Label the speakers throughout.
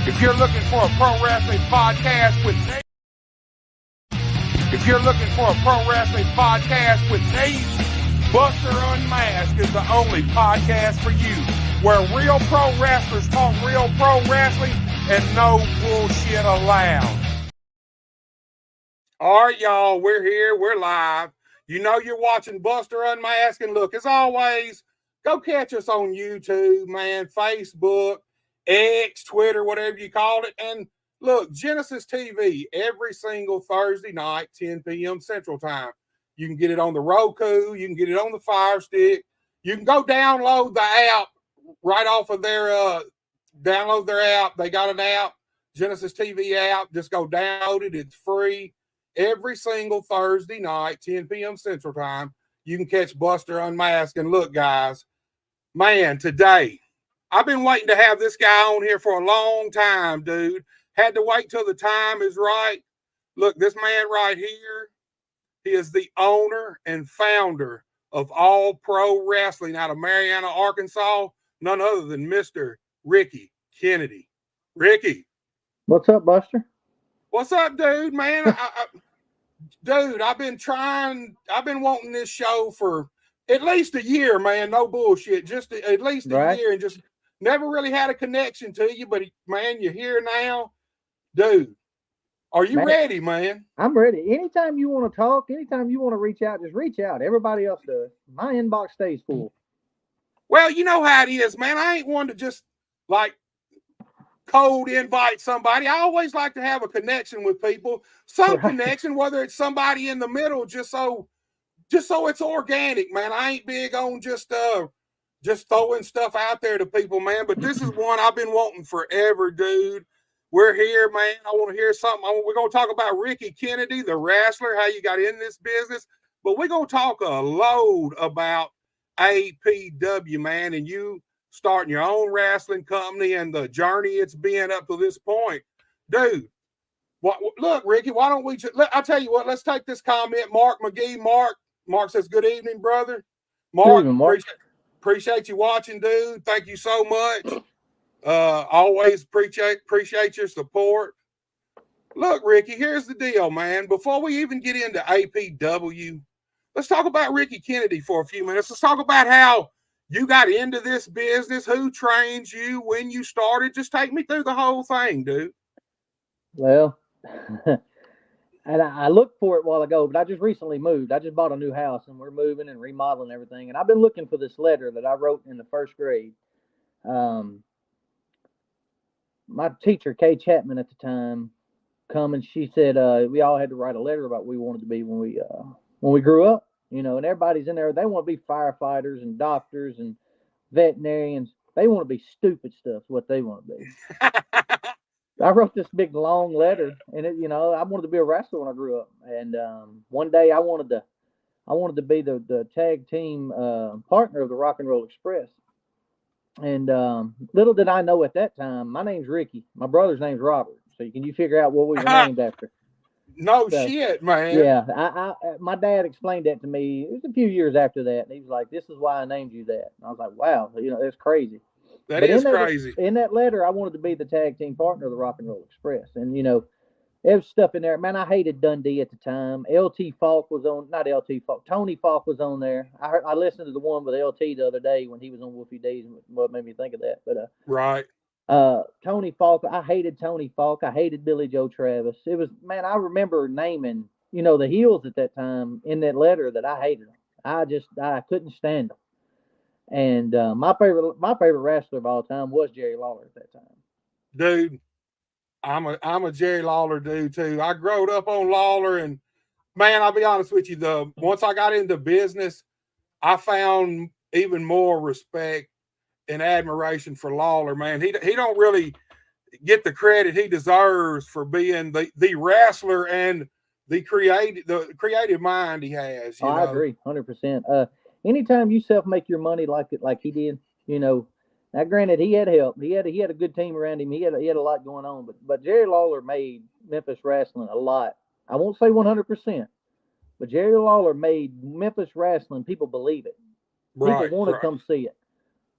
Speaker 1: If you're looking for a pro wrestling podcast with teams, Buster Unmasked is the only podcast for you, where real pro wrestlers talk real pro wrestling and no bullshit allowed. All right, y'all, we're here, we're live. You know you're watching Buster Unmasked, and look, as always, go catch us on YouTube, man, Facebook, X, Twitter, whatever you call it. And look, Genesis TV every single Thursday night, 10 p.m. Central Time. You can get it on the Roku. You can get it on the Fire Stick. You can go download the app right off of their, download their app. They got an app, Genesis TV app. Just go download it. It's free. Every single Thursday night, 10 p.m. Central Time, you can catch Buster Unmasked. And look, guys, man, today, I've been waiting to have this guy on here for a long time, dude. Had to wait till the time is right. Look, this man right here, he is the owner and founder of All Pro Wrestling out of Marianna, Arkansas. None other than Mr. Rickey Kennedy. Rickey.
Speaker 2: What's up, Buster?
Speaker 1: What's up, dude, man? Dude, I've been wanting this show for at least a year, man. No bullshit. Just at least a year, and just never really had a connection to you. But, man, you're here now. Dude, are you ready, man?
Speaker 2: I'm ready. Anytime you want to talk, anytime you want to reach out, just reach out. Everybody else does. My inbox stays full.
Speaker 1: Well, you know how it is, man. I ain't one to just, like, cold invite somebody. I always like to have a connection with people. Some connection, whether it's somebody in the middle, just so it's organic, man. I ain't big on just throwing stuff out there to people, man. But this is one I've been wanting forever, dude. We're here, man. I want to hear something. We're going to talk about Rickey Kennedy, the wrestler, how you got in this business. But we're going to talk a load about APW, man, and you starting your own wrestling company and the journey it's been up to this point. Dude, look, Rickey, why don't we I'll tell you what, let's take this comment. Mark McGee. Mark says, good evening, brother. Mark, appreciate you watching, dude. Thank you so much. Always appreciate your support. Look, Rickey, here's the deal, man. Before we even get into APW, let's talk about Rickey Kennedy for a few minutes. Let's talk about how you got into this business, who trained you, when you started. Just take me through the whole thing, dude.
Speaker 2: Well, and I looked for it a while ago, but I just recently moved. I just bought a new house, and we're moving and remodeling everything. And I've been looking for this letter that I wrote in the first grade. My teacher, Kay Chapman, at the time, and she said we all had to write a letter about what we wanted to be when we grew up. You know, and everybody's in there. They want to be firefighters and doctors and veterinarians. They want to be stupid stuff. What they want to be. I wrote this big long letter, and I wanted to be a wrestler when I grew up. And one day I wanted to be the tag team partner of the Rock and Roll Express. And little did I know at that time, my name's Rickey. My brother's name's Robert. So can you figure out what we were named after?
Speaker 1: No shit, man.
Speaker 2: Yeah, my dad explained that to me. It was a few years after that, and he was like, "This is why I named you that." And I was like, "Wow, that's crazy."
Speaker 1: That is crazy.
Speaker 2: In that letter, I wanted to be the tag team partner of the Rock and Roll Express, and there was stuff in there. Man, I hated Dundee at the time. Tony Falk was on there. I listened to the one with LT the other day when he was on Wolfie D's, and what made me think of that. But
Speaker 1: right.
Speaker 2: Tony Falk, I hated Tony Falk. I hated Billy Joe Travis. It was, man, I remember naming, the heels at that time in that letter that I hated them. I couldn't stand them. And my favorite wrestler of all time was Jerry Lawler at that time.
Speaker 1: Dude, I'm a Jerry Lawler dude too. I growed up on Lawler, and man, I'll be honest with you, once I got into business, I found even more respect and admiration for Lawler, man. He don't really get the credit he deserves for being the wrestler and the creative mind he has. I
Speaker 2: agree, 100%. Anytime you self-make your money like he did, now granted he had help. He had a good team around him. He had a lot going on, but Jerry Lawler made Memphis wrestling a lot. I won't say 100%, but Jerry Lawler made Memphis wrestling. People believe it. People want to come see it.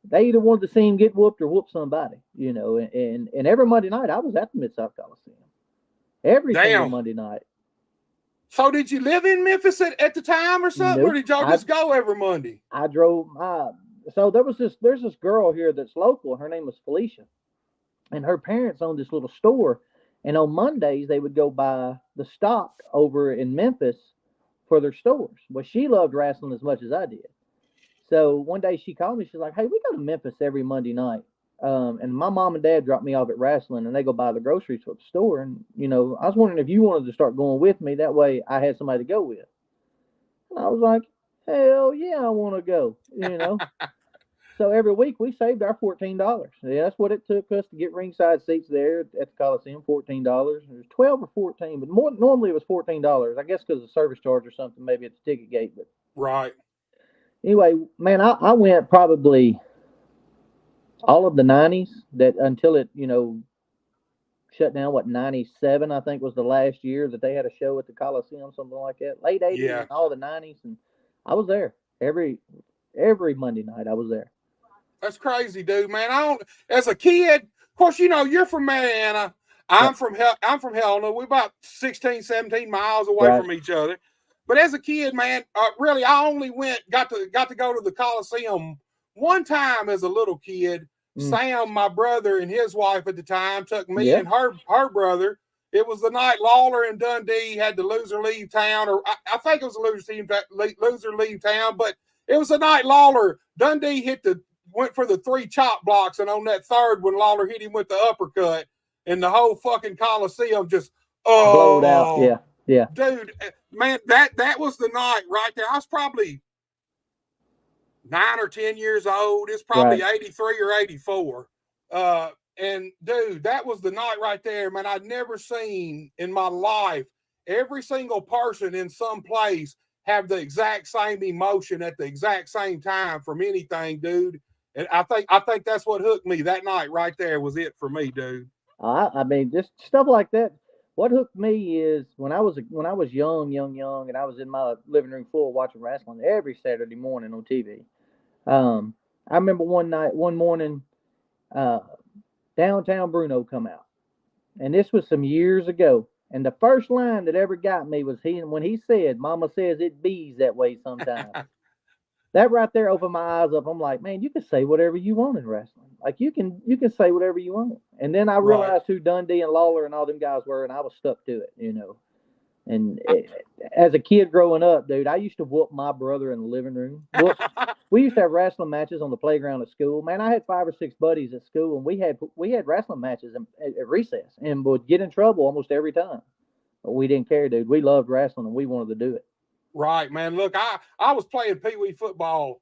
Speaker 2: they either wanted to see him get whooped or whoop somebody, you know. And every Monday night I was at the Mid-South Coliseum. Every single
Speaker 1: Damn.
Speaker 2: Monday night.
Speaker 1: So did you live in Memphis at the time or something,
Speaker 2: Nope.
Speaker 1: or did y'all just go every Monday?
Speaker 2: I drove so there's this girl here that's local. Her name was Felicia. And her parents owned this little store. And on Mondays they would go buy the stock over in Memphis for their stores. Well, she loved wrestling as much as I did. So one day she called me. She's like, "Hey, we go to Memphis every Monday night." And my mom and dad dropped me off at wrestling, and they go buy the groceries for the store. And you know, I was wondering if you wanted to start going with me. That way, I had somebody to go with. And I was like, "Hell yeah, I want to go." You know. So every week we saved our $14. Yeah, that's what it took us to get ringside seats there at the Coliseum. $14. It was 12 or 14, but normally it was $14. I guess because of the service charge or something, maybe at the ticket gate. But
Speaker 1: Right.
Speaker 2: anyway, man, I went probably all of the 90s that until it, you know, shut down. What, 97, I think, was the last year that they had a show at the Coliseum, something like that. Late 80s
Speaker 1: Yeah.
Speaker 2: and all the 90s. And I was there every Monday night. I was there.
Speaker 1: That's crazy, dude, man. As a kid, of course, you know, you're from Mariana. I'm from Helena. We're about 16, 17 miles away from each other. But as a kid, man, really, I only got to go to the Coliseum one time as a little kid. Sam, my brother, and his wife at the time took me and her brother. It was the night Lawler and Dundee had the loser leave town, or I think it was the loser leave town, but it was the night Dundee went for the 3 chop blocks, and on that third when Lawler hit him with the uppercut, and the whole fucking Coliseum just
Speaker 2: blowed out. Yeah.
Speaker 1: Dude, man, that was the night right there. I was probably 9 or 10 years old. It's probably 83 or 84. And dude, that was the night right there, man. I'd never seen in my life every single person in some place have the exact same emotion at the exact same time from anything, dude. And I think that's what hooked me that night right there. Was it for me, dude.
Speaker 2: I mean, just stuff like that. What hooked me is when I was young, and I was in my living room floor watching wrestling every Saturday morning on TV. I remember one morning, Downtown Bruno come out, and this was some years ago. And the first line that ever got me was when he said, "Mama says it bees that way sometimes." That right there opened my eyes up. I'm like, man, you can say whatever you want in wrestling. Like you can say whatever you want. And then I realized who Dundee and Lawler and all them guys were, and I was stuck to it, you know. And as a kid growing up, dude, I used to whoop my brother in the living room. We used to have wrestling matches on the playground at school. Man, I had 5 or 6 buddies at school, and we had wrestling matches at recess, and would get in trouble almost every time. But we didn't care, dude. We loved wrestling, and we wanted to do it.
Speaker 1: Right, man. Look, I was playing Pee Wee football,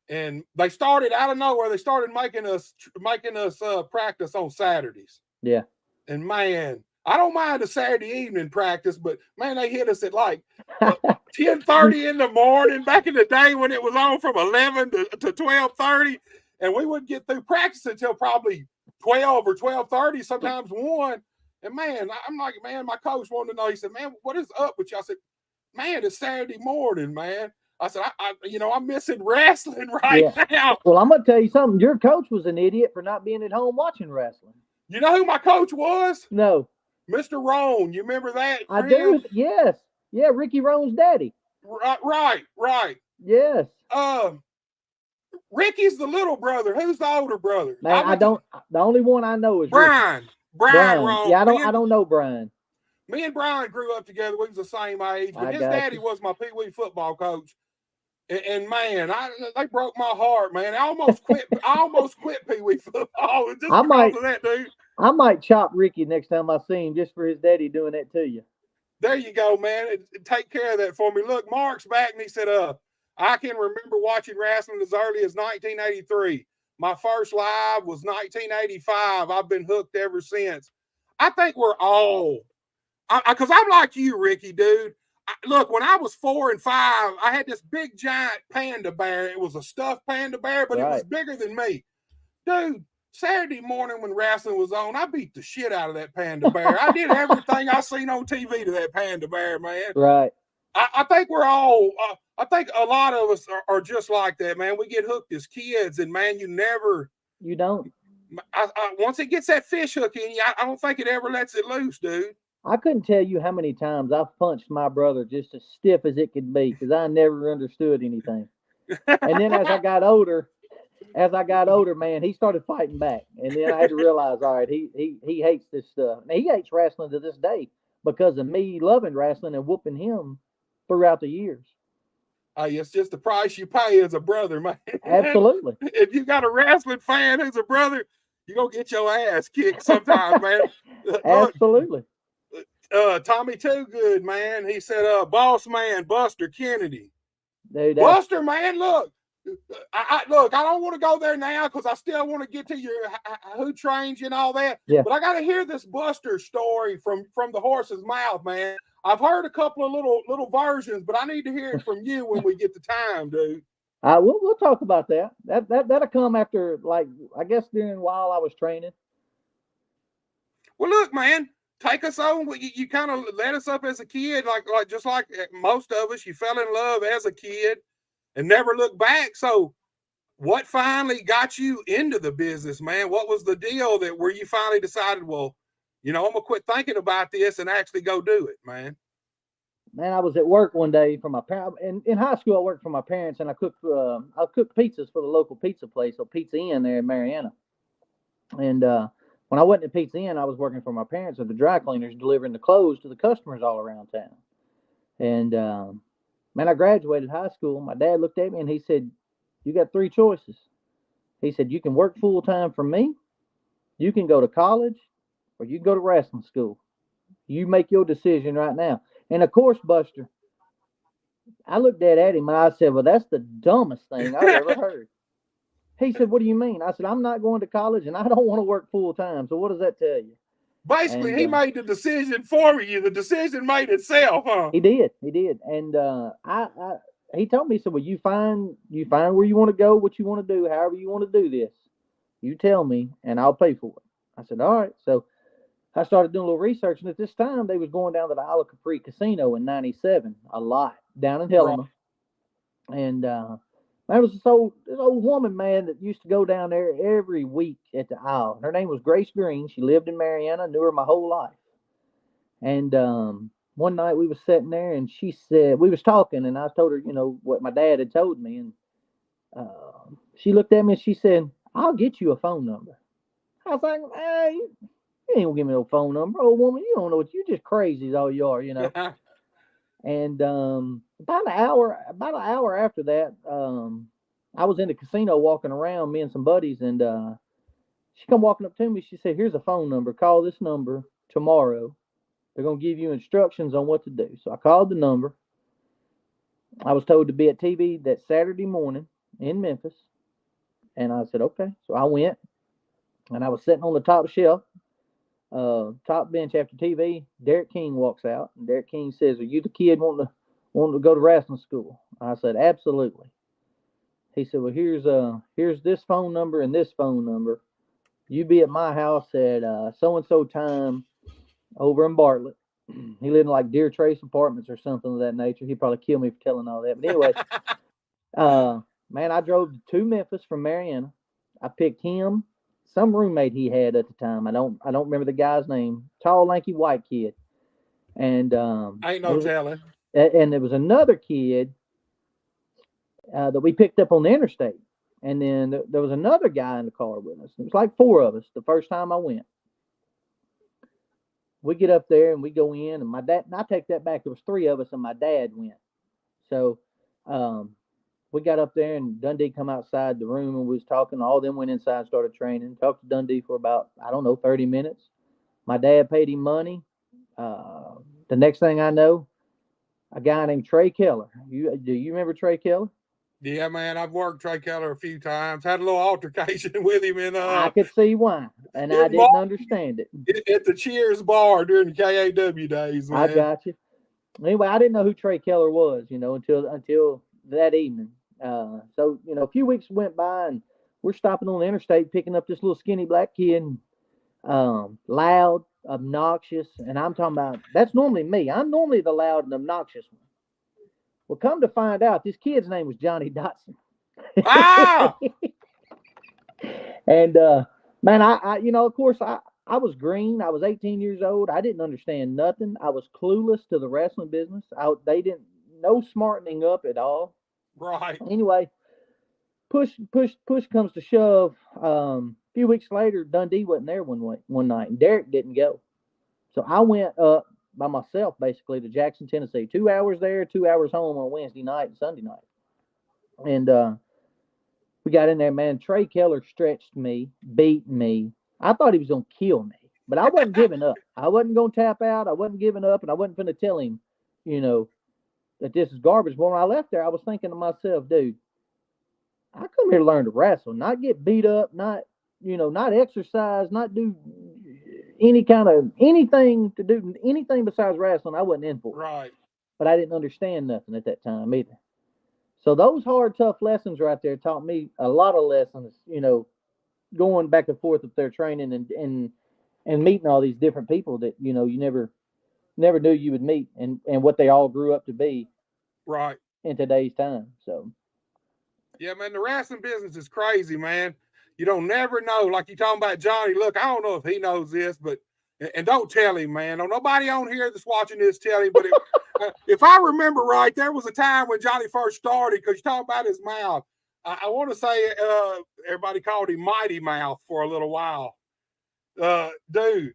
Speaker 1: and they started out of nowhere. They started making us practice on Saturdays.
Speaker 2: Yeah.
Speaker 1: And man, I don't mind a Saturday evening practice, but man, they hit us at like 10:30 in the morning back in the day when it was on from 11 to 12:30, and we wouldn't get through practice until probably 12 or 12:30, sometimes 1. And man, I'm like, man, my coach wanted to know. He said, "Man, what is up with you?" I said, "Man, it's Saturday morning, man." I said, I'm missing wrestling now.
Speaker 2: Well, I'm going to tell you something. Your coach was an idiot for not being at home watching wrestling.
Speaker 1: You know who my coach was?
Speaker 2: No.
Speaker 1: Mr. Roan. You remember that?
Speaker 2: I do. Yes. Yeah, Ricky Roan's daddy.
Speaker 1: Right.
Speaker 2: Yes.
Speaker 1: Ricky's the little brother. Who's the older brother?
Speaker 2: Man, the only one I know is
Speaker 1: Brian. Brian Roan.
Speaker 2: Yeah, I don't know Brian.
Speaker 1: Me and Brian grew up together. We was the same age, but his daddy was my Pee Wee football coach. And man, they broke my heart, man. I almost quit. I almost quit Pee Wee football just because of that, dude.
Speaker 2: I might chop Ricky next time I see him just for his daddy doing that to you.
Speaker 1: There you go, man. Take care of that for me. Look, Mark's back, and he said, I can remember watching wrestling as early as 1983. My first live was 1985. I've been hooked ever since. I think we're all, because I'm like you, Ricky, dude. Look, when I was 4 and 5, I had this big giant panda bear. It was a stuffed panda bear, but it was bigger than me. Dude, Saturday morning when wrestling was on, I beat the shit out of that panda bear. I did everything I seen on TV to that panda bear, man.
Speaker 2: Right.
Speaker 1: I think we're all. I think a lot of us are just like that, man. We get hooked as kids, and man,
Speaker 2: You don't.
Speaker 1: once it gets that fish hook in you, I don't think it ever lets it loose, dude.
Speaker 2: I couldn't tell you how many times I've punched my brother just as stiff as it could be because I never understood anything. And then as I got older, man, he started fighting back, and then I had to realize, all right, he hates this stuff. Now, he hates wrestling to this day because of me loving wrestling and whooping him throughout the years.
Speaker 1: It's just the price you pay as a brother, man.
Speaker 2: Absolutely.
Speaker 1: If you got a wrestling fan who's a brother, you're gonna get your ass kicked sometimes, man.
Speaker 2: Absolutely.
Speaker 1: Tommy Too Good, man. He said, boss man, Buster Kennedy.
Speaker 2: Dude,
Speaker 1: Buster, man, look. I don't want to go there now because I still want to get to your who trains you and all that.
Speaker 2: Yeah.
Speaker 1: But I got to hear this Buster story from the horse's mouth, man. I've heard a couple of little versions, but I need to hear it from you when we get the time, dude.
Speaker 2: We'll talk about that. That'll come after, like, I guess while I was training.
Speaker 1: Well, look, man, take us on. You kind of led us up as a kid, like just like most of us. You fell in love as a kid and never looked back. So what finally got you into the business, man? What was the deal where you finally decided, well, I'm going to quit thinking about this and actually go do it, man?
Speaker 2: Man, I was at work one day for my parents. In high school, I worked for my parents, and I cooked pizzas for the local pizza place, or Pizza Inn there in Mariana. And when I wasn't at Pizza Inn, I was working for my parents at the dry cleaners, delivering the clothes to the customers all around town. And man, I graduated high school. My dad looked at me and he said, "You got three choices." He said, "You can work full time for me, you can go to college, or you can go to wrestling school. You make your decision right now." And of course, Buster, I looked dead at him and I said, "Well, that's the dumbest thing I've ever heard." He said, "What do you mean?" I said, "I'm not going to college and I don't want to work full time. So what does that tell you?"
Speaker 1: Basically, he made the decision for you. The decision made itself, huh?
Speaker 2: He did. And he told me, he said, "Well, you find where you want to go, what you want to do, however you want to do this. You tell me and I'll pay for it." I said, "All right." So I started doing a little research, and at this time they was going down to the Isle of Capri Casino in '97 a lot down in Helena. Right. And there was this old woman, man, that used to go down there every week at the Isle. Her name was Grace Green. She lived in Mariana. Knew her my whole life. And one night we was sitting there, and she said, we was talking, and I told her, what my dad had told me, and she looked at me and she said, "I'll get you a phone number." I was like, "Hey, you ain't gonna give me no phone number, old woman. You don't know what, you just crazy as all you are, And about an hour after that, I was in the casino walking around, me and some buddies, and she come walking up to me. She said, "Here's a phone number. Call this number tomorrow. They're gonna give you instructions on what to do." So I called the number. I was told to be at TV that Saturday morning in Memphis, and I said, "Okay." So I went, and I was sitting on the top shelf, top bench after TV. Derek King walks out, and Derek King says, "Are you the kid wanting to go to wrestling school?" I said, "Absolutely." He said, "Well, here's this phone number and this phone number. You be at my house at so and so time over in Bartlett." He lived in like Deer Trace Apartments or something of that nature. He'd probably kill me for telling all that. But anyway, man, I drove to Memphis from Mariana. I picked him, some roommate he had at the time. I don't remember the guy's name. Tall, lanky, white kid. And
Speaker 1: ain't no telling.
Speaker 2: And there was another kid that we picked up on the interstate. And then there was another guy in the car with us. It was like four of us the first time I went. We get up there and we go in, and my dad, and I take that back, there was three of us and my dad went. So we got up there, and Dundee come outside the room, and we was talking. All of them went inside and started training. Talked to Dundee for about, 30 minutes. My dad paid him money. The next thing I know, a guy named Trey Keller. Do you remember Trey Keller?
Speaker 1: Yeah, man, I've worked Trey Keller a few times. Had a little altercation with him in
Speaker 2: I could see why, and I didn't understand it.
Speaker 1: At the Cheers bar during the KAW days, man.
Speaker 2: I got you. Anyway, I didn't know who Trey Keller was, until that evening. So, a few weeks went by, and we're stopping on the interstate, picking up this little skinny black kid, loud, obnoxious, and I'm talking about, that's normally me. I'm normally the loud and obnoxious one. Well, come to find out, this kid's name was Johnny Dotson.
Speaker 1: Ah,
Speaker 2: And man, I of course I was green. I was 18 years old. I didn't understand nothing. I was clueless to the wrestling business. They didn't no smartening up at all.
Speaker 1: right.
Speaker 2: Anyway, push comes to shove. A few weeks later, Dundee wasn't there one night, and Derek didn't go. So I went up by myself basically to Jackson, Tennessee. 2 hours there, 2 hours home on Wednesday night and Sunday night. And we got in there, man. Trey Keller stretched me, beat me. I thought he was going to kill me, but I wasn't giving up. I wasn't going to tap out. I wasn't giving up, and I wasn't going to tell him, that this is garbage. But when I left there, I was thinking to myself, dude, I come here to learn to wrestle, not get beat up, not exercise, not do anything besides wrestling. I wasn't in for.
Speaker 1: Right.
Speaker 2: But I didn't understand nothing at that time either. So those hard, tough lessons right there taught me a lot of lessons, going back and forth with their training and meeting all these different people that, you never knew you would meet and what they all grew up to be
Speaker 1: Right.
Speaker 2: in today's time. So
Speaker 1: yeah, man, the wrestling business is crazy, man. You don't never know. Like you talking about Johnny. Look, I don't know if he knows this, but and don't tell him, man. Don't nobody on here that's watching this tell him. But if I remember right, there was a time when Johnny first started, because you talk about his mouth. I want to say everybody called him Mighty Mouth for a little while. Dude,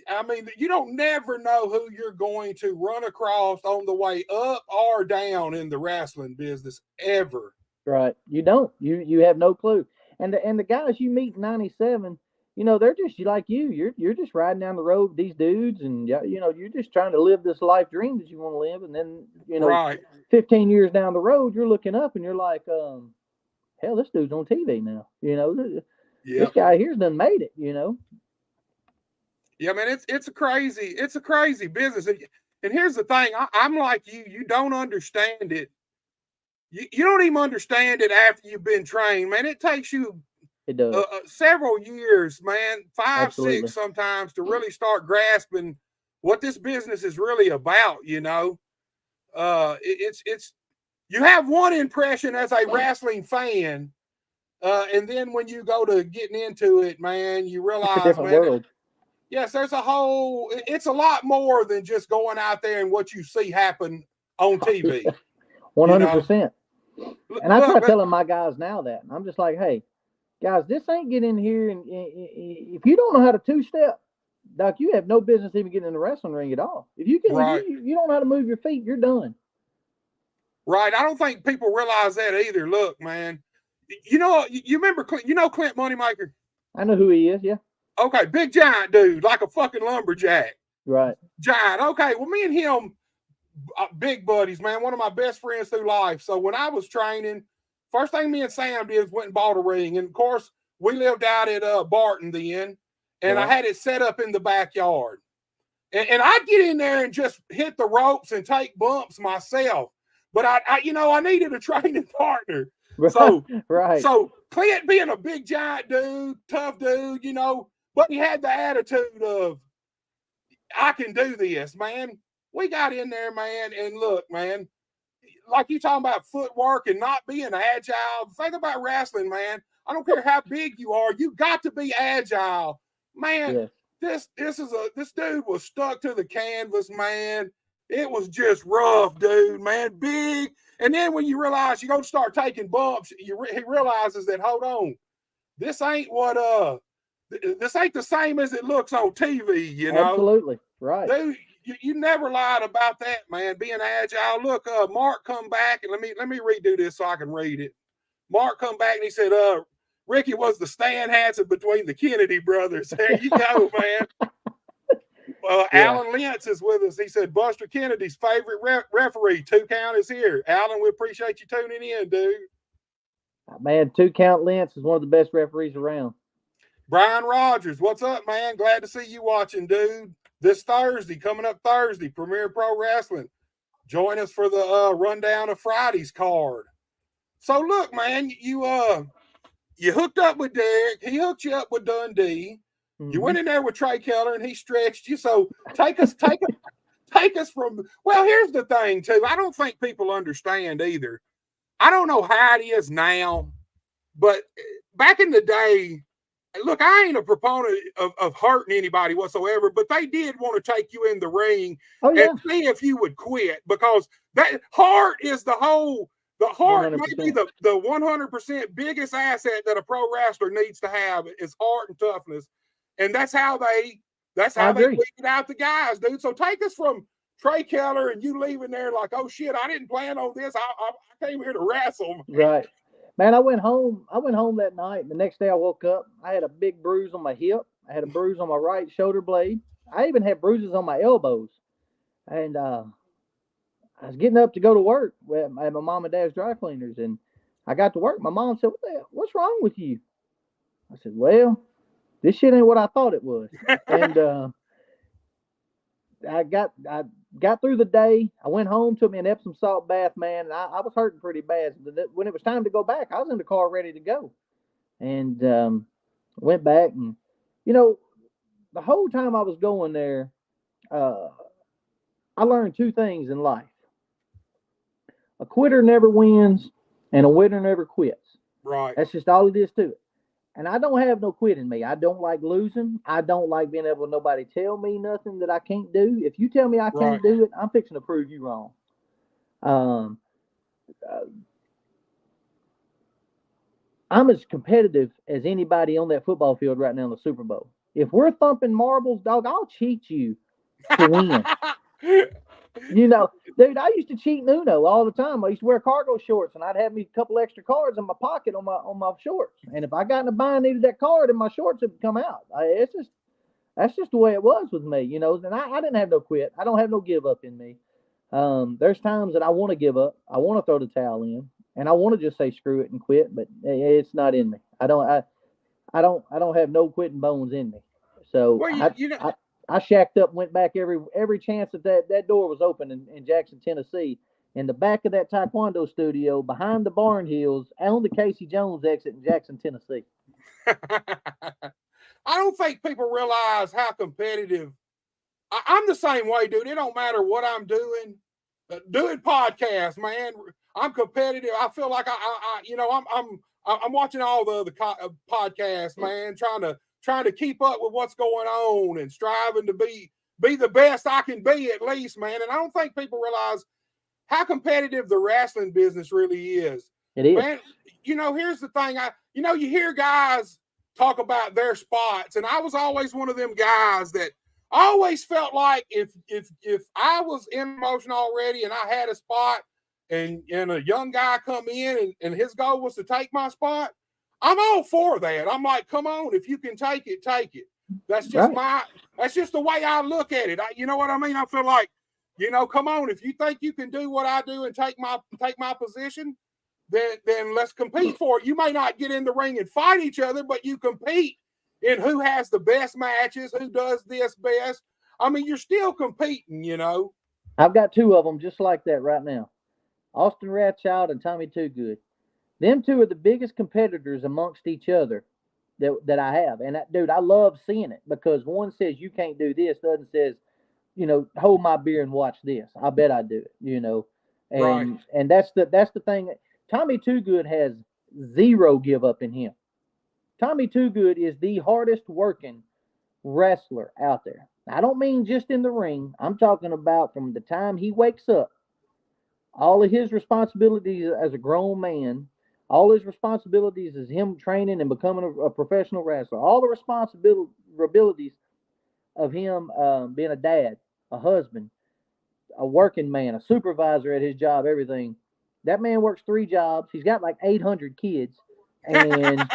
Speaker 1: I mean, you don't never know who you're going to run across on the way up or down in the wrestling business ever.
Speaker 2: Right. You don't. You have no clue. And the guys you meet in '97, they're just like you. You're just riding down the road with these dudes, and you're just trying to live this life dream that you want to live. And then
Speaker 1: right.
Speaker 2: 15 years down the road, you're looking up and you're like, hell, this dude's on TV now. This guy here's done made it.
Speaker 1: Yeah, man, it's a crazy business. And here's the thing, I'm like you. You don't understand it. You don't even understand it after you've been trained, man. It takes you several years, man, 5,
Speaker 2: Absolutely.
Speaker 1: 6 sometimes, to really start grasping what this business is really about. It's you have one impression as a wrestling fan, and then when you go to getting into it, man, you realize,
Speaker 2: it's a different
Speaker 1: man,
Speaker 2: world.
Speaker 1: Yes, there's it's a lot more than just going out there and what you see happen on TV.
Speaker 2: 100%. And I try telling my guys now that. I'm just like, hey, guys, this ain't getting in here. And if you don't know how to two-step, Doc, you have no business even getting in the wrestling ring at all. If you don't know how to move your feet, you're done.
Speaker 1: Right. I don't think people realize that either. Look, man, you remember, Clint Moneymaker?
Speaker 2: I know who he is, yeah.
Speaker 1: Okay, big giant dude, like a fucking lumberjack.
Speaker 2: Right.
Speaker 1: Giant. Okay, well, me and him, big buddies, man, one of my best friends through life. So when I was training, first thing me and Sam did was went and bought a ring. And, of course, we lived out at Barton then, and I had it set up in the backyard. And I'd get in there and just hit the ropes and take bumps myself. But I needed a training partner. So Clint being a big giant dude, tough dude, but he had the attitude of, I can do this, man. We got in there, man, and look, man, like you talking about footwork and not being agile. The thing about wrestling, man, I don't care how big you are, you got to be agile. Man, this dude was stuck to the canvas, man. It was just rough, dude, man, big. And then when you realize you're going to start taking bumps, he realizes that, hold on, this ain't the same as it looks on TV,
Speaker 2: Absolutely, right.
Speaker 1: Dude, you never lied about that, man, being agile. Look, Mark come back, and let me redo this so I can read it. Mark come back, and he said, Rickey was the Stan Hansen between the Kennedy brothers. There you go, man. Alan Lentz is with us. He said, Buster Kennedy's favorite referee, 2 Count is here. Alan, we appreciate you tuning in, dude.
Speaker 2: Man, 2 Count Lentz is one of the best referees around.
Speaker 1: Brian Rogers, what's up, man? Glad to see you watching, dude. This Thursday, coming up Thursday, Premier Pro Wrestling. Join us for the rundown of Friday's card. So, look, man, you hooked up with Derek. He hooked you up with Dundee. You went in there with Trey Keller, and he stretched you. So take us take us from. Well, here's the thing too. I don't think people understand either. I don't know how it is now, but back in the day, look, I ain't a proponent of hurting anybody whatsoever, but they did want to take you in the ring and see if you would quit, because that heart is the heart 100%. Maybe the 100% biggest asset that a pro wrestler needs to have is heart and toughness. And that's how they weed out the guys, dude. So take us from Trey Keller and you leaving there like, oh shit, I didn't plan on this. I came here to wrestle. Man.
Speaker 2: Right. Man, I went home that night. The next day I woke up. I had a big bruise on my hip. I had a bruise on my right shoulder blade. I even had bruises on my elbows. And I was getting up to go to work at my mom and dad's dry cleaners. And I got to work. My mom said, what's wrong with you? I said, well, this shit ain't what I thought it was. And I got through the day. I went home, took me an Epsom salt bath, man, and I was hurting pretty bad. When it was time to go back, I was in the car ready to go. And went back, and, the whole time I was going there, I learned two things in life. A quitter never wins, and a winner never quits.
Speaker 1: Right.
Speaker 2: That's just all it is to it. And I don't have no quit in me. I don't like losing. I don't like being able to nobody tell me nothing that I can't do. If you tell me I can't do it, I'm fixing to prove you wrong. I'm as competitive as anybody on that football field right now in the Super Bowl. If we're thumping marbles, dog, I'll cheat you to win. Dude, I used to cheat in Uno all the time. I used to wear cargo shorts, and I'd have me a couple extra cards in my pocket on my shorts. And if I got in a bind, needed that card, and my shorts would come out. That's just the way it was with me, And I didn't have no quit. I don't have no give up in me. There's times that I want to give up. I want to throw the towel in, and I want to just say screw it and quit, but it's not in me. I don't have no quitting bones in me. So I shacked up and went back every chance that door was open in Jackson, Tennessee, in the back of that Taekwondo studio, behind the Barn Hills, on the Casey Jones exit in Jackson, Tennessee.
Speaker 1: I don't think people realize how competitive. I'm the same way, dude. It don't matter what I'm doing. Doing podcasts, man. I'm competitive. I feel like I'm watching all the other podcasts, man, trying to keep up with what's going on and striving to be the best I can be, at least, man. And I don't think people realize how competitive the wrestling business really is.
Speaker 2: It is.
Speaker 1: Man, here's the thing. You hear guys talk about their spots, and I was always one of them guys that always felt like if I was in motion already and I had a spot and a young guy come in and his goal was to take my spot, I'm all for that. I'm like, come on, if you can take it, take it. That's just that's just the way I look at it. You know what I mean? I feel like, come on, if you think you can do what I do and take my position, then let's compete for it. You may not get in the ring and fight each other, but you compete in who has the best matches, who does this best. I mean, you're still competing,
Speaker 2: I've got two of them just like that right now. Austin Rathchild and Tommy Too Good. Them two are the biggest competitors amongst each other that I have. And, dude, I love seeing it because one says you can't do this, the other says, hold my beer and watch this. I bet I do it, And that's the thing. Tommy Too Good has zero give up in him. Tommy Too Good is the hardest working wrestler out there. I don't mean just in the ring. I'm talking about from the time he wakes up, all of his responsibilities as a grown man, all his responsibilities is him training and becoming a professional wrestler. All the responsibilities of him being a dad, a husband, a working man, a supervisor at his job, everything. That man works 3 jobs. He's got like 800 kids. And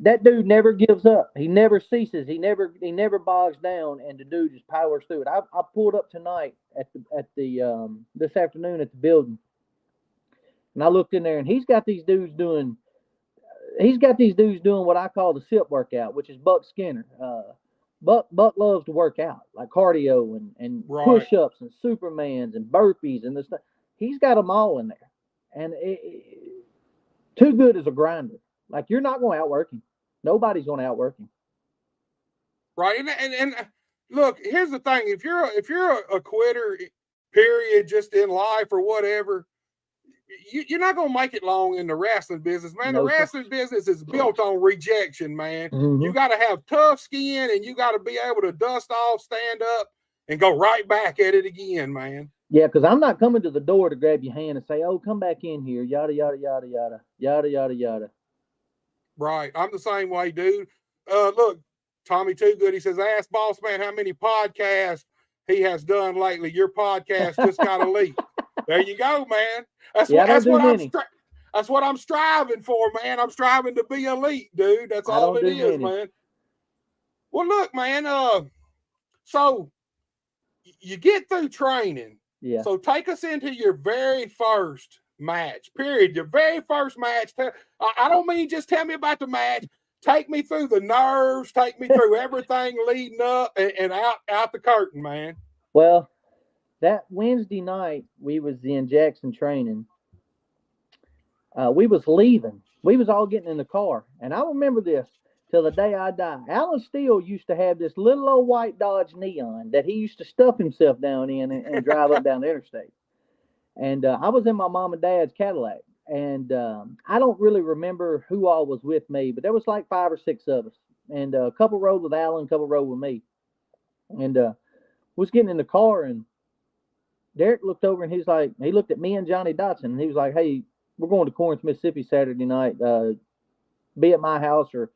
Speaker 2: that dude never gives up. He never ceases. He never bogs down, and the dude just powers through it. I pulled up tonight at the this afternoon at the building, and I looked in there, and he's got these dudes doing what I call the SIP workout, which is Buck Skinner. Buck loves to work out, like cardio and push-ups and Supermans and burpees and this stuff. He's got them all in there, and Too Good is a grinder. Like, you're not going to outwork him. Nobody's going to outwork him.
Speaker 1: Right. And look, here's the thing. If you're a quitter, period, just in life or whatever, you're not going to make it long in the wrestling business, man.
Speaker 2: No,
Speaker 1: the wrestling business is built on rejection, man.
Speaker 2: Mm-hmm.
Speaker 1: You got to have tough skin, and you got to be able to dust off, stand up, and go right back at it again, man.
Speaker 2: Yeah, because I'm not coming to the door to grab your hand and say, "Oh, come back in here," yada yada yada yada yada yada yada.
Speaker 1: Right, I'm the same way, dude. Look, Tommy Too Good. He says, "Ask Boss Man how many podcasts he has done lately. Your podcast just got a leak." There you go, man. That's what I'm striving for, man. I'm striving to be elite, dude. That's all it is, man. Well, look, man. So you get through training.
Speaker 2: Yeah.
Speaker 1: So take us into your very first match, period. Your very first match. I don't mean just tell me about the match. Take me through the nerves. Take me through everything leading up and out the curtain, man.
Speaker 2: Well, that Wednesday night we was in Jackson training. We was leaving. We was all getting in the car, and I remember this till the day I die. Alan Steele used to have this little old white Dodge Neon that he used to stuff himself down in and drive up down the interstate. And I was in my mom and dad's Cadillac, and I don't really remember who all was with me, but there was like 5 or 6 of us, and a couple rode with Alan, a couple rode with me, and was getting in the car, and Derek looked over and he's like, he looked at me and Johnny Dotson, and he was like, "Hey, we're going to Corinth, Mississippi Saturday night. Be at my house," or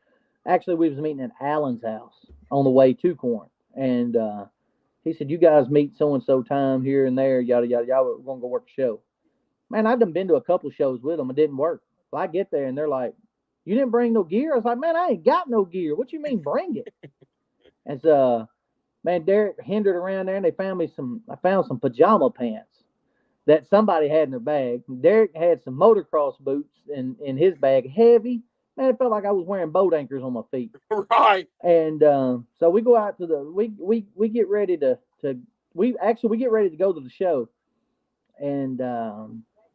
Speaker 2: actually we was meeting at Alan's house on the way to Corinth, and he said, "You guys meet so-and-so time here and there, yada, yada, yada. We're going to go work a show." Man, I'd done been to a couple shows with them. It didn't work. So I get there, and they're like, "You didn't bring no gear?" I was like, "Man, I ain't got no gear. What you mean bring it?" And so, man, Derek hindered around there, and I found some pajama pants that somebody had in their bag. Derek had some motocross boots in his bag, heavy. Man, it felt like I was wearing boat anchors on my feet.
Speaker 1: Right.
Speaker 2: And so we go out to we get ready to get ready to go to the show, and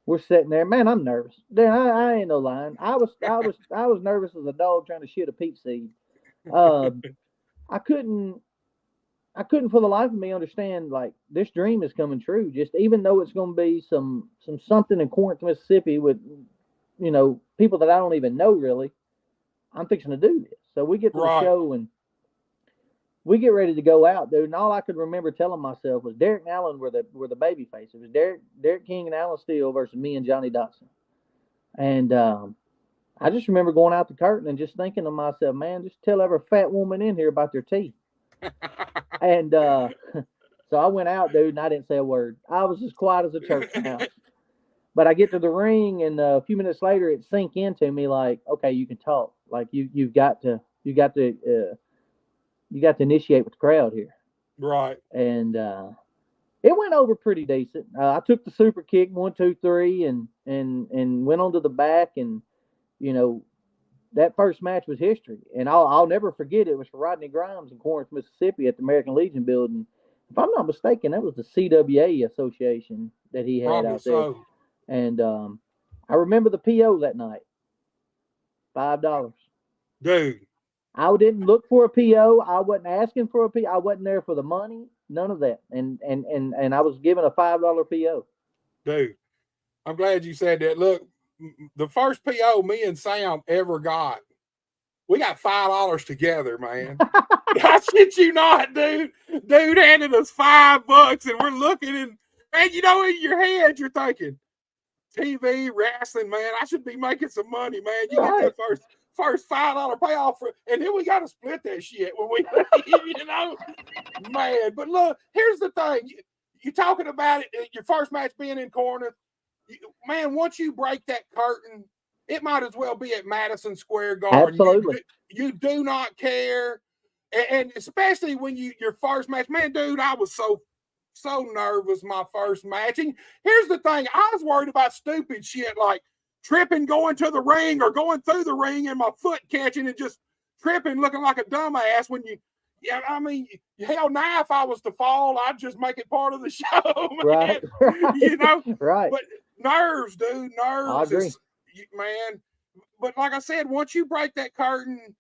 Speaker 2: we're sitting there. Man, I'm nervous. I ain't no lying. I was nervous as a dog trying to shit a peach seed. I couldn't for the life of me understand, like, this dream is coming true. Just even though it's going to be something in Corinth, Mississippi with, people that I don't even know really, I'm fixing to do this. So we get to the show and we get ready to go out, dude. And all I could remember telling myself was Derek and Allen were the baby face. It was Derek King and Alan Steele versus me and Johnny Dotson. And I just remember going out the curtain and just thinking to myself, man, just tell every fat woman in here about their teeth. And so I went out, dude, and I didn't say a word. I was as quiet as a church mouse. But I get to the ring, and a few minutes later, it sank into me like, okay, you can talk. Like you got to initiate with the crowd here.
Speaker 1: Right.
Speaker 2: And it went over pretty decent. I took the super kick, 1, 2, 3, and went onto the back, and that first match was history, and I'll never forget it. It was for Rodney Grimes in Corinth, Mississippi, at the American Legion building. If I'm not mistaken, that was the CWA association that he had
Speaker 1: Probably
Speaker 2: out there.
Speaker 1: So.
Speaker 2: And I remember the PO that night, $5.
Speaker 1: Dude,
Speaker 2: I didn't look for a PO. I wasn't asking for a PO. I wasn't there for the money. None of that. And I was given a $5 PO.
Speaker 1: Dude, I'm glad you said that. Look, the first PO me and Sam ever got, we got $5 together, man. I shit you not, dude. Dude handed us $5, and we're looking, and in your head you're thinking, TV, wrestling, man, I should be making some money, man. You get that first $5 payoff, and then we got to split that shit when we leave, man. But look, here's the thing. You're talking about it, your first match being in Corinth. Man, once you break that curtain, it might as well be at Madison Square Garden.
Speaker 2: Absolutely.
Speaker 1: You do not care. And especially when your first match, man, dude, I was so nervous my first match. And here's the thing. I was worried about stupid shit like tripping going to the ring or going through the ring and my foot catching and just tripping looking like a dumbass when hell, now if I was to fall, I'd just make it part of the show, man.
Speaker 2: Right. Right.
Speaker 1: But nerves, dude, nerves.
Speaker 2: I agree.
Speaker 1: Man. But like I said, once you break that curtain,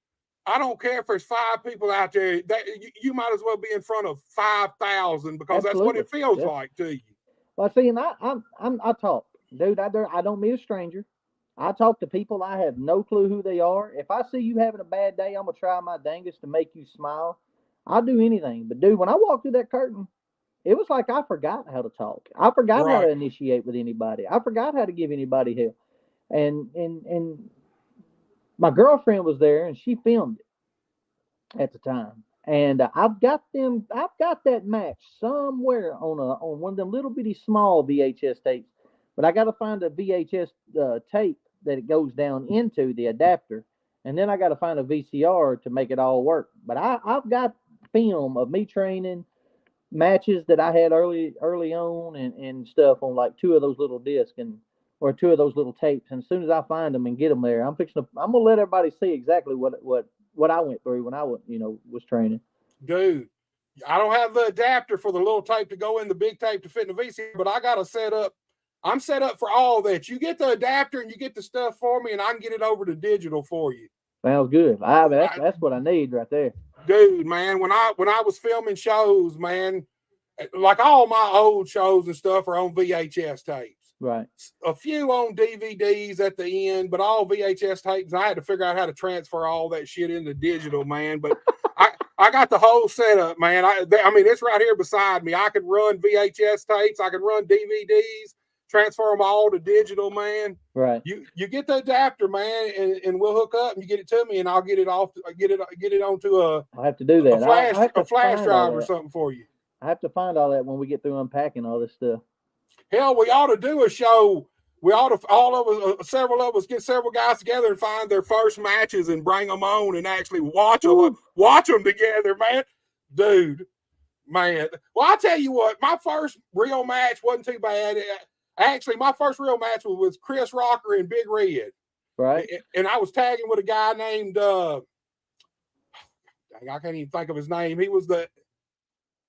Speaker 1: I don't care if there's 5 people out there. That you might as well be in front of 5,000 because that's what it feels like to you.
Speaker 2: Well, see, and I talk, dude. I don't meet a stranger. I talk to people. I have no clue who they are. If I see you having a bad day, I'm gonna try my dangest to make you smile. I'll do anything. But dude, when I walked through that curtain, it was like I forgot how to talk. I forgot how to initiate with anybody. I forgot how to give anybody help. And my girlfriend was there, and she filmed it at the time. And I've got that match somewhere on one of them little bitty small VHS tapes, but I got to find a VHS tape that it goes down into the adapter, and then I got to find a VCR to make it all work. But I've got film of me training, matches that I had early on, and stuff on like 2 of those little discs or 2 of those little tapes. And as soon as I find them and get them there, I'm gonna let everybody see exactly what I went through when I was training.
Speaker 1: Dude, I don't have the adapter for the little tape to go in the big tape to fit in the VCR, but I got to set up. I'm set up for all that. You get the adapter and you get the stuff for me, and I can get it over to digital for you.
Speaker 2: Sounds good. That's what I need right there.
Speaker 1: Dude, man, when I was filming shows, man, like all my old shows and stuff are on VHS tapes.
Speaker 2: Right.
Speaker 1: A few on DVDs at the end, but all VHS tapes. I had to figure out how to transfer all that shit into digital, man. But I got the whole setup, man. I mean, it's right here beside me. I could run VHS tapes. I could run DVDs, transfer them all to digital, man.
Speaker 2: Right.
Speaker 1: You get the adapter, man, and we'll hook up and you get it to me, and I'll get it off. Get it onto a.
Speaker 2: I have to do that.
Speaker 1: A flash drive or something for you.
Speaker 2: I have to find all that when we get through unpacking all this stuff.
Speaker 1: Hell, we ought to do a show. We ought to, all of us, several of us, get several guys together and find their first matches and bring them on and actually watch them together, man. Dude, man. Well, I'll tell you what, my first real match wasn't too bad. Actually, my first real match was with Chris Rocker and Big Red.
Speaker 2: Right.
Speaker 1: And I was tagging with a guy named, I can't even think of his name. He was the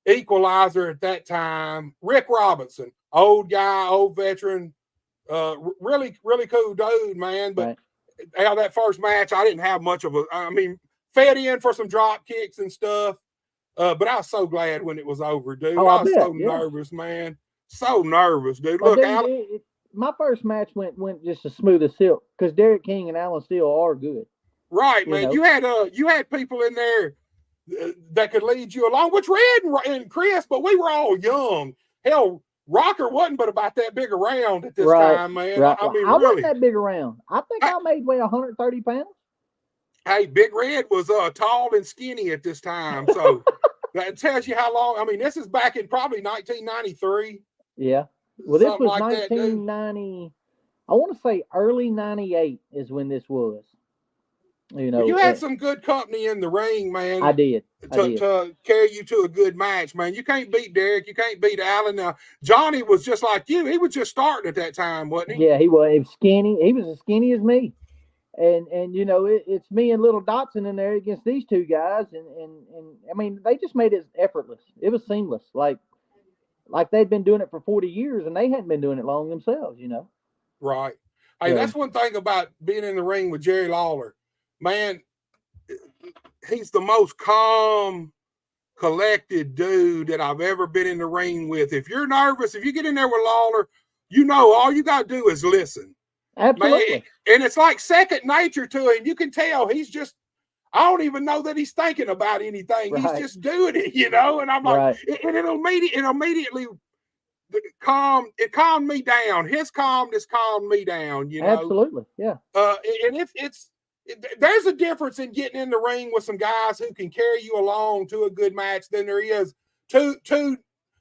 Speaker 1: equalizer at that time. Rick Robinson, old guy, old veteran, really, really cool dude, man. But out of that first match, I didn't have much of fed in for some drop kicks and stuff. But I was so glad when it was over, dude. I was so nervous, man. So nervous, dude. Look,
Speaker 2: my first match went just as smooth as silk because Derek King and Alan Steele are good.
Speaker 1: Right, man. You had people in there that could lead you along, which Red and Chris, but we were all young. Hell, Rocker wasn't but about that big around at this time, man.
Speaker 2: Right.
Speaker 1: I mean,
Speaker 2: I
Speaker 1: really.
Speaker 2: wasn't that big around. I think I made weigh 130 pounds.
Speaker 1: Hey, Big Red was tall and skinny at this time, so that tells you how long. I mean, this is back in probably 1993.
Speaker 2: Yeah. Well, this was like 1990. I want to say early 98 is when this was.
Speaker 1: You had some good company in the ring, man.
Speaker 2: I did.
Speaker 1: To carry you to a good match, man. You can't beat Derek. You can't beat Alan. Now, Johnny was just like you. He was just starting at that time, wasn't he?
Speaker 2: Yeah, he was. He was skinny. He was as skinny as me. And it's me and Little Dotson in there against these 2 guys. And I mean, they just made it effortless. It was seamless. Like they'd been doing it for 40 years and they hadn't been doing it long themselves,
Speaker 1: Right. Hey, that's one thing about being in the ring with Jerry Lawler. Man, he's the most calm, collected dude that I've ever been in the ring with. If you're nervous, if you get in there with Lawler, all you got to do is listen.
Speaker 2: Absolutely.
Speaker 1: Man, and it's like second nature to him. You can tell he's just, I don't even know that he's thinking about anything. Right. He's just doing it, And I'm like, and it immediately calmed me down. His calmness calmed me down,
Speaker 2: Absolutely. Yeah.
Speaker 1: And there's a difference in getting in the ring with some guys who can carry you along to a good match than there is two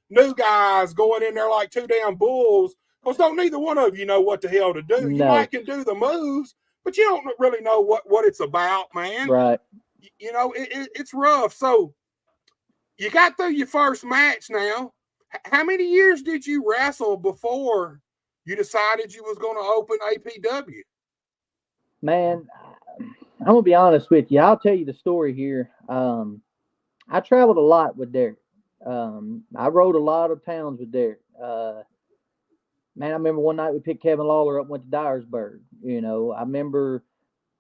Speaker 1: new guys going in there like 2 damn bulls. Because don't neither one of you know what the hell to do. No. You might can do the moves, but you don't really know what it's about, man.
Speaker 2: Right.
Speaker 1: It's rough. So you got through your first match now. How many years did you wrestle before you decided you was going to open APW?
Speaker 2: Man, I'm going to be honest with you. I'll tell you the story here. I traveled a lot with Derek. I rode a lot of towns with Derek. Man, I remember one night we picked Kevin Lawler up, went to Dyersburg. I remember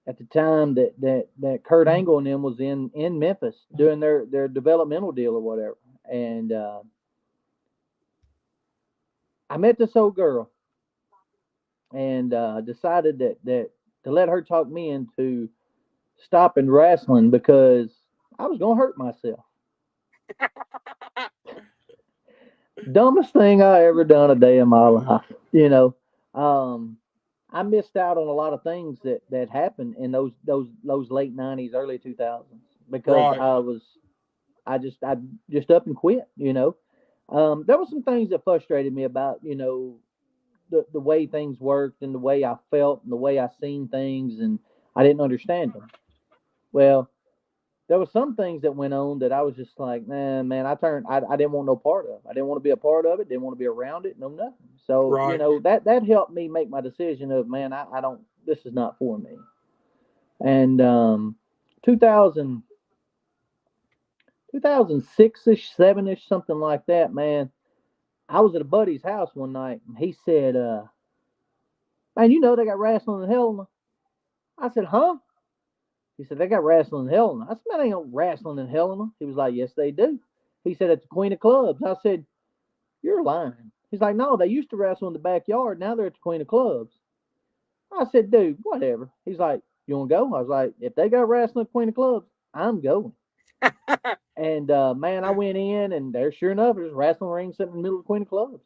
Speaker 2: at the time that Kurt Angle and them was in Memphis doing their developmental deal or whatever. And I met this old girl and decided that to let her talk me into stopping wrestling because I was gonna hurt myself. Dumbest thing I ever done a day in my life. I missed out on a lot of things that happened in those late '90s, early 2000s because
Speaker 1: Right.
Speaker 2: I just up and quit. There were some things that frustrated me about the way things worked and the way I felt and the way I seen things, and I didn't understand them. Well, there were some things that went on that I was just like, nah, man, I didn't want no part of. I didn't want to be a part of it. Didn't want to be around it. No, nothing. So,
Speaker 1: Right.
Speaker 2: that helped me make my decision of, man, I don't, this is not for me. And 2000, 2006-ish, 7-ish, something like that, man. I was at a buddy's house one night and he said, man, they got wrestling in Helena. I said, huh? He said, they got wrestling in Helena. I said, man, ain't no wrestling in Helena. He was like, yes, they do. He said, it's the Queen of Clubs. I said, you're lying. He's like, no, they used to wrestle in the backyard. Now they're at the Queen of Clubs. I said, dude, whatever. He's like, you want to go? I was like, if they got wrestling at the Queen of Clubs, I'm going. And, man, I went in, and there, sure enough, there's a wrestling ring sitting in the middle of the Queen of Clubs.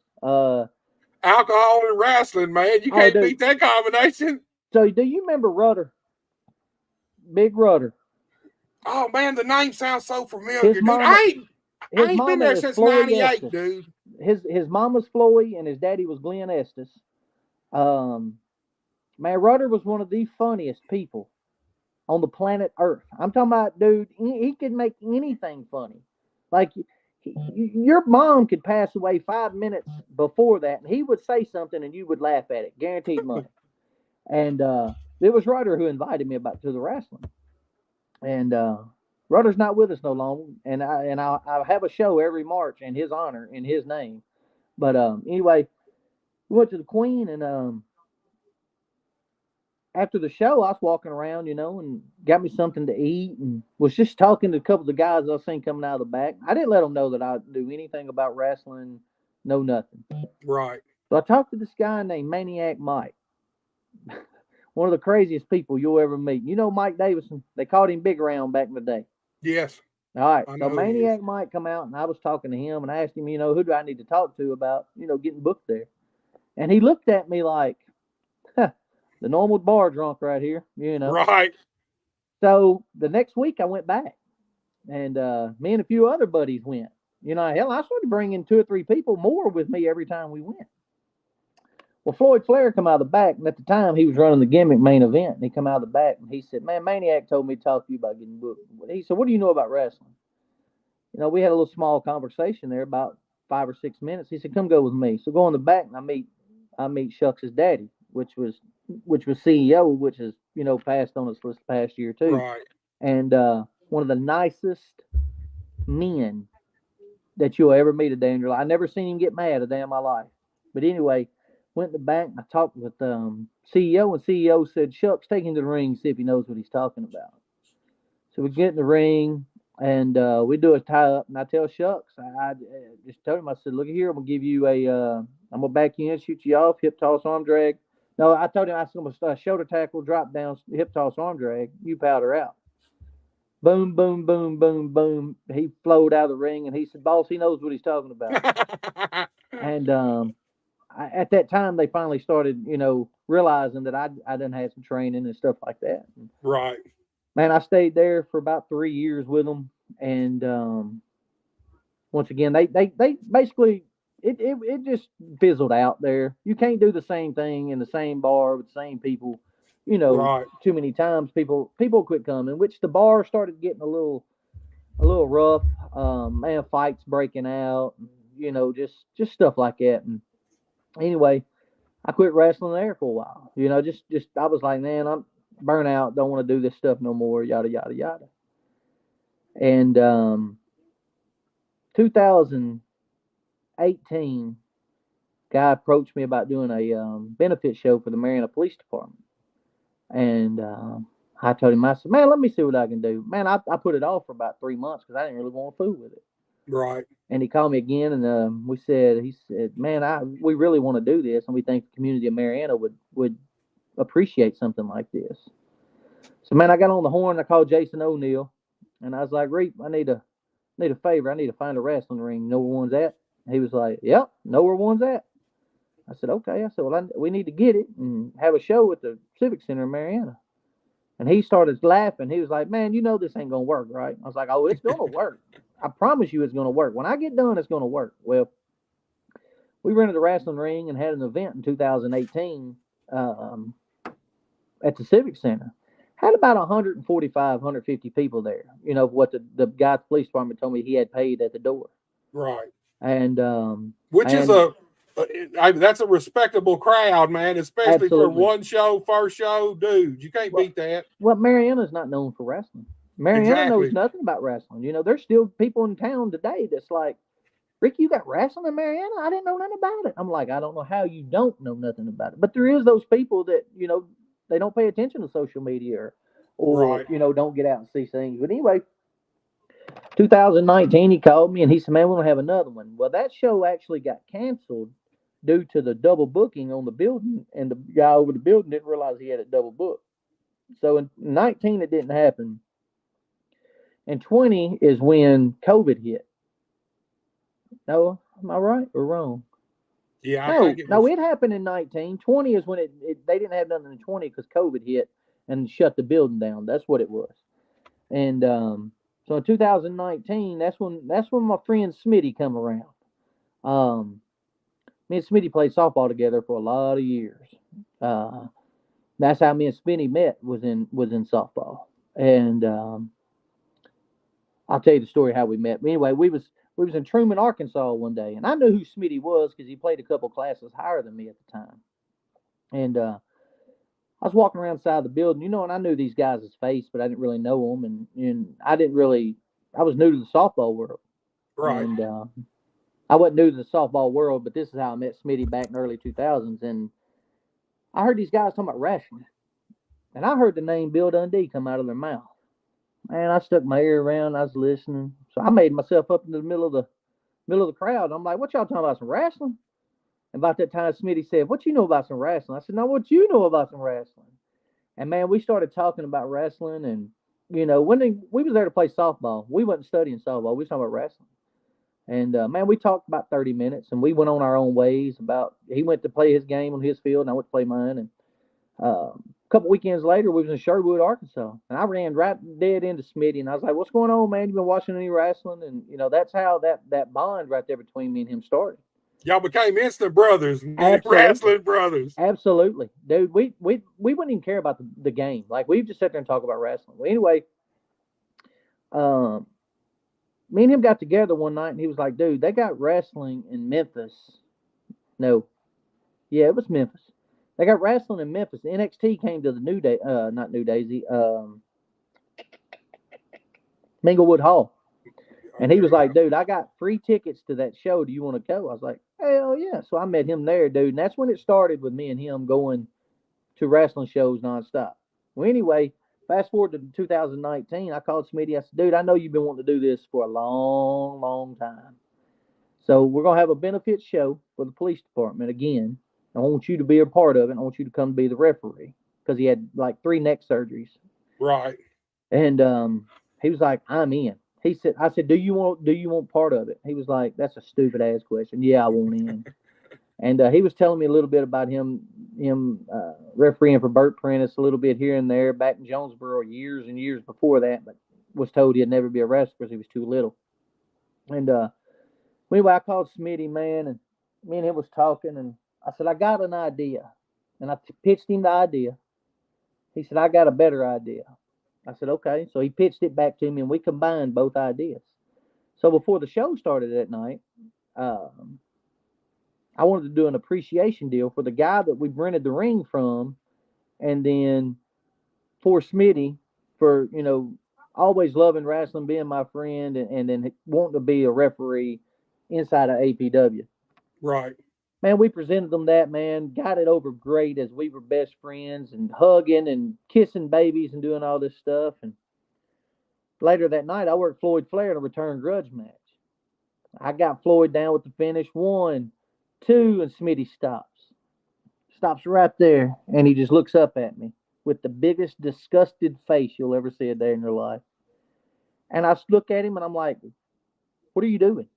Speaker 1: Alcohol and wrestling, man. You can't
Speaker 2: dude.
Speaker 1: beat that combination.
Speaker 2: So, do you remember Rudder? Big Rudder.
Speaker 1: Oh man, the name sounds so familiar,
Speaker 2: His
Speaker 1: dude.
Speaker 2: mama,
Speaker 1: I ain't been
Speaker 2: mama
Speaker 1: there
Speaker 2: is
Speaker 1: since
Speaker 2: Floyd
Speaker 1: '98,
Speaker 2: Estes.
Speaker 1: dude.
Speaker 2: His mama's Floyd, and his daddy was Glenn Estes. Man, Rudder was one of the funniest people on the planet Earth. I'm talking about, dude, he could make anything funny. Like, your mom could pass away 5 minutes before that, and he would say something, and you would laugh at it, guaranteed money. And it was Rudder who invited me to the wrestling. And Rudder's not with us no longer, and I have a show every March in his honor, in his name. But anyway, we went to the Queen, and after the show, I was walking around, and got me something to eat, and was just talking to a couple of the guys I seen coming out of the back. I didn't let them know that I knew anything about wrestling, no nothing.
Speaker 1: Right.
Speaker 2: So I talked to this guy named Maniac Mike, one of the craziest people you'll ever meet. You know Mike Davison? They called him Big Round back in the day.
Speaker 1: Yes.
Speaker 2: All right,
Speaker 1: I
Speaker 2: so
Speaker 1: know who he is.
Speaker 2: Maniac Mike come out, and I was talking to him, and I asked him, who do I need to talk to about, getting booked there? And he looked at me like, huh, the normal bar drunk right here,
Speaker 1: Right.
Speaker 2: So the next week I went back, and me and a few other buddies went. Hell, I started bringing 2 or 3 people more with me every time we went. Well, Floyd Flair come out of the back, and at the time he was running the gimmick main event, and he come out of the back, and he said, man, Maniac told me to talk to you about getting booked. He said, what do you know about wrestling? We had a little small conversation there, about 5 or 6 minutes. He said, come go with me. So go in the back, and I meet Shucks' daddy, which was CEO, which is, passed on us this past year too.
Speaker 1: Right.
Speaker 2: And one of the nicest men that you'll ever meet a day in your life. I never seen him get mad a day in my life. But anyway, went in the back, and I talked with CEO, and CEO said, Shucks, take him to the ring, see if he knows what he's talking about. So we get in the ring, and we do a tie up, and I tell Shucks, I just told him, I said, look here, I'm gonna give you I'm gonna back you in, shoot you off, hip toss, arm drag. No, I told him, I said, I'm gonna shoulder tackle, drop down, hip toss, arm drag, you powder out. Boom, boom, boom, boom, boom. He flowed out of the ring, and he said, boss, he knows what he's talking about. And at that time, they finally started, realizing that I didn't have some training and stuff like that.
Speaker 1: Right.
Speaker 2: Man, I stayed there for about 3 years with them, and once again, they basically it just fizzled out there. You can't do the same thing in the same bar with the same people,
Speaker 1: Right.
Speaker 2: too many times. People quit coming, which the bar started getting a little rough. Man, fights breaking out, just stuff like that. And anyway, I quit wrestling there for a while. Just I was like, man, I'm burnt out. Don't want to do this stuff no more. Yada yada yada. And 2018, guy approached me about doing a benefit show for the Marietta Police Department, and I told him, I said, man, let me see what I can do. Man, I put it off for about 3 months because I didn't really want to fool with it.
Speaker 1: Right.
Speaker 2: And he called me again, and he said, man, we really want to do this, and we think the community of Marietta would appreciate something like this. So, man, I got on the horn. I called Jason O'Neill, and I was like, Reap, I need a favor. I need to find a wrestling ring. You know where one's at? He was like, yep, know where one's at. I said, okay. I said, well, we need to get it and have a show at the Civic Center in Marietta. And he started laughing. He was like, man, you know this ain't going to work, right? I was like, oh, it's going to work. I promise you it's going to work. When I get done, it's going to work. Well, we rented a wrestling ring and had an event in 2018 at the Civic Center. Had about 145, 150 people there. You know, what the guy at the police department told me he had paid at the door.
Speaker 1: Right.
Speaker 2: And
Speaker 1: which is that's a respectable crowd, man, especially
Speaker 2: absolutely.
Speaker 1: for one show, first show, dude. You can't beat that.
Speaker 2: Well, Marietta's not known for wrestling. Marietta knows nothing about wrestling. You know, there's still people in town today that's like, Ricky, you got wrestling in Marietta? I didn't know nothing about it. I'm like, I don't know how you don't know nothing about it. But there is those people that, you know, they don't pay attention to social media or
Speaker 1: right.
Speaker 2: you know, don't get out and see things. But anyway, 2019, he called me and he said, man, we're going to have another one. Well, that show actually got canceled due to the double booking on the building, and the guy over the building didn't realize he had it double booked. So in 19, it didn't happen. And 20 is when COVID hit. No, am I right or wrong?
Speaker 1: Yeah,
Speaker 2: no, it happened in 19. 20 is when they didn't have nothing in 20 because COVID hit and shut the building down. That's what it was. And so in 2019, that's when my friend Smitty come around. Me and Smitty played softball together for a lot of years. That's how me and Smitty met, was in softball. And I'll tell you the story how we met. But anyway, we was in Truman, Arkansas one day, and I knew who Smitty was because he played a couple classes higher than me at the time. And I was walking around the side of the building, you know, and I knew these guys' face, but I didn't really know them, and I was new to the softball world.
Speaker 1: Right.
Speaker 2: And I wasn't new to the softball world, but this is how I met Smitty back in the early 2000s. And I heard these guys talking about wrestling, and I heard the name Bill Dundee come out of their mouth. Man, I stuck my ear around. I was listening, so I made myself up into the middle of the crowd. I'm like, "What y'all talking about? Some wrestling?" And about that time, Smitty said, "What you know about some wrestling?" I said, "No, what you know about some wrestling?" And man, we started talking about wrestling, and you know, when we was there to play softball, we wasn't studying softball. We was talking about wrestling. And man, we talked about 30 minutes, and we went on our own ways. He went to play his game on his field, and I went to play mine. And a couple weekends later, we was in Sherwood, Arkansas, and I ran right dead into Smitty, and I was like, "What's going on, man? You been watching any wrestling?" And you know, that's how that bond right there between me and him started.
Speaker 1: Y'all became instant brothers, wrestling brothers.
Speaker 2: Absolutely, dude. We wouldn't even care about the game. Like, we just sit there and talk about wrestling. Well, anyway, me and him got together one night, and he was like, "Dude, they got wrestling in Memphis." No, yeah, it was Memphis. They got wrestling in Memphis. NXT came to the not New Daisy, Minglewood Hall. And he was like, "Dude, I got free tickets to that show. Do you want to go?" I was like, "Hell yeah." So I met him there, dude. And that's when it started with me and him going to wrestling shows nonstop. Well, anyway, fast forward to 2019, I called Smitty. I said, "Dude, I know you've been wanting to do this for a long, long time. So we're going to have a benefit show for the police department again. I want you to be a part of it. I want you to come be the referee." Because he had like 3 neck surgeries.
Speaker 1: Right.
Speaker 2: And he was like, "I'm in." I said, do you want part of it? He was like, "That's a stupid ass question." "Yeah, I want in." And he was telling me a little bit about him refereeing for Burt Prentice a little bit here and there back in Jonesboro years and years before that, but was told he'd never be a wrestler because he was too little. And anyway, I called Smitty, man, and me and him was talking, and I said, "I got an idea." And I pitched him the idea. He said, "I got a better idea." I said, "Okay." So he pitched it back to me, and we combined both ideas. So before the show started that night, I wanted to do an appreciation deal for the guy that we rented the ring from, and then for Smitty, for, you know, always loving wrestling, being my friend, and then wanting to be a referee inside of APW.
Speaker 1: Right.
Speaker 2: man, we presented them that, man, got it over great as we were best friends and hugging and kissing babies and doing all this stuff. And later that night, I worked Floyd Flair in a return grudge match. I got Floyd down with the finish 1, 2, and Smitty stops right there, and he just looks up at me with the biggest disgusted face you'll ever see a day in your life. And I look at him, and I'm like, "What are you doing?"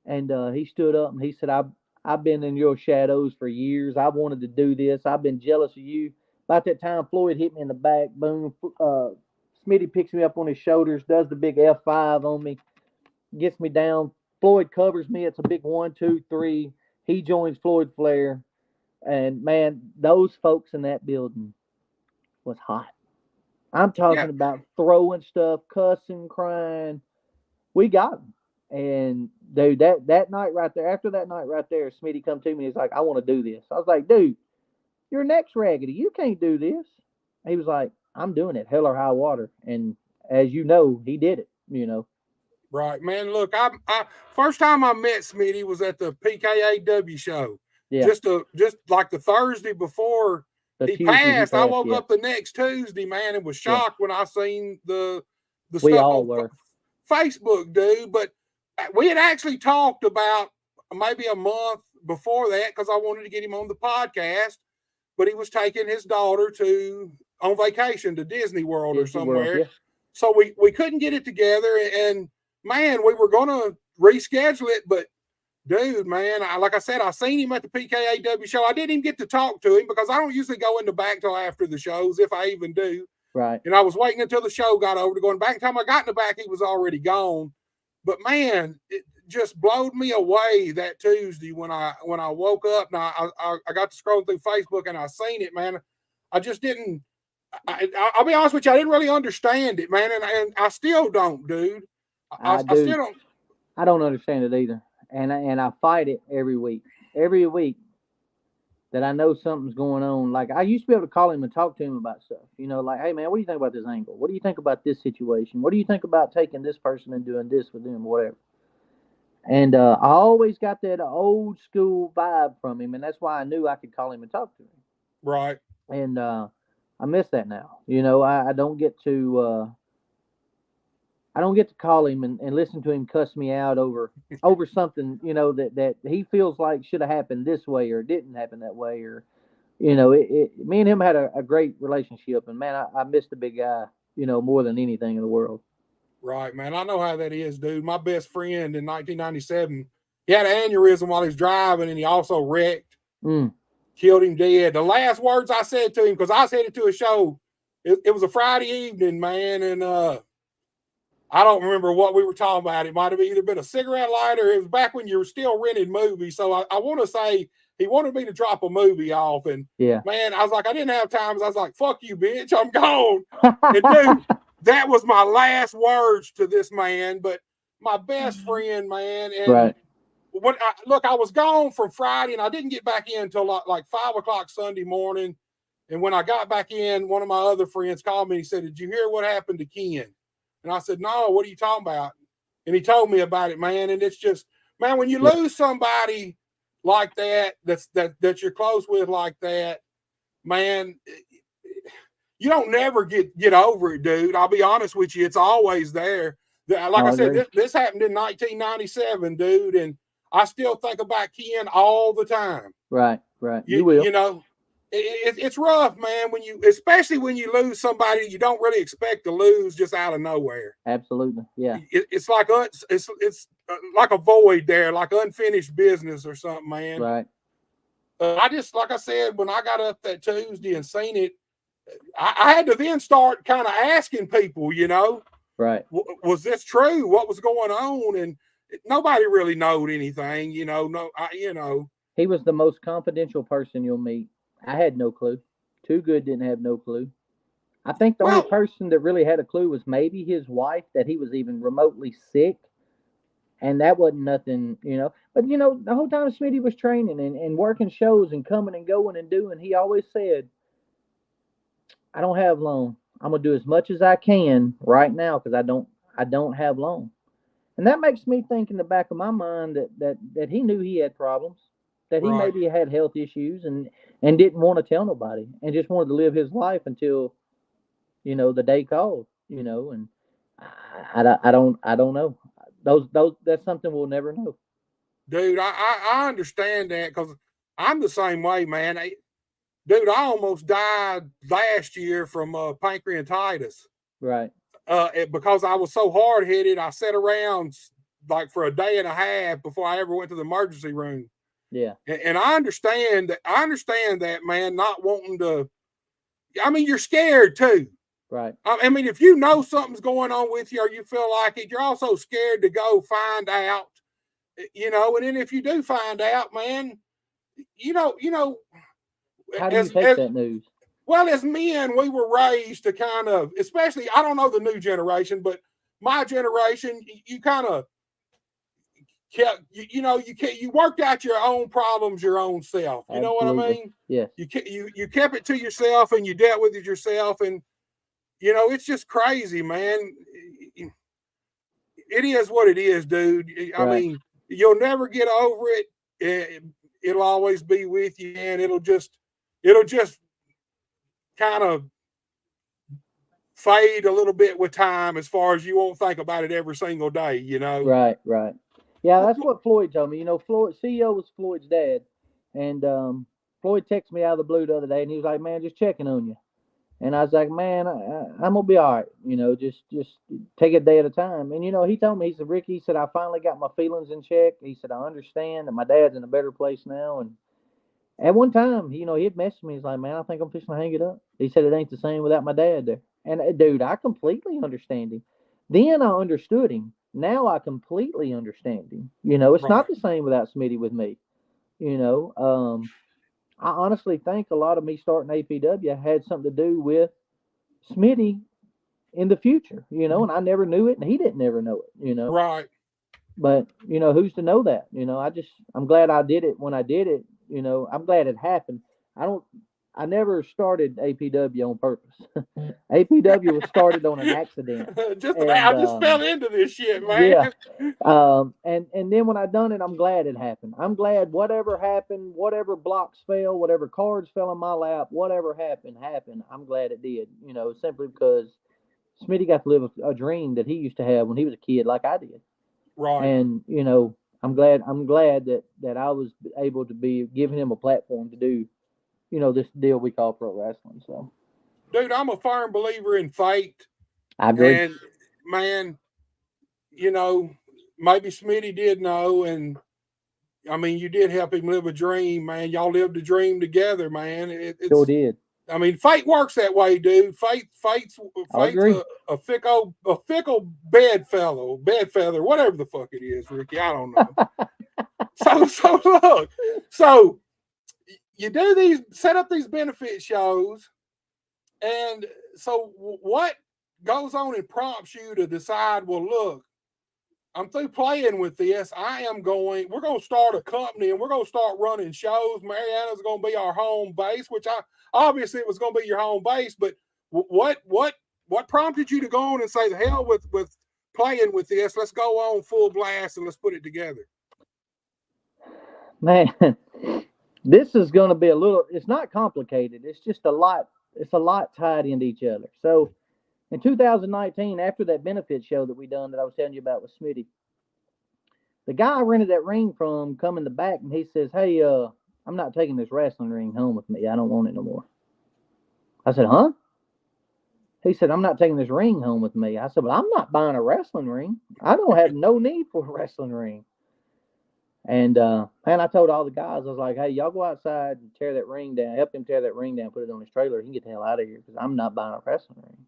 Speaker 2: And he stood up and he said, I've been in your shadows for years. I wanted to do this. I've been jealous of you. About that time, Floyd hit me in the back. Boom. Smitty picks me up on his shoulders, does the big F5 on me, gets me down. Floyd covers me. It's a big 1, 2, 3. He joins Floyd Flair. And, man, those folks in that building was hot. I'm talking about throwing stuff, cussing, crying. We got them. And dude, that night right there, after that night right there, Smitty come to me and he's like, "I want to do this." I was like, "Dude, your neck's raggedy. You can't do this." He was like, "I'm doing it, hell or high water." And as you know, he did it.
Speaker 1: Right, man. Look, I first time I met Smitty was at the PKAW show.
Speaker 2: Yeah.
Speaker 1: Just like the Thursday before he passed. I woke up the next Tuesday, man, and was shocked when I seen the
Speaker 2: we
Speaker 1: stuff
Speaker 2: all
Speaker 1: on
Speaker 2: were.
Speaker 1: Facebook, dude. But we had actually talked about maybe a month before that because I wanted to get him on the podcast, but he was taking his daughter on vacation to Disney World or somewhere.
Speaker 2: Yeah.
Speaker 1: So we couldn't get it together, and man, we were going to reschedule it, but dude, man, like I said, I seen him at the PKAW show. I didn't even get to talk to him because I don't usually go in the back till after the shows, if I even do.
Speaker 2: Right.
Speaker 1: And I was waiting until the show got over to going back. By the time I got in the back, he was already gone. But man, it just blowed me away that Tuesday when I woke up. Now I got to scroll through Facebook and I seen it, man. I just didn't. I'll be honest with you, I didn't really understand it, man, and I still don't, dude. I still don't.
Speaker 2: I don't understand it either, and I fight it every week. Every week that I know something's going on. Like, I used to be able to call him and talk to him about stuff. Like, "Hey, man, what do you think about this angle? What do you think about this situation? What do you think about taking this person and doing this with them, whatever?" And I always got that old school vibe from him, and that's why I knew I could call him and talk to him.
Speaker 1: Right.
Speaker 2: And I miss that now. I don't get to call him and listen to him cuss me out over something, that he feels like should have happened this way or didn't happen that way, or me and him had a great relationship, and man, I miss the big guy, more than anything in the world.
Speaker 1: Right, man. I know how that is, dude. My best friend in 1997, he had an aneurysm while he was driving, and he also wrecked. Killed him dead. The last words I said to him, because I was headed to a show, it was a Friday evening, man, and I don't remember what we were talking about. It might have either been a cigarette lighter. It was back when you were still renting movies. So I want to say he wanted me to drop a movie off, and man, I was like, I didn't have time. I was like, "Fuck you, bitch, I'm gone." And dude, that was my last words to this man. But my best friend, man, and
Speaker 2: right.
Speaker 1: I was gone from Friday, and I didn't get back in until like 5 o'clock Sunday morning. And when I got back in, one of my other friends called me and he said, "Did you hear what happened to Ken?" And I said, "No, what are you talking about?" And he told me about it, man. And it's just, man, when you lose somebody like that you're close with like that, man, you don't never get over it, dude. I'll be honest with you. It's always there. Like I said, this happened in 1997, dude. And I still think about Ken all the time.
Speaker 2: Right. You will.
Speaker 1: It's rough, man, especially when you lose somebody you don't really expect to lose just out of nowhere.
Speaker 2: Absolutely. Yeah.
Speaker 1: It's like it's like a void there, like unfinished business or something, man.
Speaker 2: Right.
Speaker 1: I just, like I said, when I got up that Tuesday and seen it, I had to then start kind of asking people,
Speaker 2: right.
Speaker 1: Was this true? What was going on? And nobody really knowed anything, He
Speaker 2: was the most confidential person you'll meet. I had no clue. Too Good didn't have no clue. I think the only person that really had a clue was maybe his wife, that he was even remotely sick. And that wasn't nothing, But, the whole time Smitty was training and working shows and coming and going and doing, he always said, "I don't have long. I'm going to do as much as I can right now because I don't have long." And that makes me think in the back of my mind that he knew he had problems, that he
Speaker 1: Right.
Speaker 2: maybe had health issues and didn't want to tell nobody and just wanted to live his life until, the day called, and I don't know. Those that's something we'll never know.
Speaker 1: Dude, I understand that because I'm the same way, man. Dude, I almost died last year from pancreatitis.
Speaker 2: Right.
Speaker 1: Because I was so hard headed, I sat around like for a day and a half before I ever went to the emergency room.
Speaker 2: Yeah.
Speaker 1: And I understand that. I understand that, man. Not wanting to. I mean, you're scared too.
Speaker 2: Right.
Speaker 1: I mean, if you know something's going on with you or you feel like it, you're also scared to go find out. And then if you do find out, man,
Speaker 2: How do you take that news?
Speaker 1: Well, as men, we were raised to kind of, especially, I don't know the new generation, but my generation, you kind of kept, you worked out your own problems your own self. You know what I mean?
Speaker 2: Yes.
Speaker 1: You kept it to yourself and you dealt with it yourself. And, it's just crazy, man. It is what it is, dude. I mean, you'll never get over it. It'll always be with you, and it'll just kind of fade a little bit with time as far as you won't think about it every single day,
Speaker 2: Right. Yeah, that's what Floyd told me. Floyd, CEO was Floyd's dad. And Floyd texted me out of the blue the other day and he was like, man, just checking on you. And I was like, man, I'm going to be all right. Just take it a day at a time. And, he told me, he said, Ricky, he said, I finally got my feelings in check. He said, I understand that my dad's in a better place now. And at one time, he had messaged me. He's like, man, I think I'm fixing to hang it up. He said, it ain't the same without my dad there. And dude, I completely understand him. Then I understood him. Now I completely understand him. It's not the same without Smitty with me. I honestly think a lot of me starting APW had something to do with Smitty in the future, and I never knew it and he didn't ever know it,
Speaker 1: Right.
Speaker 2: But, who's to know that? I'm glad I did it when I did it. I'm glad it happened. I never started APW on purpose. APW was started on an accident.
Speaker 1: I just fell into this shit, man.
Speaker 2: Yeah. And then when I done it, I'm glad it happened. I'm glad whatever happened, whatever blocks fell, whatever cards fell in my lap, whatever happened. I'm glad it did. Simply because Smitty got to live a dream that he used to have when he was a kid, like I did.
Speaker 1: Right.
Speaker 2: And I'm glad that I was able to be giving him a platform to do, this deal we call pro wrestling. So,
Speaker 1: dude, I'm a firm believer in fate.
Speaker 2: I agree.
Speaker 1: And man, maybe Smitty did know, and I mean, you did help him live a dream, man. Y'all lived a dream together, man. It's
Speaker 2: sure did.
Speaker 1: I mean, fate works that way, dude. Fate's a fickle bedfellow, whatever the fuck it is, Ricky. I don't know. so look, so you set up these benefit shows, and so what goes on and prompts you to decide, well, look, I'm through playing with this. We're going to start a company and we're going to start running shows. Mariana's going to be our home base, which obviously it was going to be your home base, but what prompted you to go on and say, the hell with playing with this? Let's go on full blast and let's put it together.
Speaker 2: Man, this is going to be it's not complicated. It's just a lot tied into each other. So in 2019, after that benefit show that we done that I was telling you about with Smitty, the guy I rented that ring from come in the back and he says, hey, I'm not taking this wrestling ring home with me. I don't want it no more. I said, huh? He said, I'm not taking this ring home with me. I said, well, I'm not buying a wrestling ring. I don't have no need for a wrestling ring. And I told all the guys, I was like, hey, y'all go outside and tear that ring down, help him tear that ring down, put it on his trailer. He can get the hell out of here because I'm not buying a wrestling ring.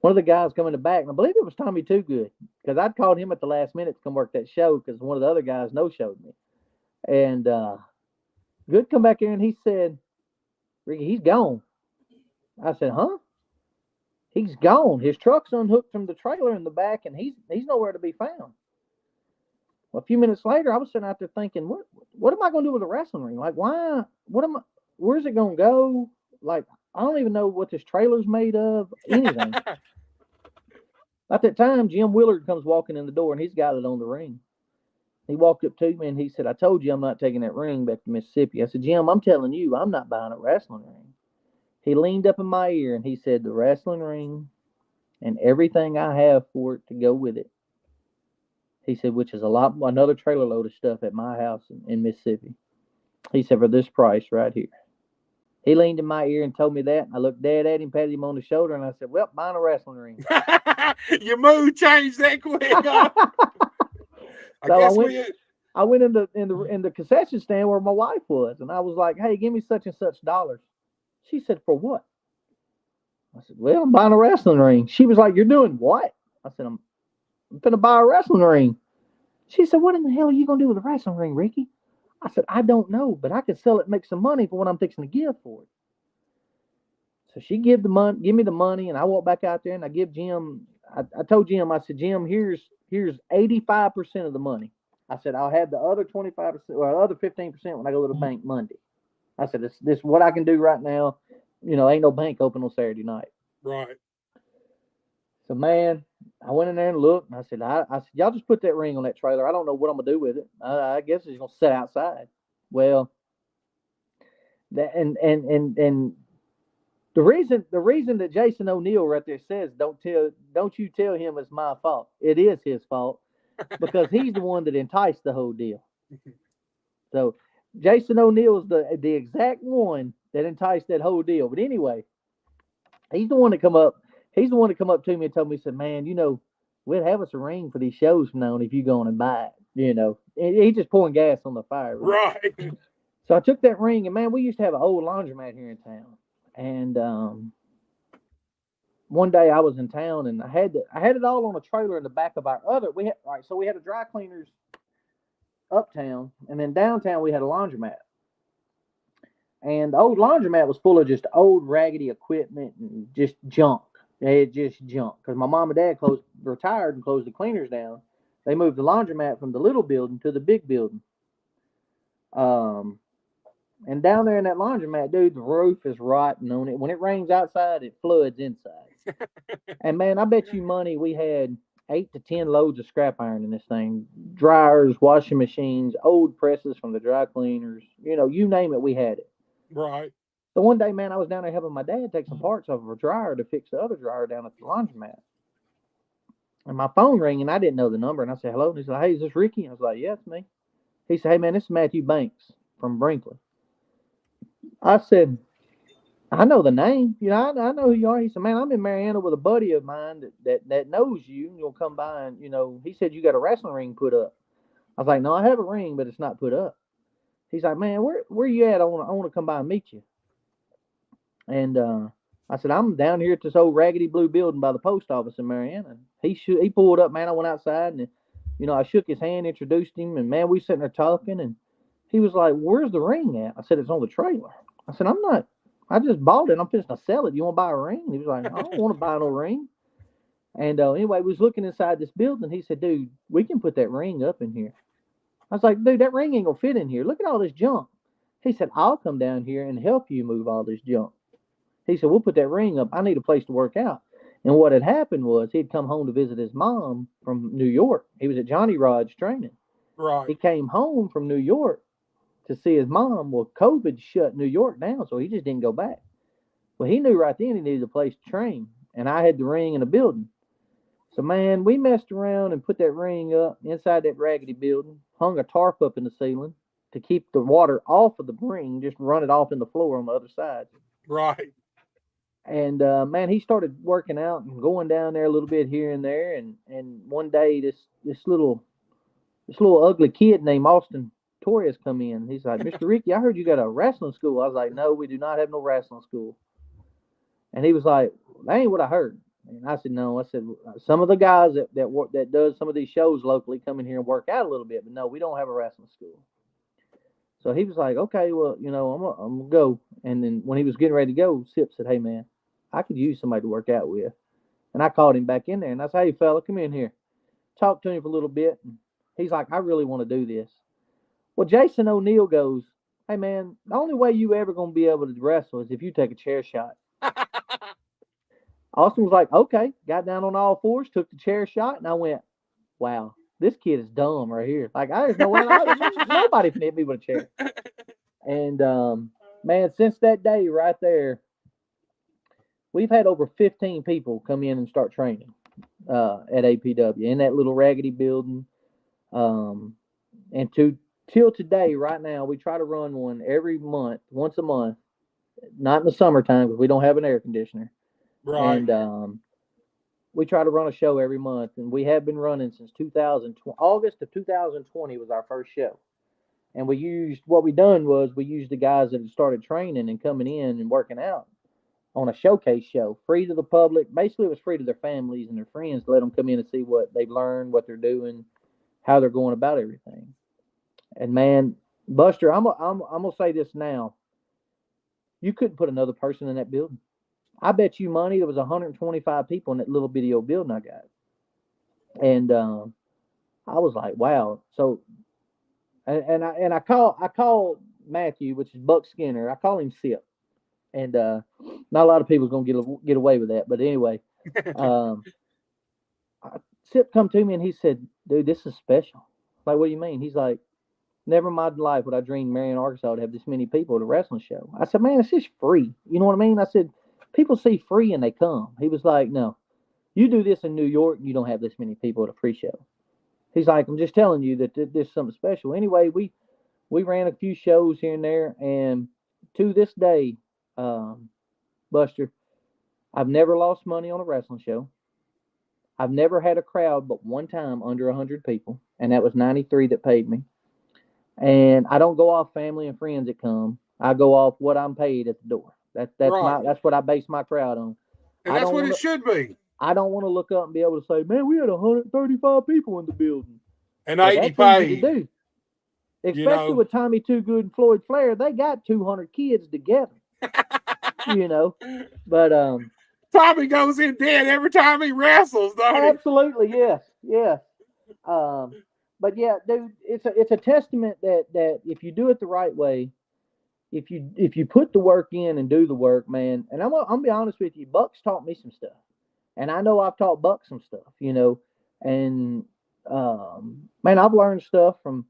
Speaker 2: One of the guys come in the back, and I believe it was Tommy Too Good, because I'd called him at the last minute to come work that show because one of the other guys no-showed me. And Good come back here and he said, Ricky, he's gone. I said, huh? He's gone. His truck's unhooked from the trailer in the back, and he's nowhere to be found. Well, a few minutes later, I was sitting out there thinking, what am I going to do with a wrestling ring? Like, why? Where's it going to go? Like, I don't even know what this trailer's made of, anything. At that time, Jim Willard comes walking in the door, and he's got it on the ring. He walked up to me and he said, I told you I'm not taking that ring back to Mississippi. I said, Jim, I'm telling you, I'm not buying a wrestling ring. He leaned up in my ear and he said, the wrestling ring and everything I have for it to go with it. He said, which is another trailer load of stuff at my house in Mississippi. He said, for this price right here. He leaned in my ear and told me that. I looked dead at him, patted him on the shoulder, and I said, well, buying a wrestling ring.
Speaker 1: Your mood changed that quick, huh?
Speaker 2: I went in the concession stand where my wife was, and I was like, hey, give me such and such dollars. She said, for what? I said, well, I'm buying a wrestling ring. She was like, you're doing what? I said, I'm going to buy a wrestling ring. She said, what in the hell are you going to do with a wrestling ring, Ricky? I said, I don't know, but I could sell it and make some money for what I'm fixing to give for it. So she give me the money, and I walk back out there and I give Jim. I told Jim, I said, Jim, here's 85% of the money. I said, I'll have the other 25% or other 15% when I go to the bank Monday. I said, this is what I can do right now. Ain't no bank open on Saturday night.
Speaker 1: Right.
Speaker 2: So man, I went in there and looked, and I said, y'all just put that ring on that trailer. I don't know what I'm gonna do with it. I guess it's gonna sit outside. Well, that and the reason that Jason O'Neill right there says don't you tell him it's my fault. It is his fault because he's the one that enticed the whole deal. So Jason O'Neill is the exact one that enticed that whole deal. But anyway, he's the one that come up. He's the one that come up to me and told me, he said, man, we'll have us a ring for these shows from now on if you go on and buy it. He's just pouring gas on the fire.
Speaker 1: Right.
Speaker 2: So I took that ring, and man, we used to have an old laundromat here in town. And one day I was in town, and I had it all on a trailer in the back of our other. So we had a dry cleaners uptown, and then downtown we had a laundromat. And the old laundromat was full of just old raggedy equipment and just junk. They had just junk because my mom and dad retired and closed the cleaners down. They moved the laundromat from the little building to the big building. And down there in that laundromat, dude, the roof is rotten on it. When it rains outside, it floods inside. And man, I bet you money we had 8 to 10 loads of scrap iron in this thing. Dryers, washing machines, old presses from the dry cleaners. You name it, we had it.
Speaker 1: Right.
Speaker 2: So one day, man, I was down there helping my dad take some parts off of a dryer to fix the other dryer down at the laundromat. And my phone rang, and I didn't know the number. And I said, hello. And he said, hey, is this Ricky? I was like, yeah, it's me. He said, hey, man, this is Matthew Banks from Brinkley. I said, I know the name. I know who you are. He said, man, I'm in Marietta with a buddy of mine that knows you, and you'll come by. And, he said, you got a wrestling ring put up. I was like, no, I have a ring, but it's not put up. He's like, man, where you at? I want to come by and meet you. And I said, I'm down here at this old raggedy blue building by the post office in Marietta. He pulled up, man. I went outside, and I shook his hand, introduced him, and man, we sitting there talking, and he was like, where's the ring at? I said, it's on the trailer. I said, I just bought it. I'm fixing to sell it. You want to buy a ring? He was like, I don't want to buy no ring. And anyway, we was looking inside this building. He said, dude, we can put that ring up in here. I was like, dude, that ring ain't going to fit in here. Look at all this junk. He said, I'll come down here and help you move all this junk. He said, we'll put that ring up. I need a place to work out. And what had happened was he'd come home to visit his mom from New York. He was at Johnny Rod's training.
Speaker 1: Right.
Speaker 2: He came home from New York to see his mom. Well, COVID shut New York down, so he just didn't go back. Well, he knew right then he needed a place to train, and I had the ring in a building. So, man, we messed around and put that ring up inside that raggedy building, hung a tarp up in the ceiling to keep the water off of the ring, just run it off in the floor on the other side.
Speaker 1: Right.
Speaker 2: And, man, he started working out and going down there a little bit here and there. And one day, this little ugly kid named Austin Torres come in. He's like, Mr. Rickey, I heard you got a wrestling school. I was like, no, we do not have no wrestling school. And he was like, that ain't what I heard. And I said, no. I said, some of the guys that does some of these shows locally come in here and work out a little bit, but no, we don't have a wrestling school. So he was like, okay, well, I'm going to go. And then when he was getting ready to go, Sip said, hey, man, I could use somebody to work out with. And I called him back in there, and I said, hey, fella, come in here. Talk to him for a little bit. And he's like, I really want to do this. Well, Jason O'Neill goes, hey, man, the only way you ever going to be able to wrestle is if you take a chair shot. Austin was like, okay. Got down on all fours, took the chair shot, and I went, wow, this kid is dumb right here. Like, there's no way, nobody can hit me with a chair. And, man, since that day right there, we've had over 15 people come in and start training at APW in that little raggedy building. And till today, right now, we try to run one every month, once a month, not in the summertime because we don't have an air conditioner.
Speaker 1: Right.
Speaker 2: And we try to run a show every month, and we have been running since 2020. August of 2020 was our first show. And we used the guys that had started training and coming in and working out on a showcase show, free to the public. Basically, it was free to their families and their friends to let them come in and see what they've learned, what they're doing, how they're going about everything. And man, Buster, I'm gonna say this now. You couldn't put another person in that building. I bet you money there was 125 people in that little bitty old building I got. And I was like, wow. So, and I call Matthew, which is Buck Skinner. I call him Sip, and not a lot of people's gonna get away with that. But anyway, um, Sip come to me and he said, "Dude, this is special." Like, what do you mean? He's like, "Never in my life would I dream Marion, Arkansas would have this many people at a wrestling show." I said, "Man, it's just free." You know what I mean? I said, "People see free and they come." He was like, "No, you do this in New York and you don't have this many people at a free show." He's like, "I'm just telling you that this is something special." Anyway, we ran a few shows here and there, and to this day, Buster, I've never lost money on a wrestling show. I've never had a crowd but one time under 100 people, and that was 93 that paid me. And I don't go off family and friends that come. I go off what I'm paid at the door.
Speaker 1: Right.
Speaker 2: That's what I base my crowd on.
Speaker 1: And
Speaker 2: I
Speaker 1: that's
Speaker 2: don't
Speaker 1: what
Speaker 2: want
Speaker 1: it
Speaker 2: to
Speaker 1: should be.
Speaker 2: I don't want to look up and be able to say, "Man, we had 135 people in the building."
Speaker 1: And
Speaker 2: Well,
Speaker 1: 80
Speaker 2: that's easy to
Speaker 1: paid,
Speaker 2: do,
Speaker 1: you
Speaker 2: especially
Speaker 1: know.
Speaker 2: with Tommy Too Good and Floyd Flair. They got 200 kids together, you know. But
Speaker 1: Tommy goes in dead every time he wrestles, don't he?
Speaker 2: absolutely, yes, yes. Um, but yeah, dude, it's a testament that if you do it the right way, if you put the work in and do the work, man. And I'm gonna be honest with you, Buck's taught me some stuff, and I know I've taught Buck some stuff, and man, I've learned stuff from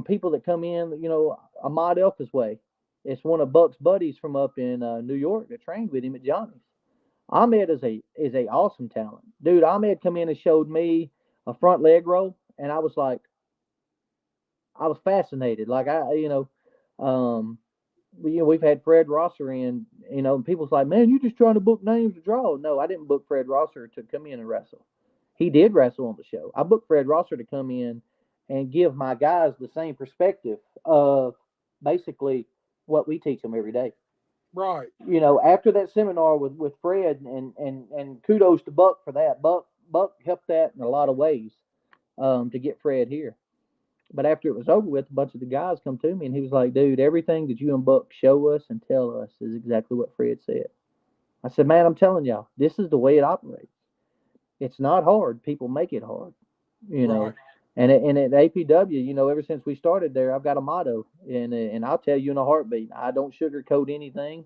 Speaker 2: people that come in, Ahmad Elka's way. It's one of Buck's buddies from up in New York that trained with him at Johnny's. Ahmed is a awesome talent, dude. Ahmed come in and showed me a front leg roll, and I was fascinated. Like, we've had Fred Rosser in, and people's like, "Man, you just trying to book names to draw." No, I didn't book Fred Rosser to come in and wrestle. He did wrestle on the show. I booked Fred Rosser to come in and give my guys the same perspective of basically what we teach them every day.
Speaker 1: Right.
Speaker 2: After that seminar with Fred, and kudos to Buck for that. Buck helped that in a lot of ways, to get Fred here. But after it was over with, a bunch of the guys come to me and he was like, "Dude, everything that you and Buck show us and tell us is exactly what Fred said." I said, "Man, I'm telling y'all, this is the way it operates. It's not hard. People make it hard, you
Speaker 1: Right.
Speaker 2: know." And at APW, ever since we started there, I've got a motto, and I'll tell you in a heartbeat, I don't sugarcoat anything.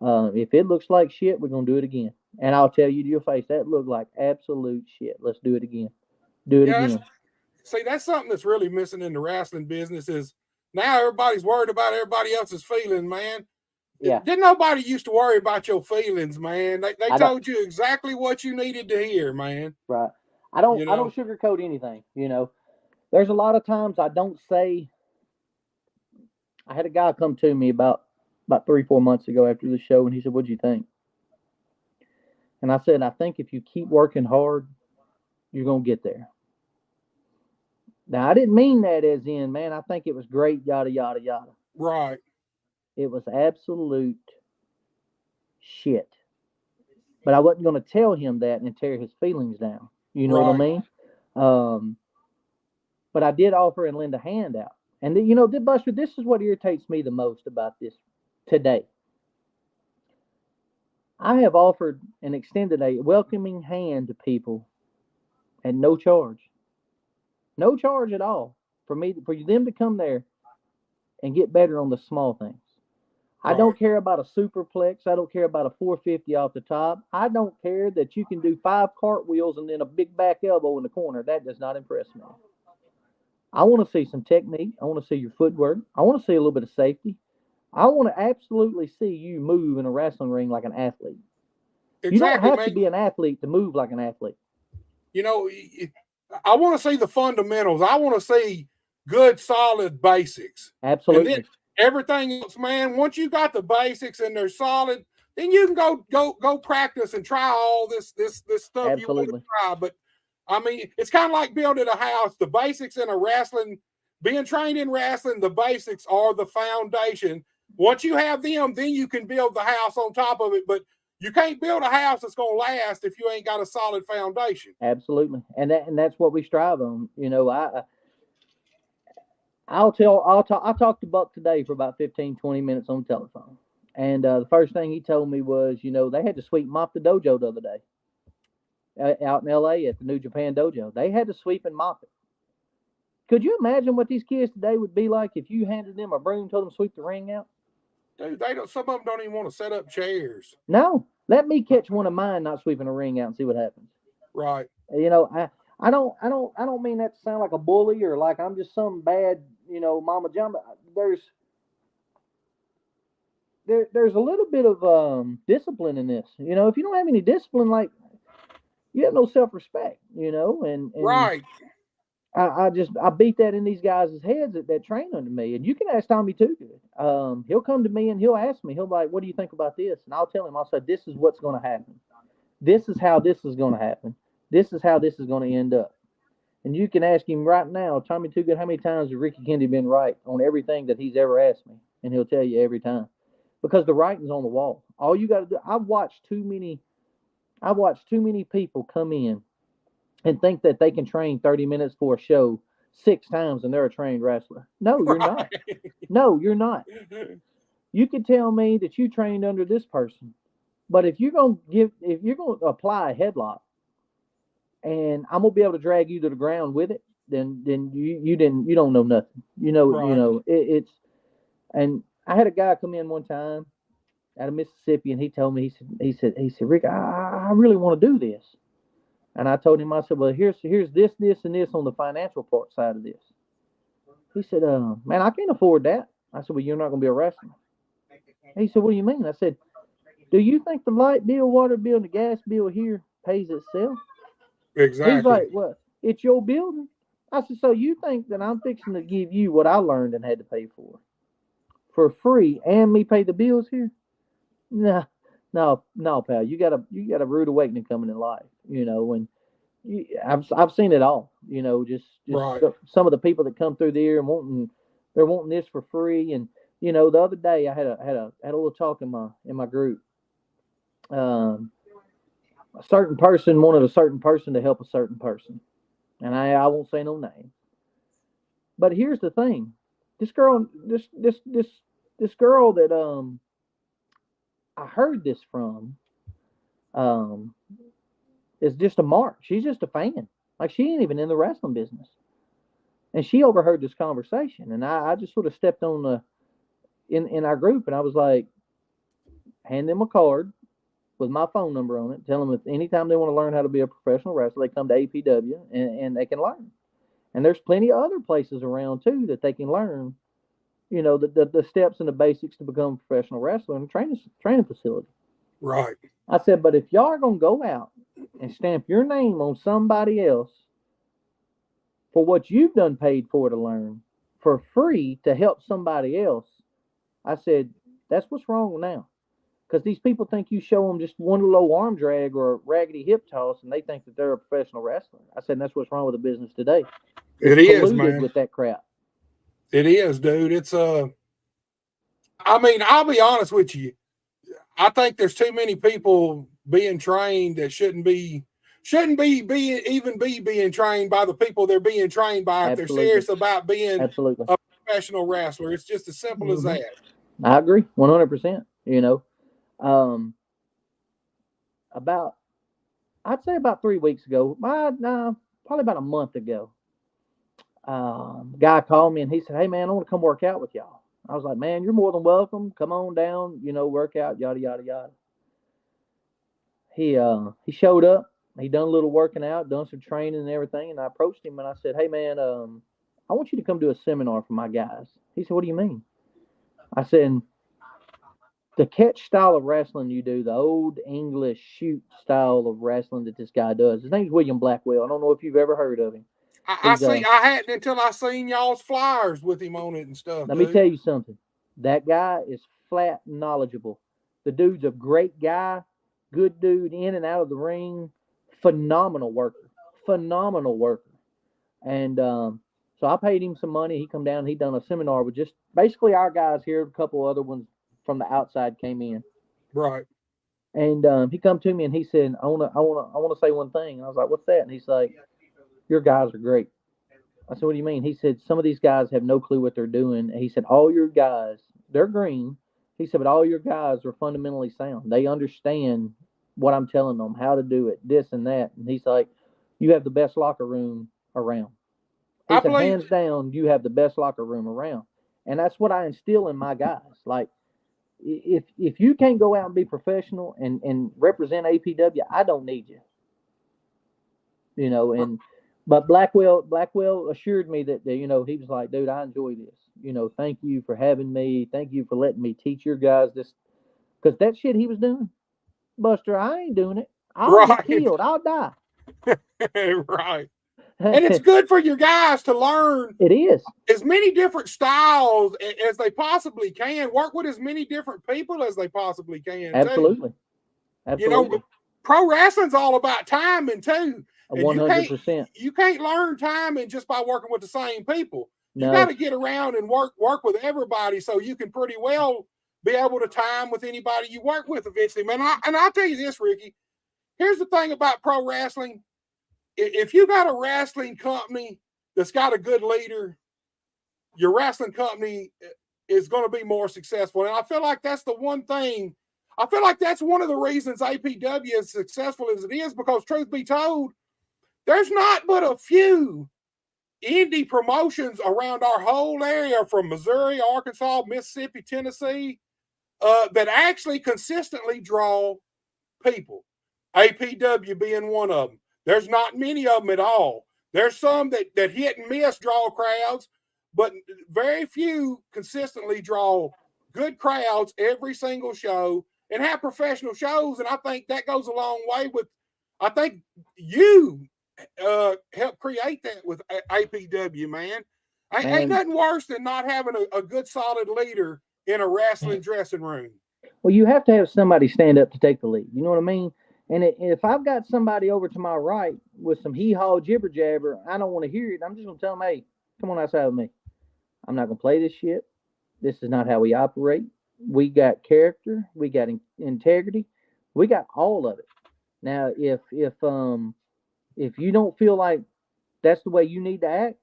Speaker 2: If it looks like shit, we're gonna do it again. And I'll tell you to your face, that looked like absolute shit. Let's do it again. Do it
Speaker 1: Yeah,
Speaker 2: again.
Speaker 1: that's something that's really missing in the wrestling business is now everybody's worried about everybody else's feelings, man.
Speaker 2: Yeah.
Speaker 1: Didn't nobody used to worry about your feelings, man. They
Speaker 2: I don't.
Speaker 1: told you exactly what you needed to hear, man.
Speaker 2: Right. I don't.
Speaker 1: You
Speaker 2: I don't
Speaker 1: know?
Speaker 2: sugarcoat anything. There's a lot of times I don't say. I had a guy come to me about 3-4 months ago after the show, and he said, "What'd you think?" And I said, "I think if you keep working hard, you're gonna get there." Now I didn't mean that as in, man, I think it was great, yada yada yada.
Speaker 1: Right.
Speaker 2: It was absolute shit. But I wasn't gonna tell him that and tear his feelings down. You know what I
Speaker 1: Right.
Speaker 2: mean? But I did offer and lend a hand out. And Buster, this is what irritates me the most about this today. I have offered and extended a welcoming hand to people at no charge, no charge at all, for them to come there and get better on the small things. I
Speaker 1: Right.
Speaker 2: don't care about a superplex. I don't care about a 450 off the top. I don't care that you can do 5 cartwheels and then a big back elbow in the corner. That does not impress me. I want to see some technique. I want to see your footwork. I want to see a little bit of safety. I want to absolutely see you move in a wrestling ring like an athlete. You don't
Speaker 1: Exactly,
Speaker 2: have to
Speaker 1: man.
Speaker 2: be an athlete to move like an athlete.
Speaker 1: You know, I want to see the fundamentals. I want to see good, solid basics. And then
Speaker 2: Absolutely.
Speaker 1: everything else, man, once you got the basics and they're solid, then you can go practice and try all this stuff you want to
Speaker 2: Absolutely.
Speaker 1: try. But I mean, it's kind of like building a house. The basics in a wrestling, being trained in wrestling, the basics are the foundation. Once you have them, then you can build the house on top of it. But you can't build a house that's gonna last if you ain't got a solid foundation.
Speaker 2: Absolutely. And that's what we strive on. I talked to Buck today for about 15, 20 minutes on the telephone. And the first thing he told me was, they had to sweep and mop the dojo the other day out in LA at the New Japan dojo. They had to sweep and mop it. Could you imagine what these kids today would be like if you handed them a broom, told them to sweep the ring out?
Speaker 1: Dude, they don't. Some of them don't even want to set up chairs.
Speaker 2: No. Let me catch one of mine not sweeping a ring out and see what happens.
Speaker 1: Right.
Speaker 2: I don't mean that to sound like a bully or like I'm just some bad, mama jumbo. There's a little bit of discipline in this. If you don't have any discipline, like you have no self respect, and
Speaker 1: Right.
Speaker 2: I beat that in these guys' heads that train under me. And you can ask Tommy too. He'll come to me and he'll ask me, he'll be like, what do you think about this? And I'll tell him, I'll say, this is what's going to happen. This is how this is going to happen. This is how this is going to end up. And you can ask him right now, Tommy Too Good, how many times has Rickey Kennedy been right on everything that he's ever asked me? And he'll tell you every time. Because the writing's on the wall. All you got to do, I've watched too many people come in and think that they can train 30 minutes for a show 6 times and they're a trained wrestler. No, you're not. No, you're not. You can tell me that you trained under this person, but if you're gonna apply a headlock and I'm gonna be able to drag you to the ground with it, then you don't know nothing.
Speaker 1: Right.
Speaker 2: It's and I had a guy come in one time out of Mississippi and he told me he said Rick, I really want to do this. And I told him, I said, well, here's this, and this on the financial part side of this. He said, man, I can't afford that. I said, well, you're not going to be a wrestler. He said, what do you mean? I said, do you think the light bill, water bill, and the gas bill here pays itself? He's
Speaker 1: Exactly.
Speaker 2: like, well, it's your building. I said, so you think that I'm fixing to give you what I learned and had to pay for free and me pay the bills here? No, no, pal. You got a rude awakening coming in life, and I've seen it all, just
Speaker 1: Right.
Speaker 2: some of the people that come through there and they're wanting this for free. And the other day I had a little talk in my group. A certain person wanted a certain person to help a certain person, and I won't say no name. But here's the thing: this girl that I heard this from um is just a mark. She's just a fan. Like she ain't even in the wrestling business. And she overheard this conversation, and I just sort of stepped on in our group, and I was like, hand them a card with my phone number on it. Tell them if anytime they want to learn how to be a professional wrestler, they come to APW and they can learn. And there's plenty of other places around too that they can learn. The steps and the basics to become a professional wrestler in a training facility.
Speaker 1: Right.
Speaker 2: I said, but if y'all are gonna go out and stamp your name on somebody else for what you've done paid for to learn for free to help somebody else, I said, that's what's wrong now. Because these people think you show them just one low arm drag or a raggedy hip toss and they think that they're a professional wrestler. I said, that's what's wrong with the business today. It's
Speaker 1: It is,
Speaker 2: polluted
Speaker 1: man.
Speaker 2: with that crap.
Speaker 1: It is, dude. It's I mean, I'll be honest with you. I think there's too many people being trained that shouldn't be being trained by the people they're being trained by if they're
Speaker 2: Absolutely.
Speaker 1: serious about being
Speaker 2: Absolutely.
Speaker 1: a professional wrestler. It's just as simple as that.
Speaker 2: I agree 100%. Um, about I'd say about 3 weeks ago, probably about a month ago, guy called me and he said, "Hey man, I want to come work out with y'all." I was like, "Man, you're more than welcome. Come on down. Work out, yada yada yada." He showed up. He done a little working out, done some training and everything. And I approached him and I said, "Hey man, I want you to come do a seminar for my guys. He said, what do you mean? I said, the catch style of wrestling you do, the old English shoot style of wrestling that this guy does. His name's William Blackwell. I don't know if you've ever heard of him.
Speaker 1: I see. I hadn't until I seen y'all's flyers with him on it and stuff.
Speaker 2: Let me tell you something. That guy is flat knowledgeable. The dude's a great guy, good dude in and out of the ring, phenomenal worker. And so I paid him some money. He come down. He done a seminar with just basically our guys here. A couple other ones from the outside came in.
Speaker 1: Right.
Speaker 2: And he come to me and he said, I wanna say one thing. And I was like, what's that? And he's like, your guys are great. I said, what do you mean? He said, some of these guys have no clue what they're doing. And he said, all your guys, they're green. He said, but all your guys are fundamentally sound. They understand what I'm telling them, how to do it, this and that. And he's like, you have the best locker room around. He said, hands down, you have the best locker room around. And that's what I instill in my guys. Like, if you can't go out and be professional and represent APW, I don't need you. You know, but Blackwell assured me that, you know, he was like, dude, I enjoy this. You know, thank you for having me. Thank you for letting me teach your guys this. Because that shit he was doing, Buster, I ain't doing it. I'll get killed. I'll die.
Speaker 1: Right. And it's good for your guys to learn.
Speaker 2: It is.
Speaker 1: As many different styles as they possibly can. Work with as many different people as they possibly can.
Speaker 2: Absolutely.
Speaker 1: Too. Absolutely. You know, pro wrestling's all about timing too.
Speaker 2: 100%.
Speaker 1: You can't learn timing just by working with the same people. You
Speaker 2: No.
Speaker 1: got to get around and work with everybody so you can pretty well be able to time with anybody you work with eventually, man. And I'll tell you this, Ricky. Here's the thing about pro wrestling. If you got a wrestling company that's got a good leader, your wrestling company is going to be more successful. And I feel like that's the one thing. I feel like that's one of the reasons APW is successful as it is, because truth be told, there's not but a few indie promotions around our whole area from Missouri, Arkansas, Mississippi, Tennessee, that actually consistently draw people. APW being one of them. There's not many of them at all. There's some that hit and miss draw crowds, but very few consistently draw good crowds every single show and have professional shows. And I think that goes a long way with, I think you help create that with APW, man. Ain't nothing worse than not having a good solid leader in a wrestling dressing room.
Speaker 2: Well, you have to have somebody stand up to take the lead. You know what I mean? And if I've got somebody over to my right with some hee-haw jibber jabber, I don't want to hear it. I'm just going to tell them, hey, come on outside with me. I'm not going to play this shit. This is not how we operate. We got character. We got integrity. We got all of it. Now, if you don't feel like that's the way you need to act,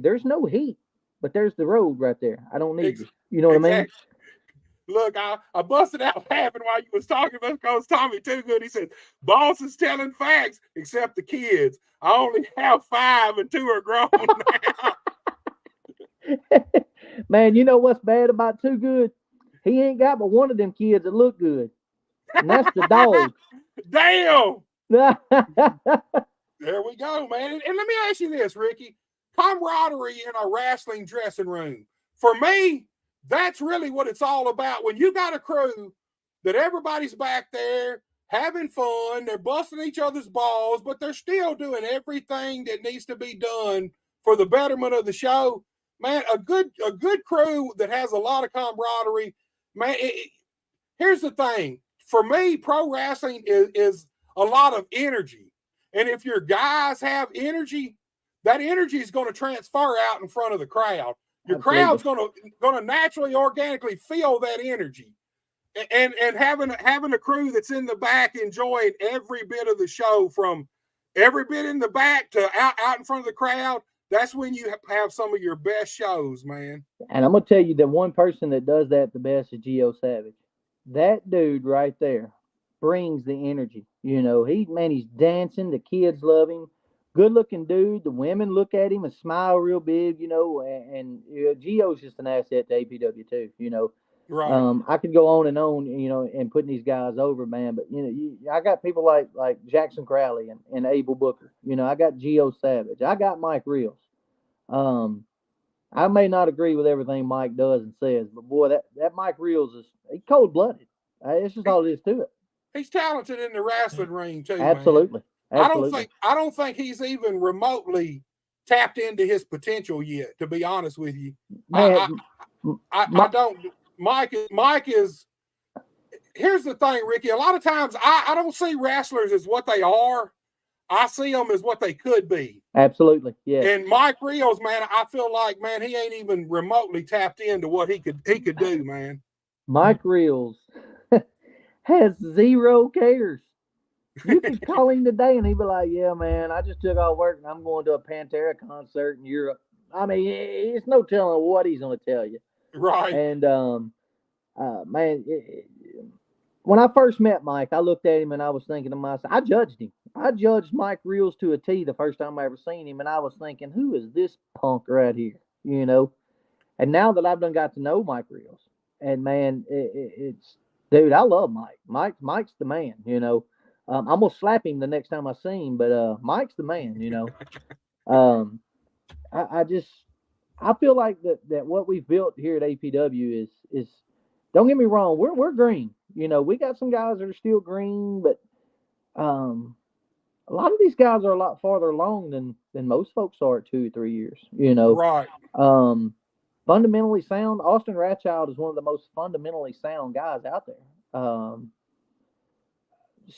Speaker 2: there's no heat, but there's the road right there. I don't need you. You know what I mean?
Speaker 1: Look, I busted out laughing while you was talking because Tommy Too Good. He said, "Boss is telling facts, except the kids. I only have 5 and 2 are grown now."
Speaker 2: Man, you know what's bad about Too Good? He ain't got but one of them kids that look good, and that's the dog.
Speaker 1: Damn. There we go, man. And let me ask you this, Ricky. Camaraderie in a wrestling dressing room. For me, that's really what it's all about. When you got a crew that everybody's back there having fun, they're busting each other's balls, but they're still doing everything that needs to be done for the betterment of the show. Man, a good crew that has a lot of camaraderie. Man, here's the thing. For me, pro wrestling is a lot of energy. And if your guys have energy, that energy is going to transfer out in front of the crowd. Your crowd's going to naturally, organically feel that energy, and having a crew that's in the back enjoying every bit of the show, from every bit in the back to out in front of the crowd. That's when you have some of your best shows, man.
Speaker 2: And I'm gonna tell you that one person that does that the best is Geo Savage. That dude right there brings the energy. You know, he's dancing. The kids love him. Good looking dude. The women look at him and smile real big, you know, and Geo's just an asset to APW too, you know.
Speaker 1: Right.
Speaker 2: I could go on, you know, and putting these guys over, man. But, you know, I got people like Jackson Crowley and Abel Booker. You know, I got Geo Savage. I got Mike Reels. I may not agree with everything Mike does and says, but boy, that Mike Reels is cold blooded. It's just all it is to it.
Speaker 1: He's talented in the wrestling ring too,
Speaker 2: Absolutely.
Speaker 1: man.
Speaker 2: Absolutely.
Speaker 1: I don't think he's even remotely tapped into his potential yet. To be honest with you,
Speaker 2: Man,
Speaker 1: I don't. Mike is. Here's the thing, Ricky. A lot of times, I don't see wrestlers as what they are. I see them as what they could be.
Speaker 2: Absolutely, yeah.
Speaker 1: And Mike Rios, man, I feel like, man, he ain't even remotely tapped into what he could do, man.
Speaker 2: Mike Reels has zero cares. You can call him today and he'd be like, "Yeah, man, I just took off work and I'm going to a Pantera concert in Europe." I mean, it's no telling what he's going to tell you.
Speaker 1: Right.
Speaker 2: And man, when I first met Mike, I looked at him and I was thinking to myself, I judged him. I judged Mike Reels to a T the first time I ever seen him, and I was thinking, who is this punk right here? You know. And now that I've done got to know Mike Reels, and man, it's dude, I love Mike. Mike's the man. You know. I'm gonna slap him the next time I see him, but Mike's the man. You know. I just I feel like that what we've built here at APW is don't get me wrong, we're green. You know, we got some guys that are still green, but a lot of these guys are a lot farther along than most folks are at 2 or 3 years. You know,
Speaker 1: right?
Speaker 2: Fundamentally sound. Austin Ratchild is one of the most fundamentally sound guys out there.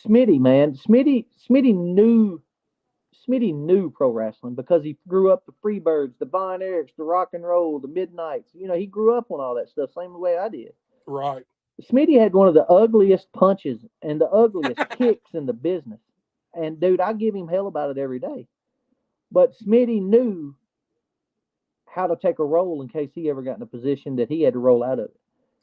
Speaker 2: Smitty, man, Smitty knew pro wrestling because he grew up the Freebirds, the Von Erichs, the Rock and Roll, the Midnights. You know, he grew up on all that stuff, same way I did.
Speaker 1: Right.
Speaker 2: Smitty had one of the ugliest punches and the ugliest kicks in the business. And, dude, I give him hell about it every day. But Smitty knew how to take a roll in case he ever got in a position that he had to roll out of it.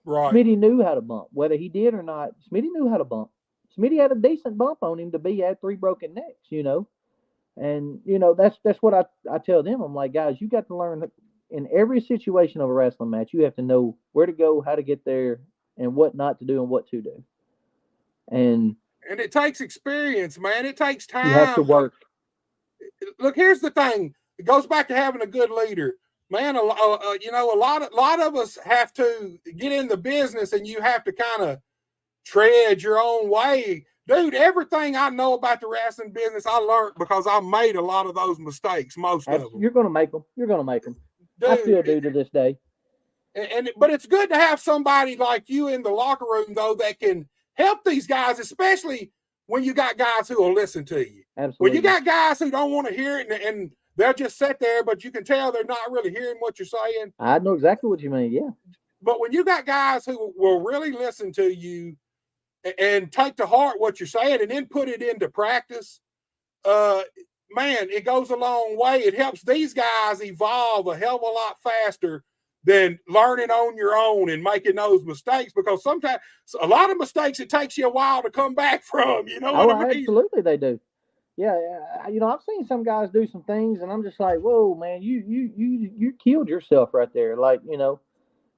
Speaker 1: Right.
Speaker 2: Smitty knew how to bump. Whether he did or not, Smitty knew how to bump. Smitty had a decent bump on him to be at 3 broken necks, you know. And, you know, that's what I tell them. I'm like, guys, you got to learn in every situation of a wrestling match, you have to know where to go, how to get there, and what not to do and what to do. And
Speaker 1: it takes experience, man. It takes time.
Speaker 2: You have to work.
Speaker 1: Look, here's the thing. It goes back to having a good leader. Man, you know, a lot of us have to get in the business and you have to kind of tread your own way. Dude, everything I know about the wrestling business, I learned because I made a lot of those mistakes, most of them.
Speaker 2: You're going to make them. You're going to make them.
Speaker 1: Dude,
Speaker 2: I still do to this day.
Speaker 1: But it's good to have somebody like you in the locker room, though, that can help these guys, especially when you got guys who will listen to you.
Speaker 2: Absolutely.
Speaker 1: When you got guys who don't want to hear it and they'll just sit there, but you can tell they're not really hearing what you're saying.
Speaker 2: I know exactly what you mean, yeah.
Speaker 1: But when you got guys who will really listen to you and take to heart what you're saying and then put it into practice, man, it goes a long way. It helps these guys evolve a hell of a lot faster than learning on your own and making those mistakes, because sometimes a lot of mistakes, it takes you a while to come back from, you know what I mean?
Speaker 2: Absolutely they do. Yeah, you know, I've seen some guys do some things and I'm just like, whoa, man, you killed yourself right there. Like, you know,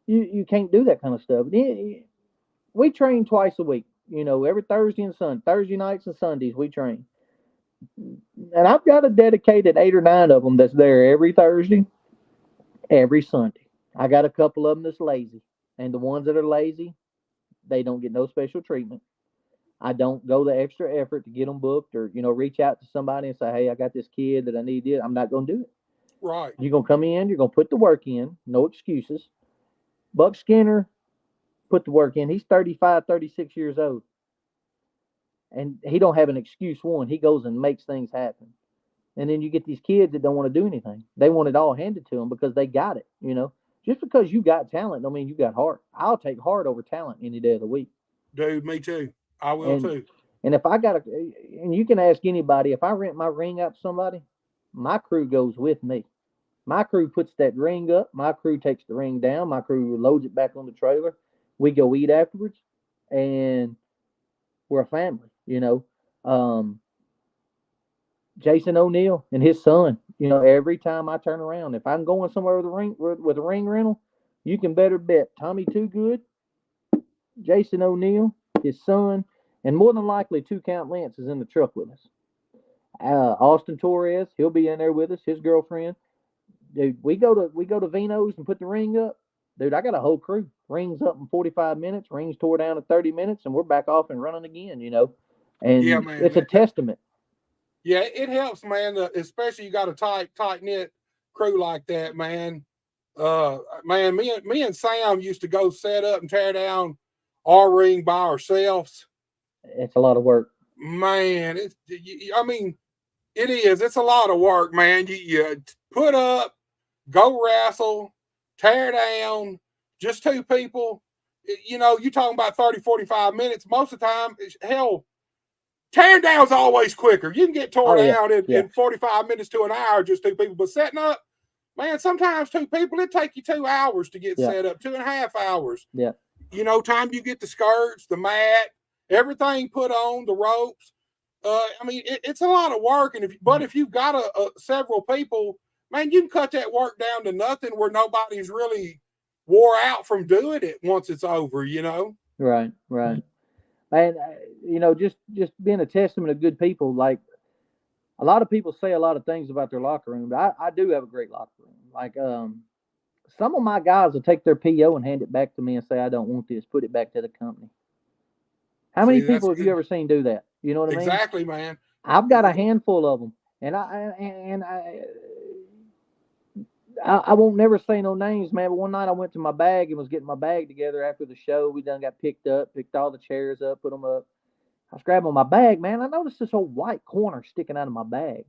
Speaker 2: you can't do that kind of stuff. We train twice a week, you know, every Thursday and Sunday, Thursday nights and Sundays we train. And I've got a dedicated 8 or 9 of them that's there every Thursday, every Sunday. I got a couple of them that's lazy. And the ones that are lazy, they don't get no special treatment. I don't go the extra effort to get them booked or, you know, reach out to somebody and say, hey, I got this kid that I need it. I'm not going to do it.
Speaker 1: Right.
Speaker 2: You're going to come in. You're going to put the work in. No excuses. Buck Skinner put the work in. He's 35, 36 years old. And he don't have an excuse one. He goes and makes things happen. And then you get these kids that don't want to do anything. They want it all handed to them because they got it, you know. Just because you got talent don't mean you got heart. I'll take heart over talent any day of the week.
Speaker 1: Dude, me too. I will too.
Speaker 2: And if I got and you can ask anybody, if I rent my ring out to somebody, my crew goes with me. My crew puts that ring up. My crew takes the ring down. My crew loads it back on the trailer. We go eat afterwards, and we're a family, you know. Jason O'Neill and his son, you know, every time I turn around, if I'm going somewhere with a ring rental, you can better bet Tommy Too Good, Jason O'Neill, his son, and more than likely 2 Count Lance is in the truck with us. Austin Torres, he'll be in there with us, his girlfriend. dude, we go to Vino's and put the ring up. Dude, I got a whole crew. Rings up in 45 minutes, rings tore down in 30 minutes, and we're back off and running again,
Speaker 1: Yeah,
Speaker 2: And
Speaker 1: man.
Speaker 2: it's a testament.
Speaker 1: Yeah, it helps, man. Especially you got a tight knit crew like that, man. Man, me and Sam used to go set up and tear down our ring by ourselves.
Speaker 2: It's a lot of work.
Speaker 1: Man, I mean, it is. It's a lot of work, man. You put up, go wrestle, tear down, just two people. You talking about 30, 45 minutes. Most of the time, hell, tearing down's always quicker. You can get torn down in 45 minutes to an hour, just two people. But setting up, man, sometimes two people, it take you 2 hours to get set up, 2.5 hours.
Speaker 2: Yeah.
Speaker 1: Time you get the skirts, the mat, everything put on, the ropes. I mean, it's a lot of work. And if you've got several people, man, you can cut that work down to nothing where nobody's really wore out from doing it once it's over,
Speaker 2: Right. And just being a testament of good people. Like, a lot of people say a lot of things about their locker room, but I do have a great locker room. Like, some of my guys will take their PO and hand it back to me and say, I don't want this, put it back to the company. How many people have you ever seen do that? You know what I mean?
Speaker 1: Exactly, man.
Speaker 2: I've got a handful of them, and I won't never say no names, man. But one night I went to my bag and was getting my bag together after the show. We done got picked all the chairs up, put them up. I was grabbing my bag, man. I noticed this old white corner sticking out of my bag.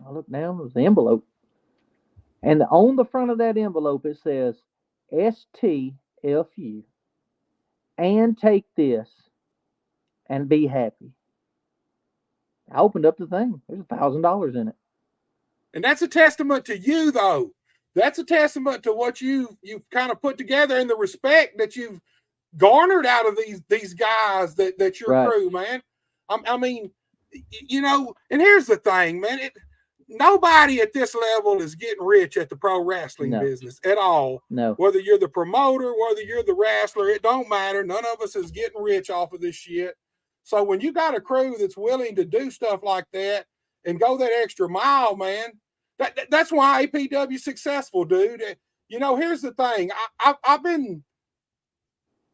Speaker 2: I looked down, it was the envelope. And on the front of that envelope, it says STFU. And take this and be happy. I opened up the thing. There's $1,000 in it.
Speaker 1: And that's a testament to you, though. That's a testament to what you've kind of put together and the respect that you've garnered out of these guys that your crew, man. I mean, and here's the thing, man. Nobody at this level is getting rich at the pro wrestling business at all.
Speaker 2: No.
Speaker 1: Whether you're the promoter, whether you're the wrestler, it don't matter. None of us is getting rich off of this shit. So when you got a crew that's willing to do stuff like that and go that extra mile, man, that's why APW is successful, dude. Here's the thing. I've been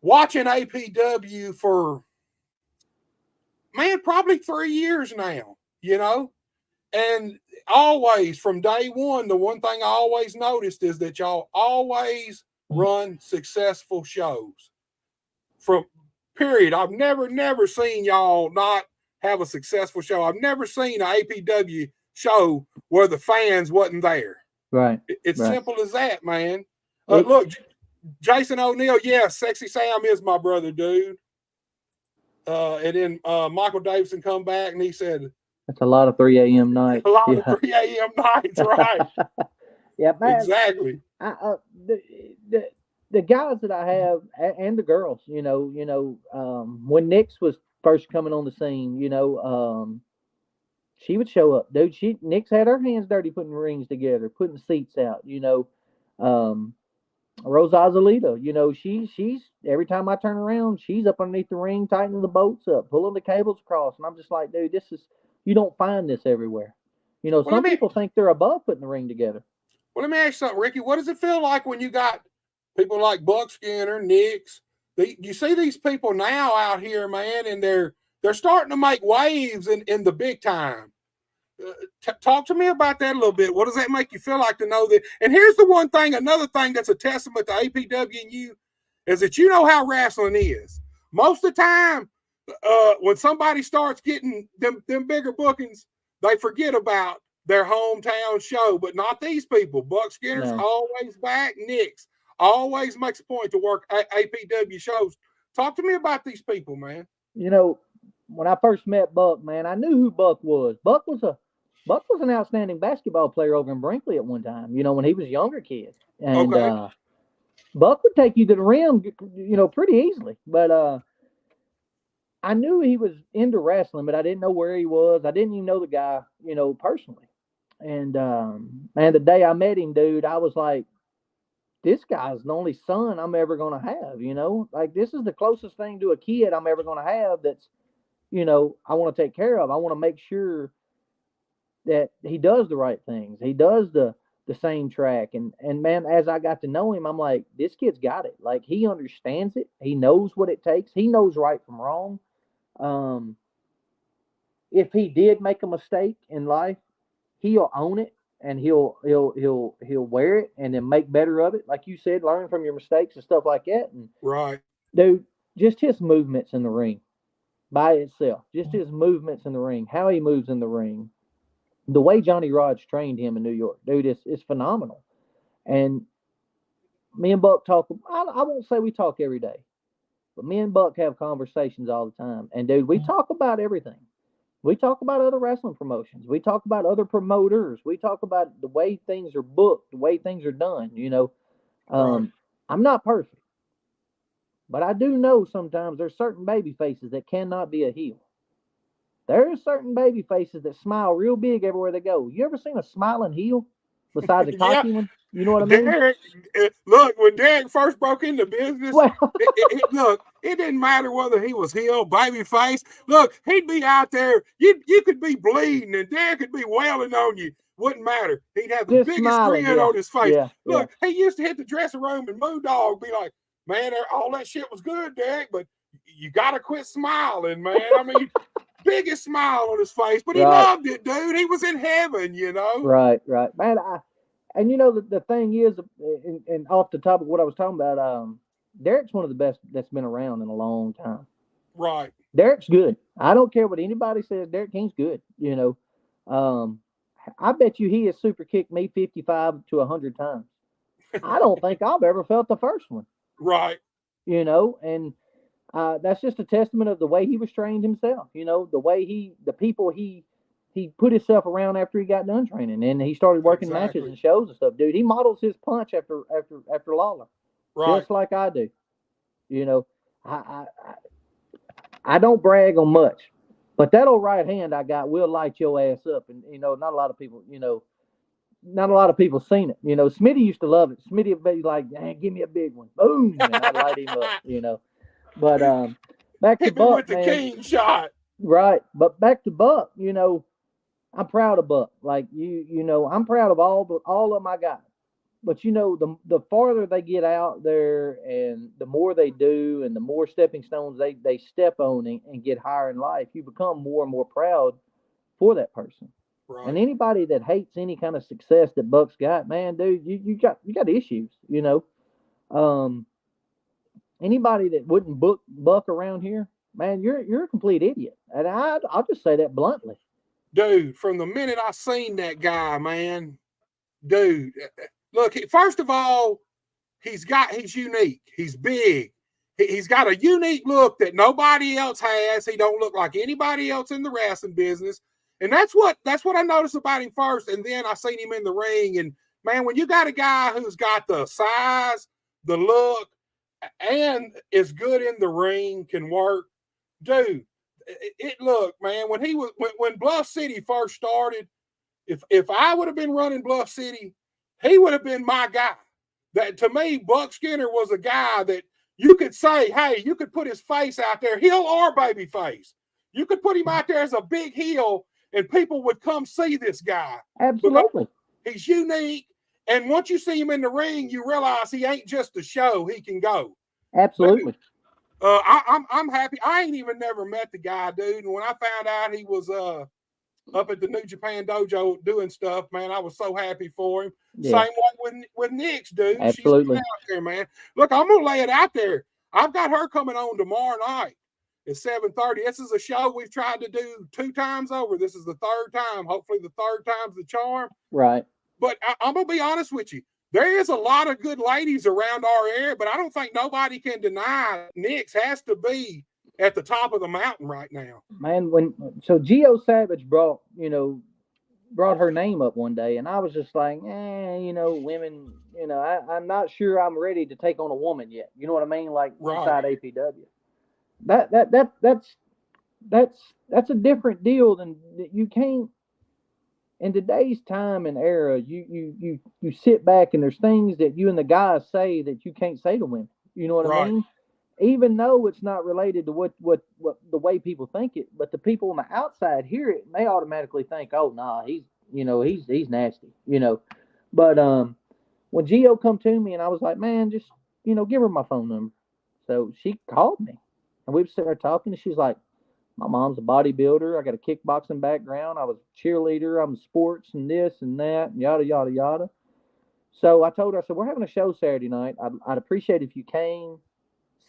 Speaker 1: watching APW for, man, probably 3 years now, and always from day one, the one thing I always noticed is that y'all always run successful shows. From period. I've never seen y'all not have a successful show. I've never seen an APW show where the fans wasn't there.
Speaker 2: Right.
Speaker 1: It's simple as that, man. Look, Jason O'Neill, Sexy Sam is my brother, dude. And then Michael Davidson come back and he said,
Speaker 2: that's a lot of 3 a.m. nights.
Speaker 1: A lot of 3 a.m. nights, right?
Speaker 2: Yeah, man.
Speaker 1: Exactly.
Speaker 2: The guys that I have and the girls, when Nix was first coming on the scene, she would show up, dude. Nix had her hands dirty putting rings together, putting seats out, Rose Azalita, she's every time I turn around, she's up underneath the ring, tightening the bolts up, pulling the cables across, and I'm just like, dude, you don't find this everywhere. Some people think they're above putting the ring together.
Speaker 1: Well, let me ask you something, Ricky. What does it feel like when you got people like Buck Skinner, Nix? You see these people now out here, man, and they're starting to make waves in the big time. Talk to me about that a little bit. What does that make you feel like to know that? And here's another thing that's a testament to APW and you, is that you know how wrestling is. Most of the time, when somebody starts getting them bigger bookings, they forget about their hometown show, but not these people. Buck Skinner's always back. Nix always makes a point to work APW shows. Talk to me about these people, man.
Speaker 2: When I first met Buck, man, I knew who Buck was. Buck was an outstanding basketball player over in Brinkley at one time, when he was a younger kid. And Buck would take you to the rim, pretty easily. But I knew he was into wrestling, but I didn't know where he was. I didn't even know the guy, personally. And man, the day I met him, dude, I was like, this guy's the only son I'm ever going to have, Like, this is the closest thing to a kid I'm ever going to have that's, I want to take care of. I want to make sure that he does the right things. He does the the same track. And man, as I got to know him, I'm like, this kid's got it. Like, he understands it. He knows what it takes. He knows right from wrong. Um, if he did make a mistake in life, he'll own it and he'll wear it and then make better of it. Like you said, learn from your mistakes and stuff like that. And
Speaker 1: Right.
Speaker 2: dude, just his movements in the ring by itself, just his movements in the ring, how he moves in the ring, the way Johnny Rodz trained him in New York, dude, it's phenomenal. And me and Buck talk. I won't say we talk every day, but me and Buck have conversations all the time. And dude, we talk about everything. We talk about other wrestling promotions. We talk about other promoters. We talk about the way things are booked, the way things are done.
Speaker 1: Right.
Speaker 2: I'm not perfect, but I do know sometimes there's certain baby faces that cannot be a heel. There's certain baby faces that smile real big everywhere they go. You ever seen a smiling heel besides a
Speaker 1: Yeah.
Speaker 2: cocky one? You know what I mean?
Speaker 1: Derek, look, when Derek first broke into business,
Speaker 2: Well,
Speaker 1: look, it didn't matter whether he was heel, baby face. Look, he'd be out there. You could be bleeding, and Derek could be wailing on you. Wouldn't matter. He'd have the
Speaker 2: just
Speaker 1: biggest
Speaker 2: smiling.
Speaker 1: grin
Speaker 2: Yeah,
Speaker 1: on his face.
Speaker 2: yeah, yeah.
Speaker 1: Look, he used to hit the dressing room and Moondog be like, "Man, all that shit was good, Derek, but you got to quit smiling, man." I mean, biggest smile on his face, but he
Speaker 2: Right.
Speaker 1: loved it, dude. He was in heaven,
Speaker 2: Right, man. And the thing is, and off the top of what I was talking about, Derek's one of the best that's been around in a long time.
Speaker 1: Right.
Speaker 2: Derek's good. I don't care what anybody says. Derek King's good. I bet you he has super kicked me 55 to 100 times. I don't think I've ever felt the first one.
Speaker 1: Right.
Speaker 2: And that's just a testament of the way he was trained himself. The way the people he put himself around after he got done training, and he started working
Speaker 1: Exactly.
Speaker 2: matches and shows and stuff. Dude, he models his punch after Lawler,
Speaker 1: Right.
Speaker 2: just like I do. I don't brag on much, but that old right hand I got will light your ass up. And not a lot of people, seen it. Smitty used to love it. Smitty would be like, "Man, give me a big one, boom," and I'd light him up. But back to
Speaker 1: Hit me
Speaker 2: Buck,
Speaker 1: with the
Speaker 2: man.
Speaker 1: king shot.
Speaker 2: Right, but back to Buck. I'm proud of Buck. Like I'm proud of all of my guys. But the farther they get out there, and the more they do, and the more stepping stones they step on and get higher in life, you become more and more proud for that person.
Speaker 1: Right.
Speaker 2: And anybody that hates any kind of success that Buck's got, man, dude, you got issues. Anybody that wouldn't book Buck around here, man, you're a complete idiot. And I'll just say that bluntly.
Speaker 1: Dude, from the minute I seen that guy, man, dude, look, first of all, he's unique. He's big. He's got a unique look that nobody else has. He don't look like anybody else in the wrestling business. And that's what I noticed about him first. And then I seen him in the ring. And man, when you got a guy who's got the size, the look, and is good in the ring, can work, dude. Look, man, when Bluff City first started, if I would have been running Bluff City, he would have been my guy. That, to me, Buck Skinner was a guy that you could say, hey, you could put his face out there, heel or baby face. You could put him out there as a big heel, and people would come see this guy.
Speaker 2: Absolutely.
Speaker 1: He's unique. And once you see him in the ring, you realize he ain't just a show. He can go.
Speaker 2: Absolutely.
Speaker 1: I'm happy. I ain't even never met the guy, dude. And when I found out he was up at the New Japan Dojo doing stuff, man, I was so happy for him. Yeah. Same way with Nick's, dude.
Speaker 2: Absolutely.
Speaker 1: She's out there, man. Look, I'm gonna lay it out there. I've got her coming on tomorrow night at 7:30. This is a show we've tried to do 2 times over. This is the 3rd time. Hopefully the 3rd time's the charm.
Speaker 2: Right.
Speaker 1: But I'm gonna be honest with you. There is a lot of good ladies around our area, but I don't think nobody can deny Nick's has to be at the top of the mountain right now.
Speaker 2: Man, so Geo Savage brought her name up one day, and I was just like, women, I'm not sure I'm ready to take on a woman yet. You know what I mean? Like inside APW. That's a different deal than you can't. In today's time and era, you sit back and there's things that you and the guys say that you can't say to women. You know what I mean? Even though it's not related to what the way people think it, but the people on the outside hear it and they automatically think, oh, nah, he's nasty, But when Gio come to me and I was like, man, just give her my phone number. So she called me, and we started talking. And she's like, my mom's a bodybuilder. I got a kickboxing background. I was a cheerleader. I'm sports and this and that, and yada yada yada. So I told her, I said, we're having a show Saturday night. I'd appreciate if you came,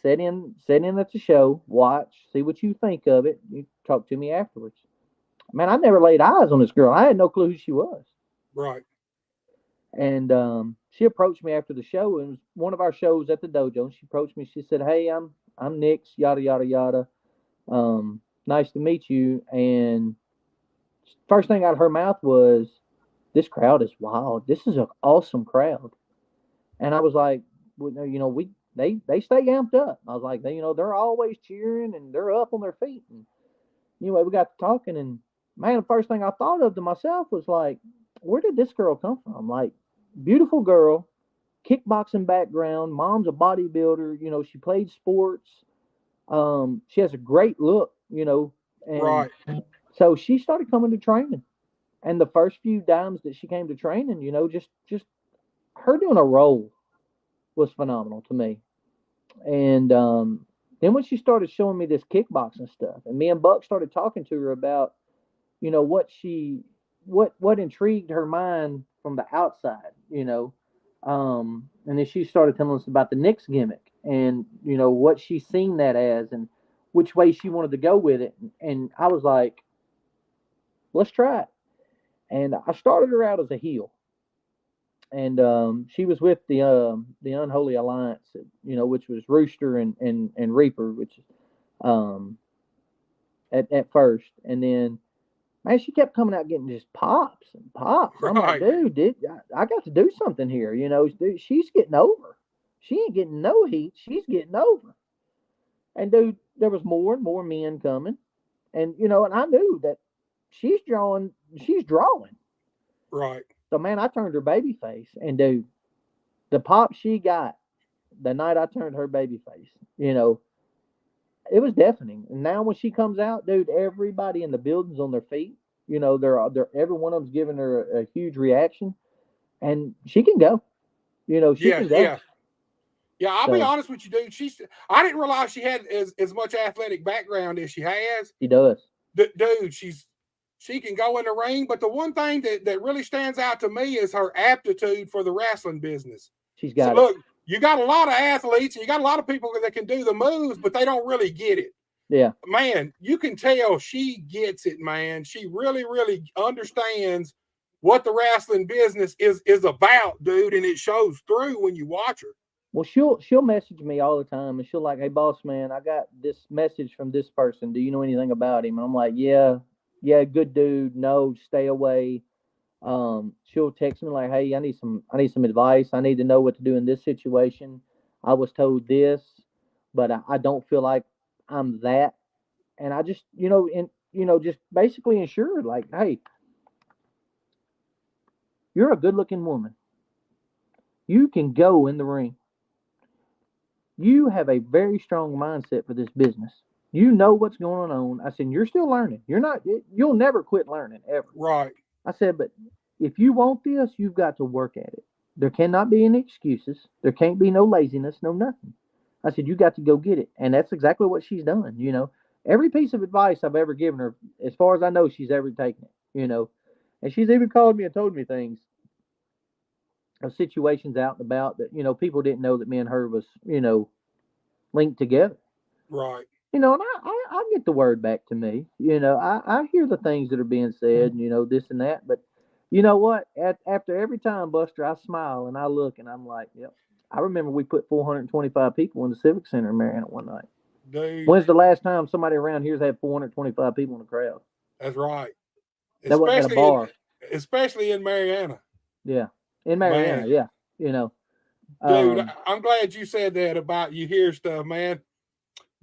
Speaker 2: sit in at the show, watch, see what you think of it. You talk to me afterwards. Man, I never laid eyes on this girl. I had no clue who she was.
Speaker 1: Right.
Speaker 2: And she approached me after the show. It was one of our shows at the dojo. She approached me. She said, hey, I'm Nick's, yada, yada, yada. Nice to meet you. And first thing out of her mouth was, this crowd is wild. This is an awesome crowd. And I was like, well, they stay amped up. I was like, they're always cheering and they're up on their feet. And anyway, we got to talking, and man, the first thing I thought of to myself was like, where did this girl come from? Like, beautiful girl, kickboxing background, mom's a bodybuilder, she played sports. She has a great look, and
Speaker 1: Right.
Speaker 2: so she started coming to training. And the first few times that she came to training, just her doing a roll was phenomenal to me. And then when she started showing me this kickboxing stuff, and me and Buck started talking to her about, what intrigued her mind from the outside, and then she started telling us about the Knicks gimmick and, what she's seen that as and which way she wanted to go with it. And I was like, let's try it. And I started her out as a heel. And she was with the Unholy Alliance, which was Rooster and Reaper, which at first. And then, man, she kept coming out getting just pops and pops. I'm like, dude, I got to do something here. Dude, she's getting over. She ain't getting no heat. She's getting over. And dude, there was more and more men coming. And, and I knew that she's drawing.
Speaker 1: Right.
Speaker 2: So, man, I turned her baby face. And, dude, the pop she got the night I turned her baby face, it was deafening. And now when she comes out, dude, everybody in the building's on their feet. They're every one of them's giving her a huge reaction. And she can go. She can go.
Speaker 1: Yeah. Yeah, I'll be honest with you, dude. I didn't realize she had as much athletic background as she has.
Speaker 2: She does.
Speaker 1: Dude, she can go in the ring, but the one thing that really stands out to me is her aptitude for the wrestling business.
Speaker 2: She's got it.
Speaker 1: Look, you got a lot of athletes, and you got a lot of people that can do the moves, but they don't really get it.
Speaker 2: Yeah.
Speaker 1: Man, you can tell she gets it, man. She really, really understands what the wrestling business is about, dude, and it shows through when you watch her.
Speaker 2: Well, she'll message me all the time, and she'll like, hey, boss man, I got this message from this person. Do you know anything about him? And I'm like, yeah, good dude. No, stay away. She'll text me like, hey, I need some advice. I need to know what to do in this situation. I was told this, but I don't feel like I'm that. And I just, just basically ensure like, hey, you're a good looking woman. You can go in the ring. You have a very strong mindset for this business. You know what's going on. I said, you're still learning. You'll never quit learning ever.
Speaker 1: Right.
Speaker 2: I said, but if you want this, you've got to work at it. There cannot be any excuses. There can't be no laziness, no nothing. I said, you got to go get it. And that's exactly what she's done. Every piece of advice I've ever given her, as far as I know, she's ever taken it, and she's even called me and told me things of situations out and about that, people didn't know that me and her was, linked together.
Speaker 1: Right.
Speaker 2: And I get the word back to me. I hear the things that are being said, this and that. But you know what? After every time, Buster, I smile and I look and I'm like, yep. I remember we put 425 people in the Civic Center in Marietta one night.
Speaker 1: Dude.
Speaker 2: When's the last time somebody around here's had 425 people in the crowd?
Speaker 1: That's right.
Speaker 2: That wasn't at a bar.
Speaker 1: Especially in Marietta.
Speaker 2: Yeah. In Marietta, man. Yeah.
Speaker 1: Dude, I'm glad you said that about you hear stuff, man.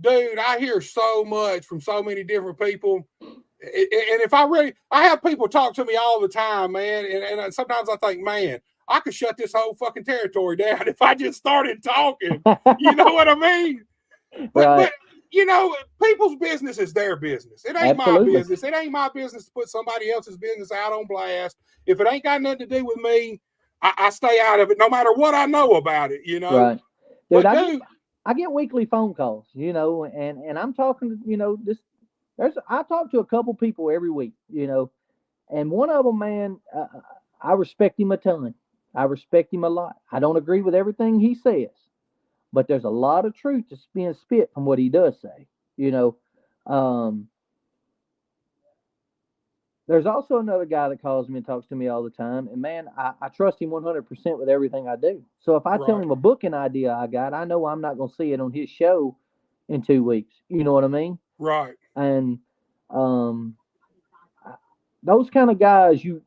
Speaker 1: Dude, I hear so much from so many different people. And I have people talk to me all the time, man. And sometimes I think, man, I could shut this whole fucking territory down if I just started talking. You know what I mean? But people's business is their business. It ain't
Speaker 2: Absolutely.
Speaker 1: my business. It ain't my business to put somebody else's business out on blast. If it ain't got nothing to do with me, I stay out of it no matter what I know about it, you know.
Speaker 2: Right. Dude,
Speaker 1: But dude,
Speaker 2: I get weekly phone calls, you know, and I'm talking, you know, I talk to a couple people every week, you know, and one of them, man, I respect him a ton. I respect him a lot. I don't agree with everything he says, but there's a lot of truth that's being spit from what he does say, you know. Um, there's also another guy that calls me and talks to me all the time, and man, I trust him 100% with everything I do. So if I tell
Speaker 1: right,
Speaker 2: him a booking idea I got, I know I'm not going to see it on his show in 2 weeks. You know what I mean?
Speaker 1: right.
Speaker 2: And um, those kind of guys, you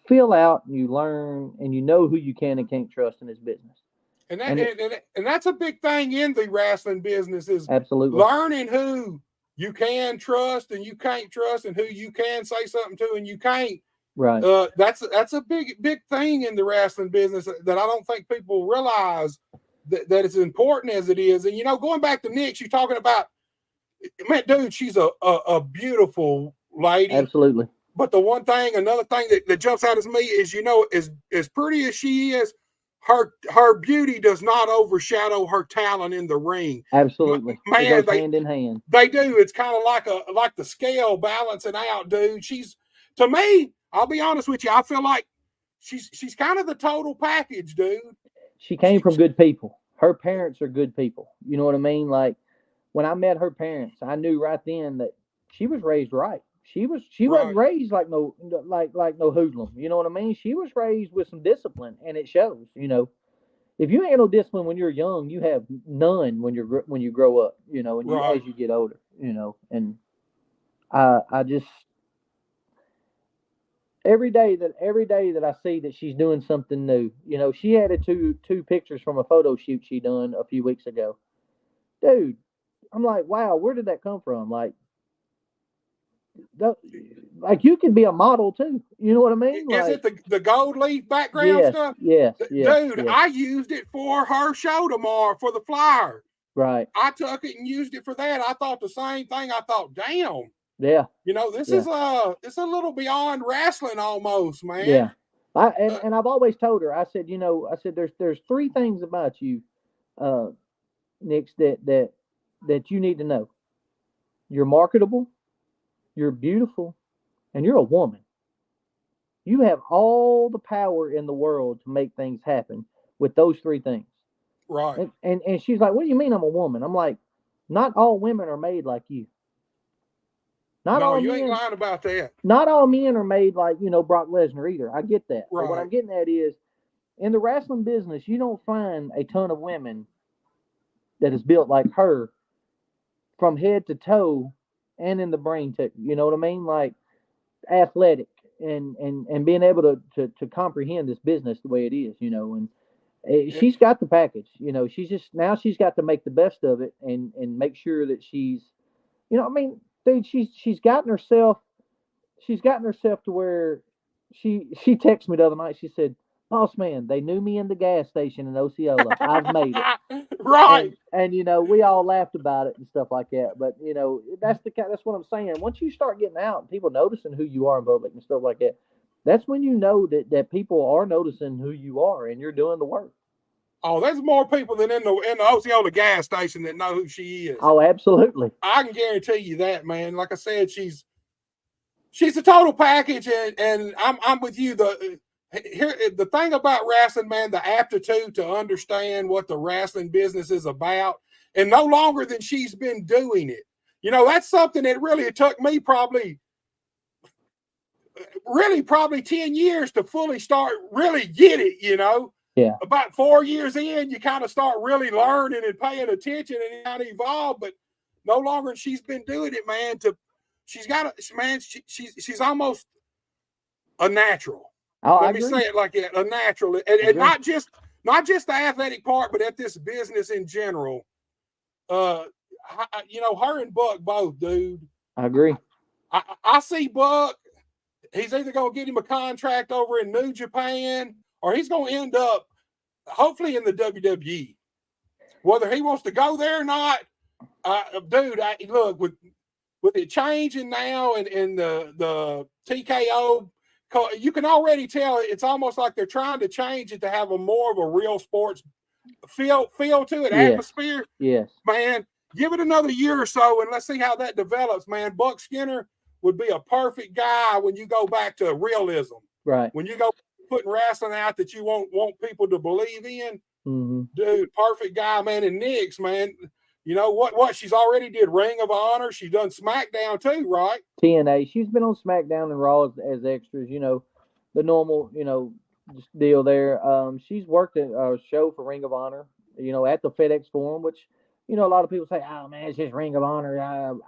Speaker 2: fill out and you learn and you know who you can and can't trust in this business.
Speaker 1: And
Speaker 2: And it,
Speaker 1: that's a big thing in the wrestling business is
Speaker 2: absolutely
Speaker 1: learning who you can trust and you can't trust, and who you can say something to and you can't.
Speaker 2: right.
Speaker 1: That's a big thing in the wrestling business that I don't think people realize that it's important as it is. And you know, going back to Nick's, you're talking about, man, dude, she's a beautiful lady.
Speaker 2: Absolutely.
Speaker 1: But another thing that jumps out at me is, you know, as pretty as she is, her beauty does not overshadow her talent in the ring.
Speaker 2: Absolutely. It
Speaker 1: Man,
Speaker 2: goes hand in hand.
Speaker 1: they do. It's kind of like the scale balancing out, dude. To me, I'll be honest with you, I feel like she's kind of the total package, dude.
Speaker 2: She came from good people. Her parents are good people. You know what I mean? Like when I met her parents, I knew right then that she was raised right. She wasn't
Speaker 1: Right.
Speaker 2: raised like no hoodlum. You know what I mean? She was raised with some discipline, and it shows. You know, if you ain't no discipline when you're young, you have none when you grow up. You know, and you
Speaker 1: Right.
Speaker 2: as you get older. You know, and I just every day that I see that she's doing something new. You know, she added two pictures from a photo shoot she done a few weeks ago. Dude, I'm like, wow, where did that come from? The, like you could be a model too. You know what I mean?
Speaker 1: Is
Speaker 2: Like,
Speaker 1: it the gold leaf background
Speaker 2: yes,
Speaker 1: stuff?
Speaker 2: yes, yes,
Speaker 1: Dude,
Speaker 2: yes.
Speaker 1: I used it for her show tomorrow for the flyer.
Speaker 2: Right.
Speaker 1: I took it and used it for that. I thought the same thing. I thought, damn,
Speaker 2: Yeah.
Speaker 1: you know, this
Speaker 2: Yeah.
Speaker 1: is it's a little beyond wrestling almost, man.
Speaker 2: Yeah. And I've always told her, I said, you know, I said there's three things about you, uh, Nix, that you need to know. You're marketable, you're beautiful, and you're a woman. You have all the power in the world to make things happen with those three things.
Speaker 1: Right.
Speaker 2: And she's like, what do you mean I'm a woman? I'm like, not all women are made like you. Not
Speaker 1: No,
Speaker 2: all
Speaker 1: you ain't
Speaker 2: men
Speaker 1: lying about that.
Speaker 2: not all men are made like, you know, Brock Lesnar either. I get that. But what
Speaker 1: Right.
Speaker 2: I'm getting at is in the wrestling business, you don't find a ton of women that is built like her from head to toe and in the brain too. You know what I mean? Like athletic and being able to comprehend this business the way it is, you know, and she's got the package, you know. She's got to make the best of it and make sure that she's, you know, I mean, dude, she's gotten herself to where she texted me the other night. She said, "Boss man, they knew me in the gas station in Osceola. I've made it."
Speaker 1: Right.
Speaker 2: And you know, we all laughed about it and stuff like that. But you know, that's what I'm saying. Once you start getting out and people noticing who you are in public and stuff like that, that's when you know that people are noticing who you are and you're doing the work.
Speaker 1: Oh, there's more people than in the Osceola gas station that know who she is.
Speaker 2: Oh, absolutely.
Speaker 1: I can guarantee you that, man. Like I said, she's a total package, and I'm with you. The thing about wrestling, man, the aptitude to understand what the wrestling business is about, and no longer than she's been doing it. You know, that's something that really took me probably 10 years to fully start really get it, you know.
Speaker 2: Yeah.
Speaker 1: About 4 years in, you kind of start really learning and paying attention and kind of evolve, but no longer she's been doing it, man. She's almost a natural.
Speaker 2: Oh, I
Speaker 1: Let me
Speaker 2: agree.
Speaker 1: say it like that, a natural, and not just the athletic part, but at this business in general. You know, her and Buck both, dude.
Speaker 2: I agree.
Speaker 1: I see Buck. He's either going to get him a contract over in New Japan, or he's going to end up, hopefully, in the WWE. Whether he wants to go there or not, dude, look, with it changing now and the TKO you can already tell it's almost like they're trying to change it to have a more of a real sports feel to it,
Speaker 2: Yes.
Speaker 1: atmosphere.
Speaker 2: Yes.
Speaker 1: Man, give it another year or so, and let's see how that develops, man. Buck Skinner would be a perfect guy when you go back to realism.
Speaker 2: Right.
Speaker 1: When you go putting wrestling out that you want people to believe in, dude, perfect guy, man. And Nix, man, you know what? She's already did Ring of Honor. She's done SmackDown too, right?
Speaker 2: TNA. She's been on SmackDown and Raw as extras. You know, the normal, you know, deal there. She's worked a show for Ring of Honor. You know, at the FedEx Forum, which, you know, a lot of people say, "Oh man, it's just Ring of Honor."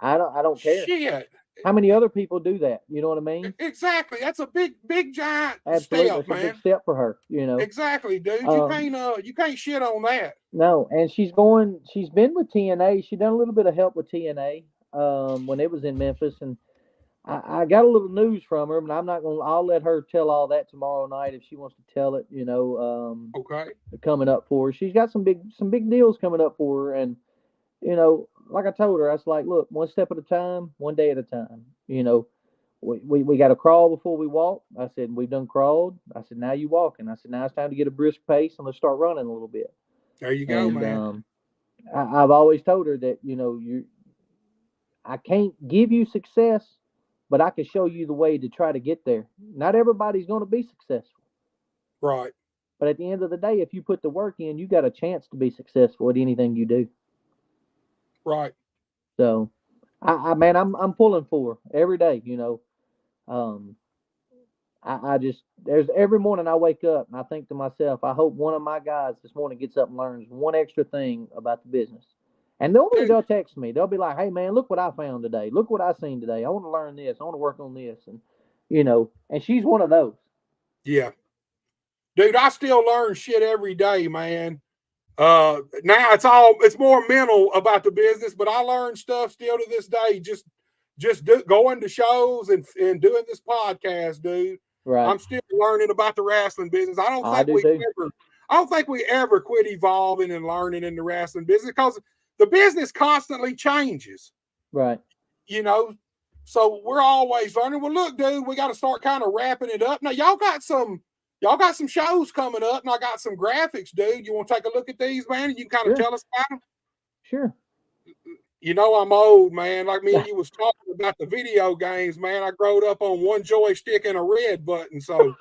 Speaker 2: I don't care.
Speaker 1: Shit.
Speaker 2: How many other people do that? You know what I mean?
Speaker 1: Exactly. That's a big giant
Speaker 2: Absolutely,
Speaker 1: step,
Speaker 2: that's
Speaker 1: man.
Speaker 2: a big step for her. You know.
Speaker 1: Exactly, dude. You can't shit on that.
Speaker 2: No, and she's been with TNA. She done a little bit of help with TNA when it was in Memphis, and I got a little news from her, but I'll let her tell all that tomorrow night if she wants to tell it. You know,
Speaker 1: Okay.
Speaker 2: coming up for her. She's got some big deals coming up for her, and you know, like I told her, I was like, look, one step at a time, one day at a time. You know, we got to crawl before we walk. I said, we've done crawled. I said, now you walking. I said, now it's time to get a brisk pace and let's start running a little bit.
Speaker 1: There you go, man.
Speaker 2: I've always told her that, you know, I can't give you success, but I can show you the way to try to get there. Not everybody's going to be successful.
Speaker 1: Right.
Speaker 2: But at the end of the day, if you put the work in, you got a chance to be successful at anything you do.
Speaker 1: Right.
Speaker 2: So, man, I'm pulling for her every day, you know. I just, there's every morning I wake up and I think to myself, I hope one of my guys this morning gets up and learns one extra thing about the business. And they'll text me. They'll be like, hey, man, look what I found today. Look what I seen today. I want to learn this. I want to work on this. And, you know, and she's one of those.
Speaker 1: Yeah. Dude, I still learn shit every day, man. Now it's more mental about the business, but I learn stuff still to this day. Just going to shows and doing this podcast, dude.
Speaker 2: Right.
Speaker 1: I'm still learning about the wrestling business. I don't think we ever quit evolving and learning in the wrestling business because the business constantly changes.
Speaker 2: Right.
Speaker 1: You know, so we're always learning. Well, look, dude, we got to start kind of wrapping it up. Now, y'all got some shows coming up, and I got some graphics, dude. You want to take a look at these, man, and you can kind of tell us about them?
Speaker 2: Sure.
Speaker 1: You know, I'm old, man. Like me and you was talking about the video games, man. I growed up on one joystick and a red button, so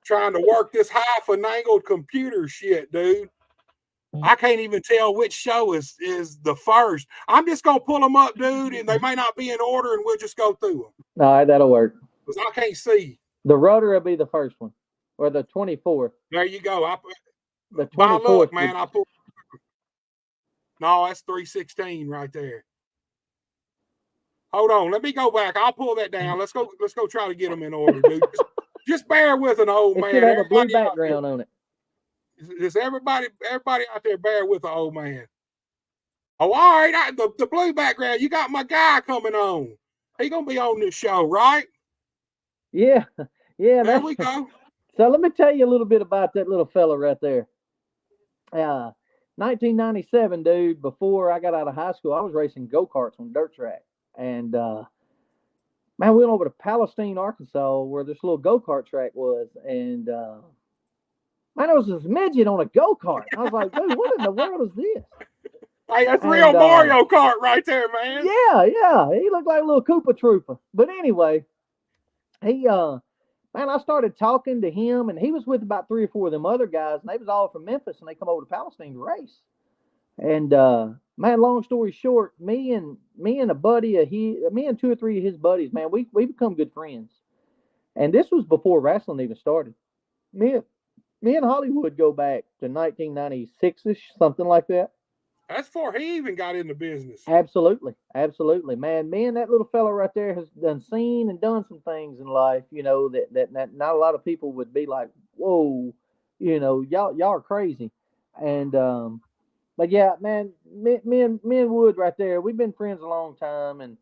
Speaker 1: trying to work this high-finagled computer shit, dude. I can't even tell which show is the first. I'm just gonna pull them up, dude, and they may not be in order, and we'll just go through them.
Speaker 2: All right, that'll work.
Speaker 1: Because I can't see.
Speaker 2: The rudder will be the first one, or the 24th.
Speaker 1: There you go.
Speaker 2: The 24th,
Speaker 1: man. I pulled. No, that's 316 right there. Hold on, let me go back. I'll pull that down. Let's go try to get them in order, dude. Just bear with an old man.
Speaker 2: It should have a blue background on it.
Speaker 1: Just everybody out there bear with the old man. Oh, all right. The blue background, you got my guy coming on. He gonna be on this show, right?
Speaker 2: Yeah.
Speaker 1: There we go.
Speaker 2: So let me tell you a little bit about that little fella right there. 1997, dude, before I got out of high school, I was racing go-karts on dirt track. And, man, we went over to Palestine, Arkansas, where this little go-kart track was. And, man, there was this midget on a go-kart. I was like, dude, what in the world is this?
Speaker 1: Hey, that's real Mario Kart right there, man.
Speaker 2: Yeah. He looked like a little Koopa Trooper. But anyway, man, I started talking to him, and he was with about 3 or 4 of them other guys, and they was all from Memphis, and they come over to Palestine to race. And man, long story short, me and a buddy of me and 2 or 3 of his buddies, man, we become good friends. And this was before wrestling even started. Me and Hollywood go back to 1996ish, something like that.
Speaker 1: That's before he even got into business.
Speaker 2: Absolutely, man. Me and that little fella right there has seen and done some things in life, you know, that not a lot of people would be like, whoa, you know, y'all are crazy. And but yeah, man, me and Wood right there, we've been friends a long time, and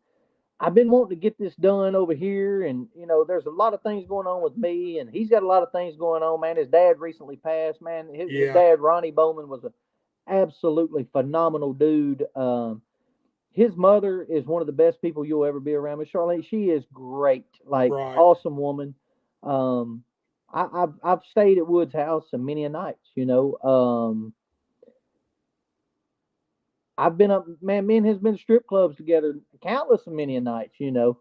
Speaker 2: I've been wanting to get this done over here. And you know, there's a lot of things going on with me, and he's got a lot of things going on, man. His dad recently passed, man. His dad, Ronnie Bowman, was a absolutely phenomenal dude. His mother is one of the best people you'll ever be around. Miss Charlene, she is great, like awesome woman. I've stayed at Wood's house many a nights, you know. I've been up, man. Me and his been strip clubs together countless of many a nights, you know.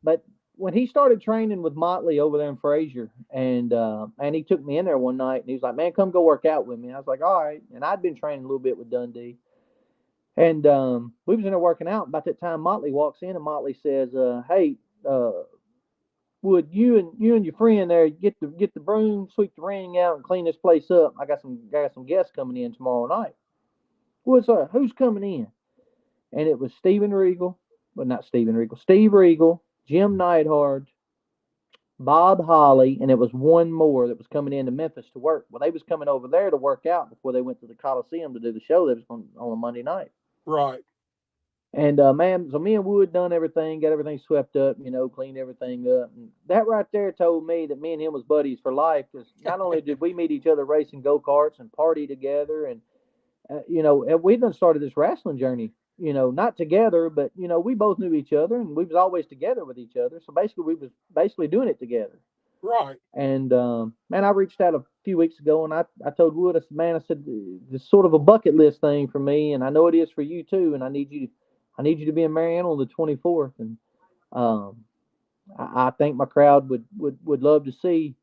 Speaker 2: But when he started training with Motley over there in Frazier, and he took me in there one night, and he was like, "Man, come go work out with me." I was like, "All right." And I'd been training a little bit with Dundee, and we was in there working out. About that time, Motley walks in, and Motley says, "Hey, would you and your friend there get the broom, sweep the ring out, and clean this place up? I got some guests coming in tomorrow night." Who's coming in? And it was Steven Regal, but not Steven Regal, Steve Regal, Jim Neidhart, Bob Holly, and it was one more that was coming into Memphis to work. Well, they was coming over there to work out before they went to the Coliseum to do the show that was on a Monday night.
Speaker 1: Right.
Speaker 2: And man, so me and Wood done everything, got everything swept up, you know, cleaned everything up. And that right there told me that me and him was buddies for life. Because not only did we meet each other racing go-karts and party together, and you know, and we done started this wrestling journey, you know, not together, but, you know, we both knew each other, and we was always together with each other. So basically, we was basically doing it together.
Speaker 1: Right.
Speaker 2: And, man, I reached out a few weeks ago, and I told Wood, I said, "Man, I said, this is sort of a bucket list thing for me, and I know it is for you too, and I need you to be in Marianna on the 24th. And I think my crowd would love to see,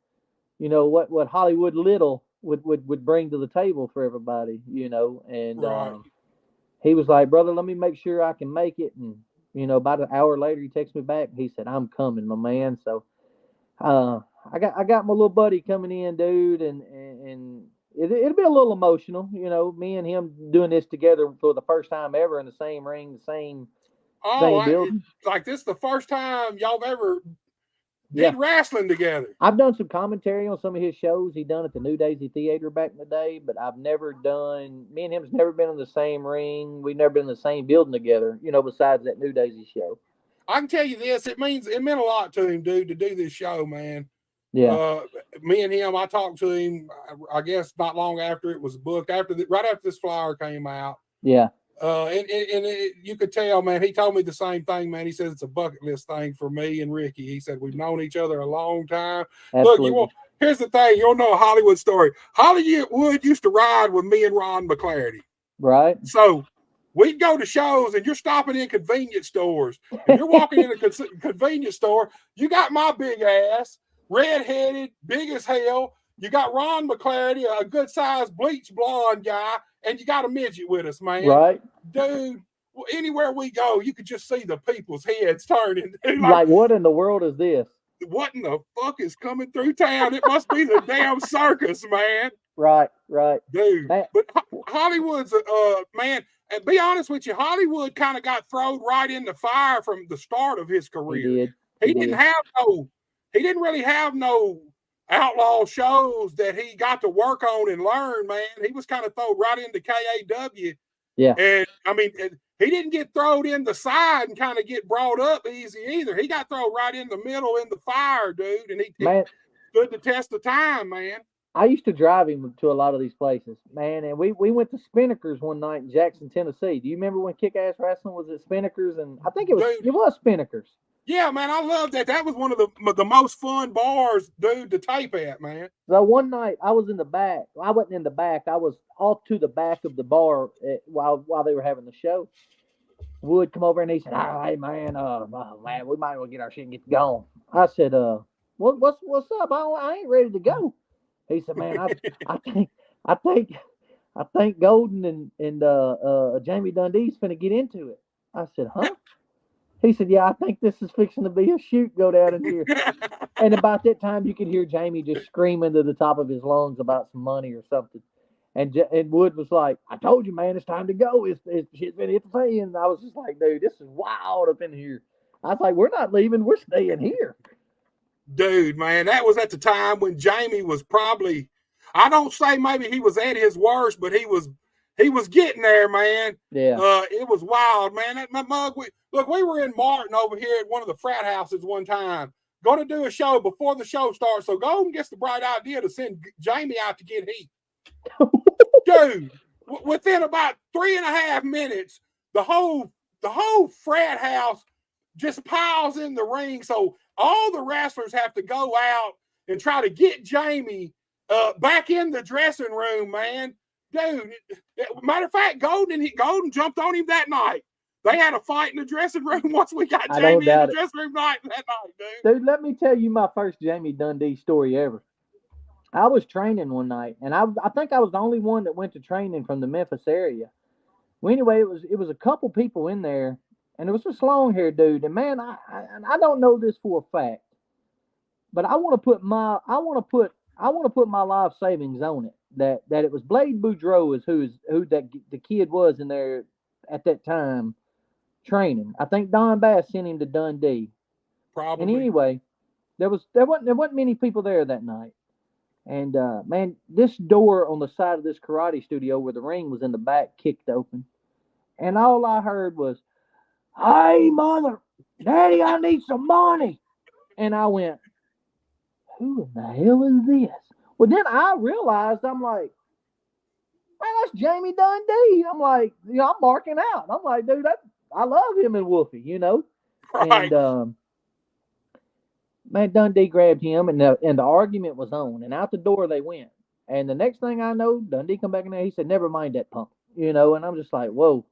Speaker 2: you know, what Hollywood Little would bring to the table for everybody, you know." And
Speaker 1: Right.
Speaker 2: he was like, "Brother, let me make sure I can make it." And, you know, about an hour later, he texted me back. He said, "I'm coming, my man." So I got my little buddy coming in, dude, and it'll be a little emotional, you know, me and him doing this together for the first time ever in the same ring, the same building.
Speaker 1: Like this is the first time y'all ever
Speaker 2: Yeah.
Speaker 1: did wrestling together.
Speaker 2: I've done some commentary on some of his shows he done at the New Daisy Theater back in the day, but I've never done. Me and him's never been in the same ring. We've never been in the same building together, you know, besides that New Daisy show.
Speaker 1: I can tell you this: it meant a lot to him, dude, to do this show, man.
Speaker 2: Yeah.
Speaker 1: Me and him, I talked to him, I guess not long after it was booked, right after this flyer came out.
Speaker 2: Yeah.
Speaker 1: You could tell, man, he told me the same thing, man. He says it's a bucket list thing for me and Ricky. He said, we've known each other a long time.
Speaker 2: Absolutely.
Speaker 1: Look, here's the thing. You'll know a Hollywood story. Hollywood used to ride with me and Ron McClarty.
Speaker 2: Right.
Speaker 1: So we'd go to shows, and you're stopping in convenience stores, and you're walking in a convenience store. You got my big ass, red-headed, big as hell. You got Ron McClarty, a good-sized bleach blonde guy, and you got a midget with us, man.
Speaker 2: Right.
Speaker 1: Dude, anywhere we go, you could just see the people's heads turning.
Speaker 2: Like, what in the world is this?
Speaker 1: What in the fuck is coming through town? It must be the damn circus, man.
Speaker 2: Right.
Speaker 1: Dude. Man. But Hollywood's, man, and be honest with you, Hollywood kind of got thrown right in the fire from the start of his career. He didn't really have no outlaw shows that he got to work on and learn, man. He was kind of thrown right into KAW.
Speaker 2: Yeah.
Speaker 1: And I mean, he didn't get thrown in the side and kind of get brought up easy either. He got thrown right in the middle in the fire, dude. And he stood the test of time, man.
Speaker 2: I used to drive him to a lot of these places, man. And we went to Spinnaker's one night in Jackson, Tennessee. Do you remember when Kick-Ass Wrestling was at Spinnaker's? And I think it was Spinnaker's.
Speaker 1: Yeah, man, I love that. That was one of the most fun bars, dude, to tape at, man.
Speaker 2: So one night I was in the back. I wasn't in the back. I was off to the back of the bar while they were having the show. Wood come over and he said, "Oh, hey man, man, we might as well get our shit and get going." I said, what's up? I ain't ready to go." He said, "Man, I think Golden and Jamie Dundee's finna get into it." I said, "Huh?" He said, "Yeah, I think this is fixing to be a shoot go down in here." And about that time, you could hear Jamie just screaming to the top of his lungs about some money or something. And Wood was like, "I told you, man, it's time to go. It's shit's been hit the fan." And I was just like, "Dude, this is wild up in here." I was like, "We're not leaving. We're staying here."
Speaker 1: Dude, man, that was at the time when Jamie was probably, I don't say maybe he was at his worst, but he was getting there, man.
Speaker 2: Yeah.
Speaker 1: It was wild, man. That mug. We were in Martin over here at one of the frat houses one time, going to do a show before the show starts. So Golden gets the bright idea to send Jamie out to get heat. Dude, within about 3.5 minutes, the whole frat house just piles in the ring. So all the wrestlers have to go out and try to get Jamie back in the dressing room, man. Dude, matter of fact, Golden jumped on him that night. They had a fight in the dressing room once we got Jamie in the dressing room that night, dude.
Speaker 2: Dude, let me tell you my first Jamie Dundee story ever. I was training one night, and I think I was the only one that went to training from the Memphis area. Well, anyway, it was a couple people in there, and it was this long-haired dude. And man, I don't know this for a fact, but I want to put my life savings on it that it was Blade Boudreaux is who that the kid was in there at that time training. I think Don Bass sent him to Dundee.
Speaker 1: Probably.
Speaker 2: And anyway, there wasn't many people there that night. And man, this door on the side of this karate studio where the ring was in the back kicked open. And all I heard was, "Hey, mother, daddy, I need some money." And I went, "Who in the hell is this?" Well, then I realized, I'm like, "Man, that's Jamie Dundee." I'm like, I'm marking out. I'm like, dude, I love him and Wolfie,
Speaker 1: Right.
Speaker 2: And man, Dundee grabbed him, and the argument was on, and out the door they went. And the next thing I know, Dundee come back in there. He said, "Never mind that punk," And I'm just like, whoa,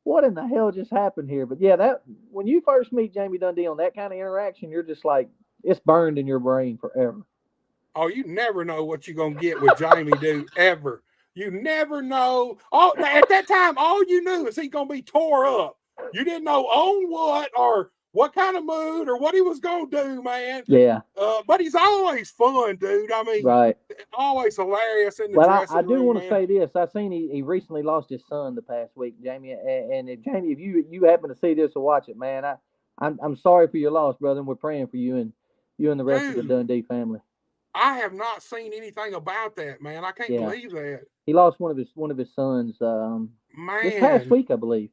Speaker 2: what in the hell just happened here? But yeah, that when you first meet Jamie Dundee on that kind of interaction, you're just like, it's burned in your brain forever.
Speaker 1: Oh, you never know what you're gonna get with Jamie, dude. Ever. You never know. Oh, at that time, all you knew is he's gonna be tore up. You didn't know on what or what kind of mood or what he was gonna do, man.
Speaker 2: Yeah.
Speaker 1: But he's always fun, dude. I mean,
Speaker 2: right.
Speaker 1: Always hilarious in the dressing room.
Speaker 2: I do want to say this. I seen he recently lost his son the past week, Jamie. And if Jamie, if you happen to see this or watch it, man, I'm sorry for your loss, brother, and we're praying for you and the rest of the Dundee family.
Speaker 1: I have not seen anything about that, man. I can't believe that.
Speaker 2: He lost one of his sons this past week, I believe.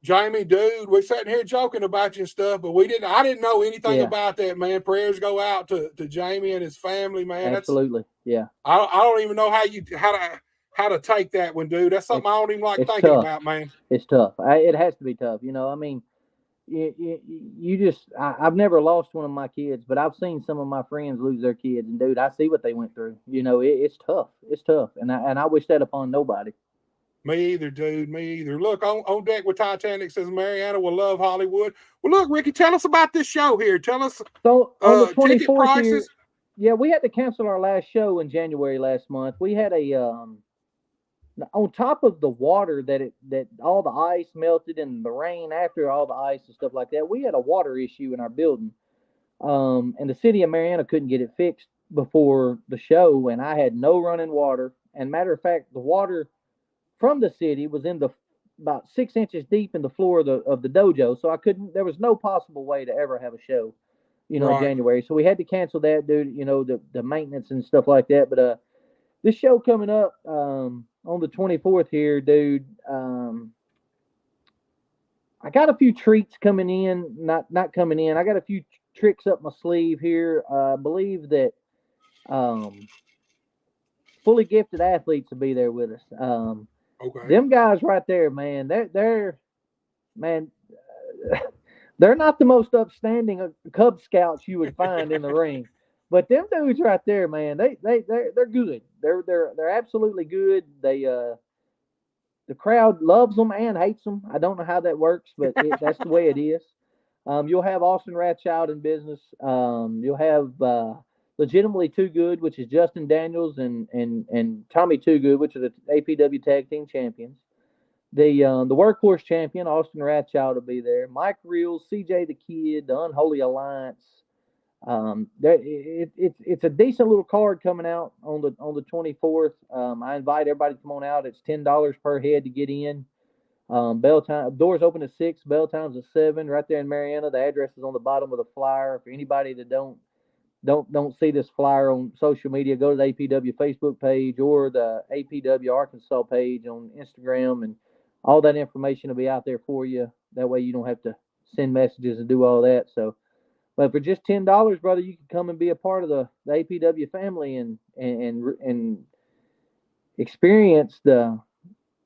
Speaker 1: Jamie, dude, we're sitting here joking about you and stuff, but I didn't know anything about that, man. Prayers go out to Jamie and his family, man.
Speaker 2: Absolutely.
Speaker 1: I don't even know how to take that one, dude. That's something I don't even like thinking about, man.
Speaker 2: It's tough. It has to be tough. I mean, you just I've never lost one of my kids, but I've seen some of my friends lose their kids, and dude, I see what they went through. It's tough. It's tough, and I wish that upon nobody.
Speaker 1: Me either, dude. Me either. Look, on deck with Titanic says Mariana will love Hollywood. Well, look, Ricky, tell us about this show here. Tell us
Speaker 2: so on the 24th
Speaker 1: ticket prices.
Speaker 2: Yeah, we had to cancel our last show in January last month. We had a on top of the water that all the ice melted and the rain after all the ice and stuff like that. We had a water issue in our building, and the city of Mariana couldn't get it fixed before the show, and I had no running water. And matter of fact, the water from the city was in about 6 inches deep in the floor of the dojo, so there was no possible way to ever have a show, in January. So we had to cancel that due to, the maintenance and stuff like that. But this show coming up on the 24th here, dude, I got a few treats coming in, not coming in. I got a few tricks up my sleeve here. I believe that fully gifted athletes will be there with us.
Speaker 1: Okay.
Speaker 2: Them guys right there, man, they're not the most upstanding Cub Scouts you would find in the ring, but them dudes right there, man, they're good. They're absolutely good. The crowd loves them and hates them. I don't know how that works, but that's the way it is. You'll have Austin Rathchild in business. You'll have Legitimately Too Good, which is Justin Daniels and Tommy Too Good, which are the APW Tag Team Champions. The Workhorse Champion, Austin Rathchild, will be there. Mike Reels, CJ the Kid, the Unholy Alliance. It's a decent little card coming out on the 24th. I invite everybody to come on out. It's $10 per head to get in. Bell time, doors open at 6, bell time's at 7, right there in Mariana. The address is on the bottom of the flyer. For anybody that don't see this flyer on social media, go to the APW Facebook page or the APW Arkansas page on Instagram, and all that information will be out there for you. That way you don't have to send messages and do all that. So, but for just $10, brother, you can come and be a part of the APW family and experience the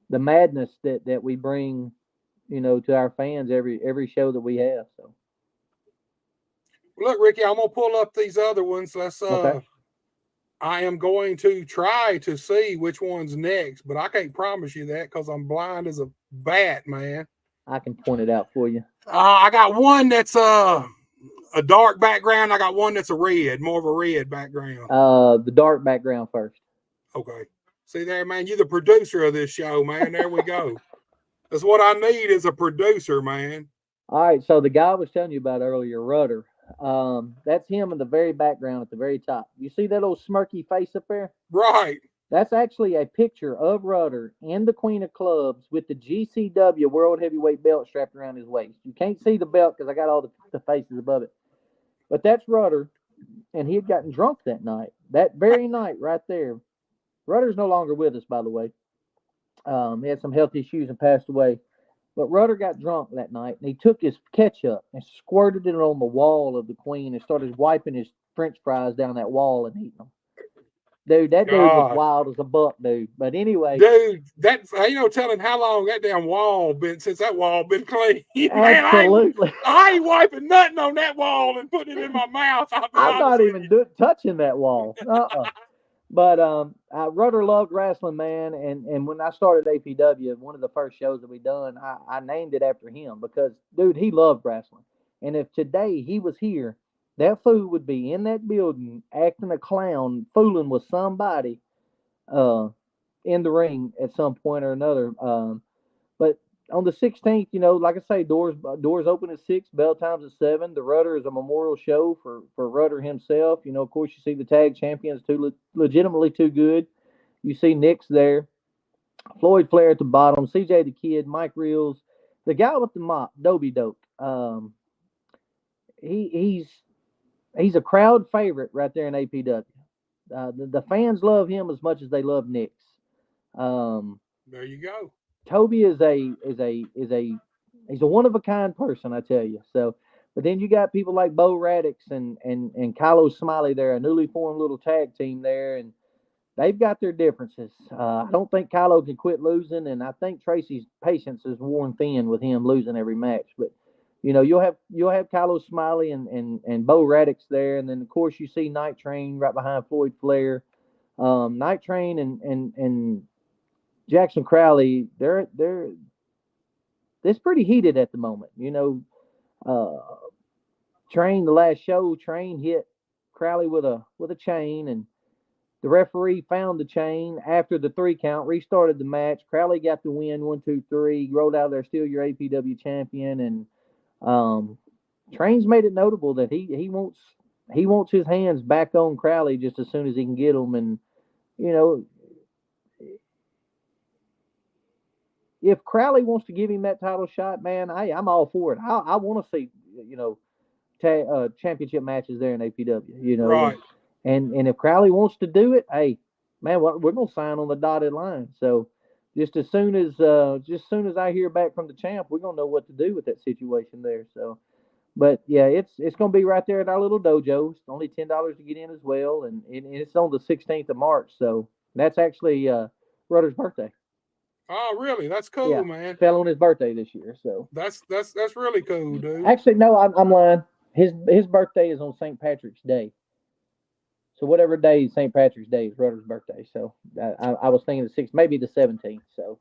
Speaker 2: madness that we bring, to our fans every show that we have. So.
Speaker 1: Look, Ricky, I'm gonna pull up these other ones. Let's
Speaker 2: Okay.
Speaker 1: I am going to try to see which one's next, but I can't promise you that because I'm blind as a bat, man.
Speaker 2: I can point it out for you.
Speaker 1: I got one that's a dark background. I got one that's a red, more of a red background.
Speaker 2: The dark background first.
Speaker 1: Okay. See there, man. You're the producer of this show, man. There we go. That's what I need is a producer, man.
Speaker 2: All right, so the guy I was telling you about earlier, Rudder, that's him in the very background at the very top. You see that little smirky face up there?
Speaker 1: Right.
Speaker 2: That's actually a picture of Rudder and the Queen of Clubs with the GCW World Heavyweight belt strapped around his waist. You can't see the belt because I got all the faces above it. But that's Rudder, and he had gotten drunk that night. That very night right there. Rudder's no longer with us, by the way. He had some health issues and passed away. But Rudder got drunk that night, and he took his ketchup and squirted it on the wall of the Queen and started wiping his French fries down that wall and eating them. Dude, that dude was wild as a buck, dude. But anyway,
Speaker 1: dude, that ain't no telling how long that damn wall been since that wall been clean.
Speaker 2: Absolutely.
Speaker 1: Man, I ain't wiping nothing on that wall and putting it in my mouth.
Speaker 2: I'm not even touching that wall. But Rudder loved wrestling, man, and when I started APW, one of the first shows that we done, I named it after him because, dude, he loved wrestling. And if today he was here, that fool would be in that building acting a clown, fooling with somebody in the ring at some point or another. But on the 16th, like I say, doors open at 6, bell times at 7. The Rudder is a memorial show for Rudder himself. Of course, you see the tag champions, legitimately too good. You see Nick's there, Floyd Flair at the bottom, CJ the Kid, Mike Reels, the guy with the mop, Dobie Doke. He's a crowd favorite right there in APW. The fans love him as much as they love Nick's.
Speaker 1: There you go.
Speaker 2: Toby is a one of a kind person, I tell you. So, but then you got people like Bo Radix and Kylo Smiley there, a newly formed little tag team there, and they've got their differences. I don't think Kylo can quit losing, and I think Tracy's patience is worn thin with him losing every match. But you'll have Kylo Smiley and Bo Radix there, and then of course you see Night Train right behind Floyd Flair. Night Train and Jackson Crowley, it's pretty heated at the moment. Train, the last show, Train hit Crowley with a chain, and the referee found the chain after the 3 count, restarted the match. Crowley got the win, 1, 2, 3, rolled out there, still your APW champion, and Train's made it notable that he wants his hands back on Crowley just as soon as he can get them, and if Crowley wants to give him that title shot, man, I'm all for it. I want to see, championship matches there in APW,
Speaker 1: Right.
Speaker 2: And if Crowley wants to do it, hey, man, we're gonna sign on the dotted line. So just as soon as I hear back from the champ, we're gonna know what to do with that situation there. So, but yeah, it's gonna be right there at our little dojo. It's only $10 to get in as well, and it's on the 16th of March. So that's actually Rudder's birthday.
Speaker 1: Oh, really? That's cool,
Speaker 2: yeah,
Speaker 1: man.
Speaker 2: Fell on his birthday this year, so
Speaker 1: that's really cool, dude.
Speaker 2: Actually, no, I'm lying. His birthday is on St. Patrick's Day. So whatever day St. Patrick's Day is Rudder's birthday. So I was thinking the 6th, maybe the 17th. So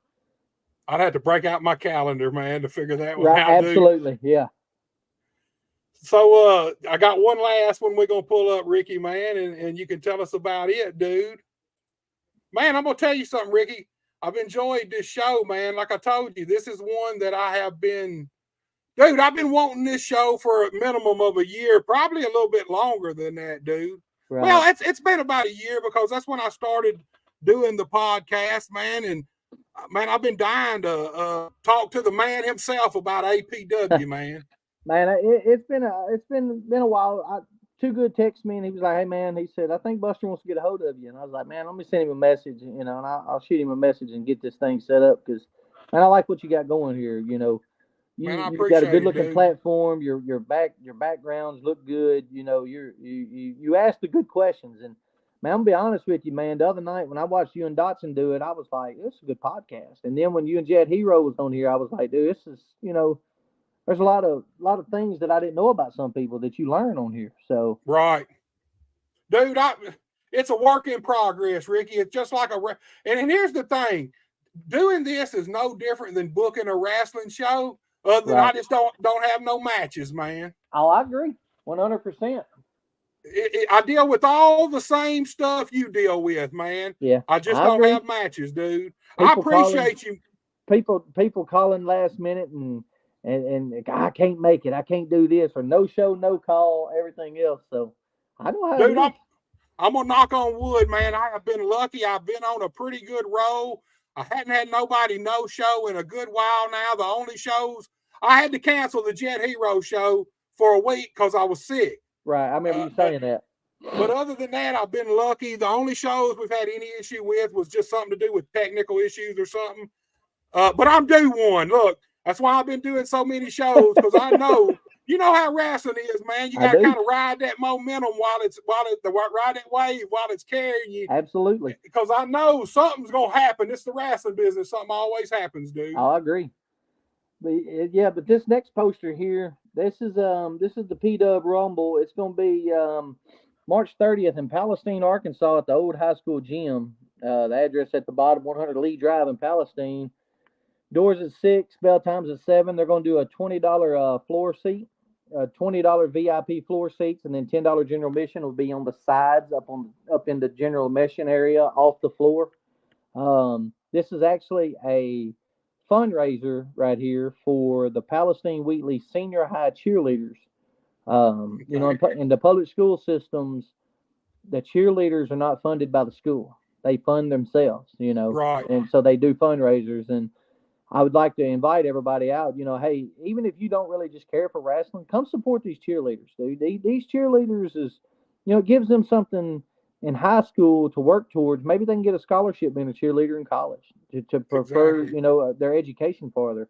Speaker 1: I'd have to break out my calendar, man, to figure that one
Speaker 2: right,
Speaker 1: out.
Speaker 2: Absolutely, dude. Yeah.
Speaker 1: So I got one last one we're gonna pull up, Ricky, man, and you can tell us about it, dude. Man, I'm gonna tell you something, Ricky. I've enjoyed this show, man. Like I told you, this is one that I've been wanting this show for a minimum of a year, probably a little bit longer than that, dude. Right. Well, it's been about a year because that's when I started doing the podcast, man. And man, I've been dying to talk to the man himself about APW, man.
Speaker 2: Man, it's been a while. Too Good texted me and he was like, "Hey man," he said, "I think Buster wants to get a hold of you." And I was like, "Man, let me send him a message, and I'll shoot him a message and get this thing set up because, man, I like what you got going here. You've got a good looking platform. Your backgrounds look good. You ask the good questions. And man, I'm gonna be honest with you, man. The other night when I watched you and Dotson do it, I was like, this is a good podcast. And then when you and Jet Hero was on here, I was like, dude, this is there's a lot of things that I didn't know about some people that you learn on here. So
Speaker 1: Right. Dude, it's a work in progress, Ricky. It's just like and here's the thing. Doing this is no different than booking a wrestling show, other than I just don't have no matches, man.
Speaker 2: Oh, I agree. 100%.
Speaker 1: I deal with all the same stuff you deal with, man.
Speaker 2: Yeah.
Speaker 1: I just don't have matches, dude. I appreciate you.
Speaker 2: People calling last minute and I can't make it. I can't do this, or no show, no call, everything else. So I know how
Speaker 1: Dude,
Speaker 2: it is.
Speaker 1: I'm gonna knock on wood, man. I have been lucky. I've been on a pretty good roll. I hadn't had nobody no show in a good while now. The only shows I had to cancel the Jet Hero show for a week because I was sick.
Speaker 2: Right, I remember you saying that.
Speaker 1: But other than that, I've been lucky. The only shows we've had any issue with was just something to do with technical issues or something. But I'm due one. Look, that's why I've been doing so many shows, because I know, you know how wrestling is, man. You got to kind of ride that momentum ride that wave while it's carrying you.
Speaker 2: Absolutely.
Speaker 1: Because I know something's gonna happen. It's the wrestling business. Something always happens, dude.
Speaker 2: I agree. But this next poster here, this is the P-Dub Rumble. It's gonna be March 30th in Palestine, Arkansas, at the old high school gym. The address at the bottom, 100 Lee Drive in Palestine. Doors at 6, bell times at 7. They're going to do a $20 floor seat, $20 VIP floor seats, and then $10 general admission will be on the sides up in the general admission area off the floor. This is actually a fundraiser right here for the Palestine Wheatley Senior High cheerleaders. You know, in the public school systems, the cheerleaders are not funded by the school. They fund themselves, you know.
Speaker 1: Right.
Speaker 2: And so they do fundraisers. And I would like to invite everybody out, you know, hey, even if you don't really just care for wrestling, come support these cheerleaders, dude. These cheerleaders is, you know, it gives them something in high school to work towards. Maybe they can get a scholarship being a cheerleader in college to prefer, you know, their education farther.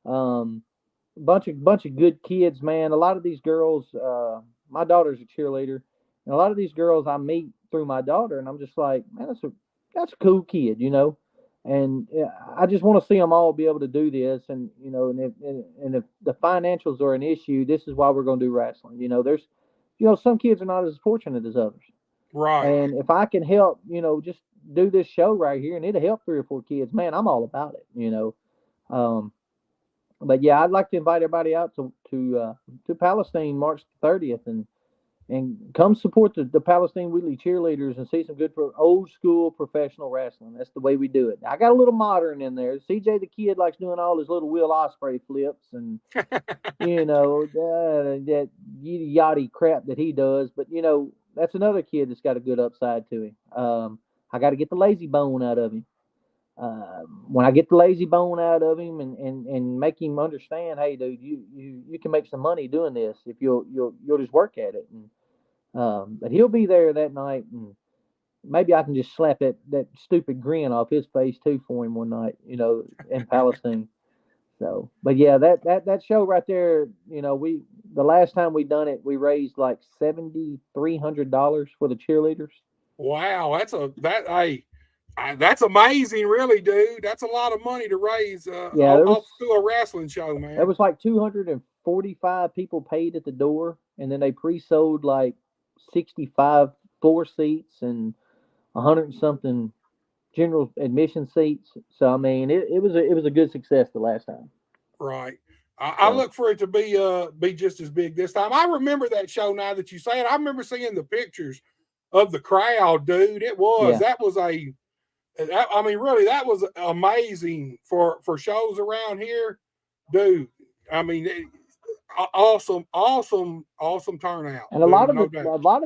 Speaker 2: Bunch of good kids, man. A lot of these girls, my daughter's a cheerleader, and a lot of these girls I meet through my daughter, and I'm just like, man, that's a cool kid, you know. And I just want to see them all be able to do this, and you know, and if the financials are an issue, this is why we're going to do wrestling. You know, there's, you know, some kids are not as fortunate as others,
Speaker 1: right?
Speaker 2: And if I can help, you know, just do this show right here, and it'll help 3 or 4 kids, man, I'm all about it. You know, but yeah, I'd like to invite everybody out to Palestine March 30th, and come support the Palestine Wheatley cheerleaders and see some good old school professional wrestling. That's the way we do it. I got a little modern in there. CJ the Kid likes doing all his little Will Ospreay flips and, you know, that yitty yachty crap that he does. But, you know, that's another kid that's got a good upside to him. I got to get the lazy bone out of him. When I get the lazy bone out of him and make him understand, hey, dude, you can make some money doing this if you'll just work at it. And, but he'll be there that night, and maybe I can just slap that stupid grin off his face too for him one night, you know, in Palestine. So, but yeah, that show right there, you know, the last time we done it, we raised like $7,300 for the cheerleaders.
Speaker 1: Wow, that's amazing, really, dude. That's a lot of money to raise off to a wrestling show, man.
Speaker 2: There was like 245 people paid at the door, and then they pre-sold like 65 floor seats and 100 and something general admission seats. So I mean, it was a good success the last time.
Speaker 1: Right. I look for it to be just as big this time. I remember that show now that you say it. I remember seeing the pictures of the crowd, dude. That was I mean, really, that was amazing for shows around here, dude. I mean, awesome turnout.
Speaker 2: And a lot of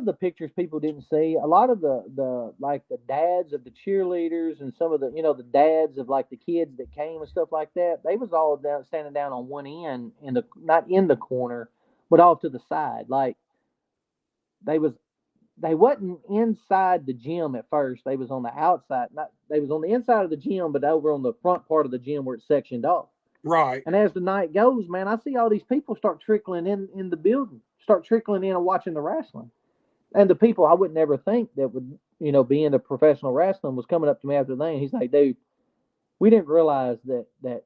Speaker 2: the pictures people didn't see. A lot of the like the dads of the cheerleaders and some of the, you know, the dads of like the kids that came and stuff like that. They was all standing down on one end not in the corner, but off to the side. Like they wasn't inside the gym at first. They was on the outside. They was on the inside of the gym, but over on the front part of the gym where it's sectioned off.
Speaker 1: Right.
Speaker 2: And as the night goes, man, I see all these people start trickling in the building, start trickling in and watching the wrestling. And the people I would never think that would, you know, be into professional wrestling was coming up to me after the thing. He's like, dude, we didn't realize that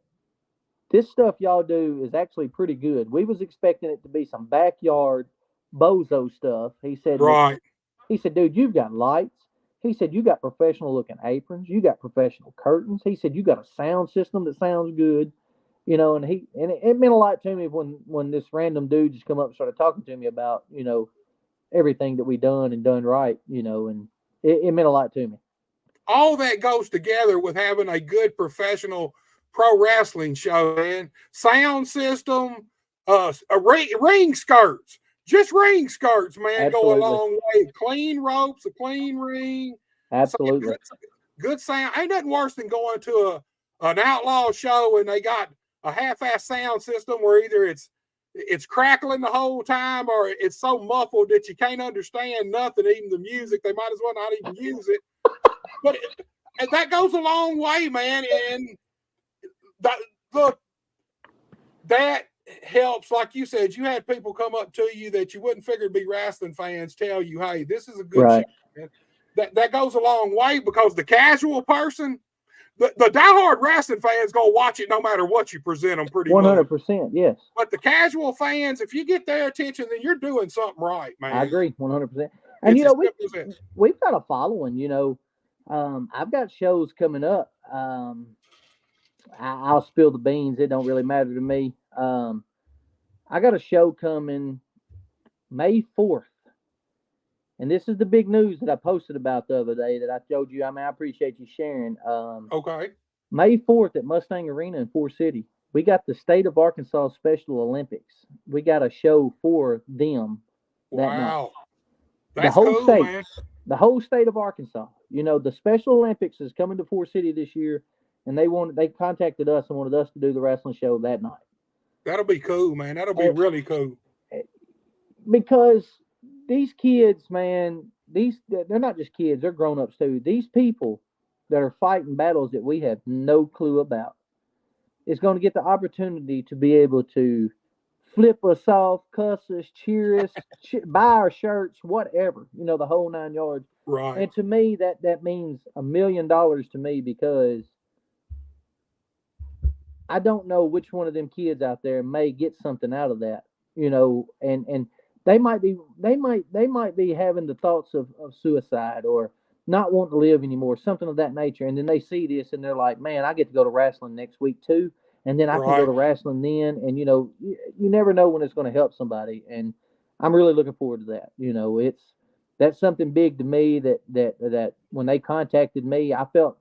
Speaker 2: this stuff y'all do is actually pretty good. We was expecting it to be some backyard bozo stuff.
Speaker 1: Right.
Speaker 2: He said, dude, you've got lights. He said, you got professional looking aprons. You got professional curtains. He said, you got a sound system that sounds good. And it meant a lot to me when this random dude just come up and started talking to me about, everything that we done and done right, and it meant a lot to me.
Speaker 1: All that goes together with having a good professional pro wrestling show, man. Sound system, ring skirts, just ring skirts, man,
Speaker 2: Absolutely.
Speaker 1: go a long way. Clean ropes, a clean ring.
Speaker 2: Absolutely.
Speaker 1: Good sound. Ain't nothing worse than going to an outlaw show and they got a half-ass sound system where either it's crackling the whole time or it's so muffled that you can't understand nothing, even the music. They might as well not even use it. But that goes a long way, man. And look, that helps. Like you said, you had people come up to you that you wouldn't figure to be wrestling fans tell you, hey, this is a good show, man. That goes a long way because the casual person, the diehard wrestling fans gonna watch it no matter what you present them. Pretty
Speaker 2: 100%, yes.
Speaker 1: But the casual fans, if you get their attention, then you're doing something right, man.
Speaker 2: I agree, 100%. And we've got a following. I've got shows coming up. I'll spill the beans. It don't really matter to me. I got a show coming May 4th. And this is the big news that I posted about the other day that I told you. I mean, I appreciate you sharing.
Speaker 1: Okay.
Speaker 2: May 4th at Mustang Arena in Forest City. We got the State of Arkansas Special Olympics. We got a show for them that night.
Speaker 1: That's the whole cool, state, man.
Speaker 2: The whole state of Arkansas. The Special Olympics is coming to Forest City this year, and they contacted us and wanted us to do the wrestling show that night.
Speaker 1: That'll be cool, man. That'll be really cool.
Speaker 2: Because these kids, man, they're not just kids, they're grown-ups too. These people that are fighting battles that we have no clue about is going to get the opportunity to be able to flip us off, cuss us, cheer us, buy our shirts, whatever, the whole 9 yards.
Speaker 1: Right.
Speaker 2: And to me, that means $1 million to me because I don't know which one of them kids out there may get something out of that, and they might be having the thoughts of suicide or not wanting to live anymore, something of that nature. And then they see this and they're like, man, I get to go to wrestling next week too. And then I can go to wrestling then. And, you never know when it's going to help somebody. And I'm really looking forward to that. That's something big to me that when they contacted me, I felt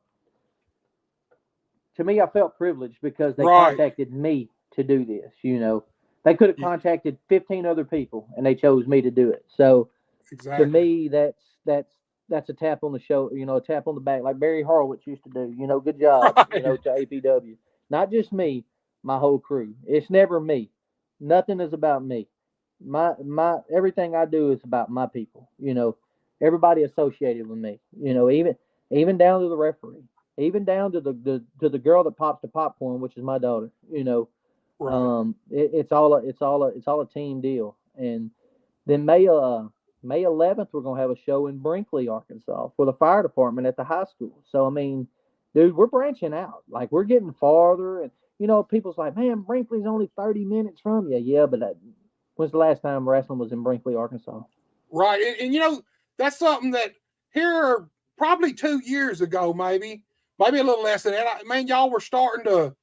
Speaker 2: privileged because they contacted me to do this. They could have contacted 15 other people and they chose me to do it. So to me, that's a tap on the shoulder, a tap on the back, like Barry Horowitz used to do. Good job, to APW. Not just me, my whole crew. It's never me. Nothing is about me. My everything I do is about my people. Everybody associated with me. Even down to the referee, even down to the girl that pops the popcorn, which is my daughter. It's all a team deal. And then May 11th, we're gonna have a show in Brinkley, Arkansas, for the fire department at the high school. So I mean, dude, we're branching out. Like we're getting farther, and people's like, man, Brinkley's only 30 minutes from you. Yeah, but when's the last time wrestling was in Brinkley, Arkansas?
Speaker 1: Right, and that's something that here probably 2 years ago, maybe a little less than that. Man, y'all were starting to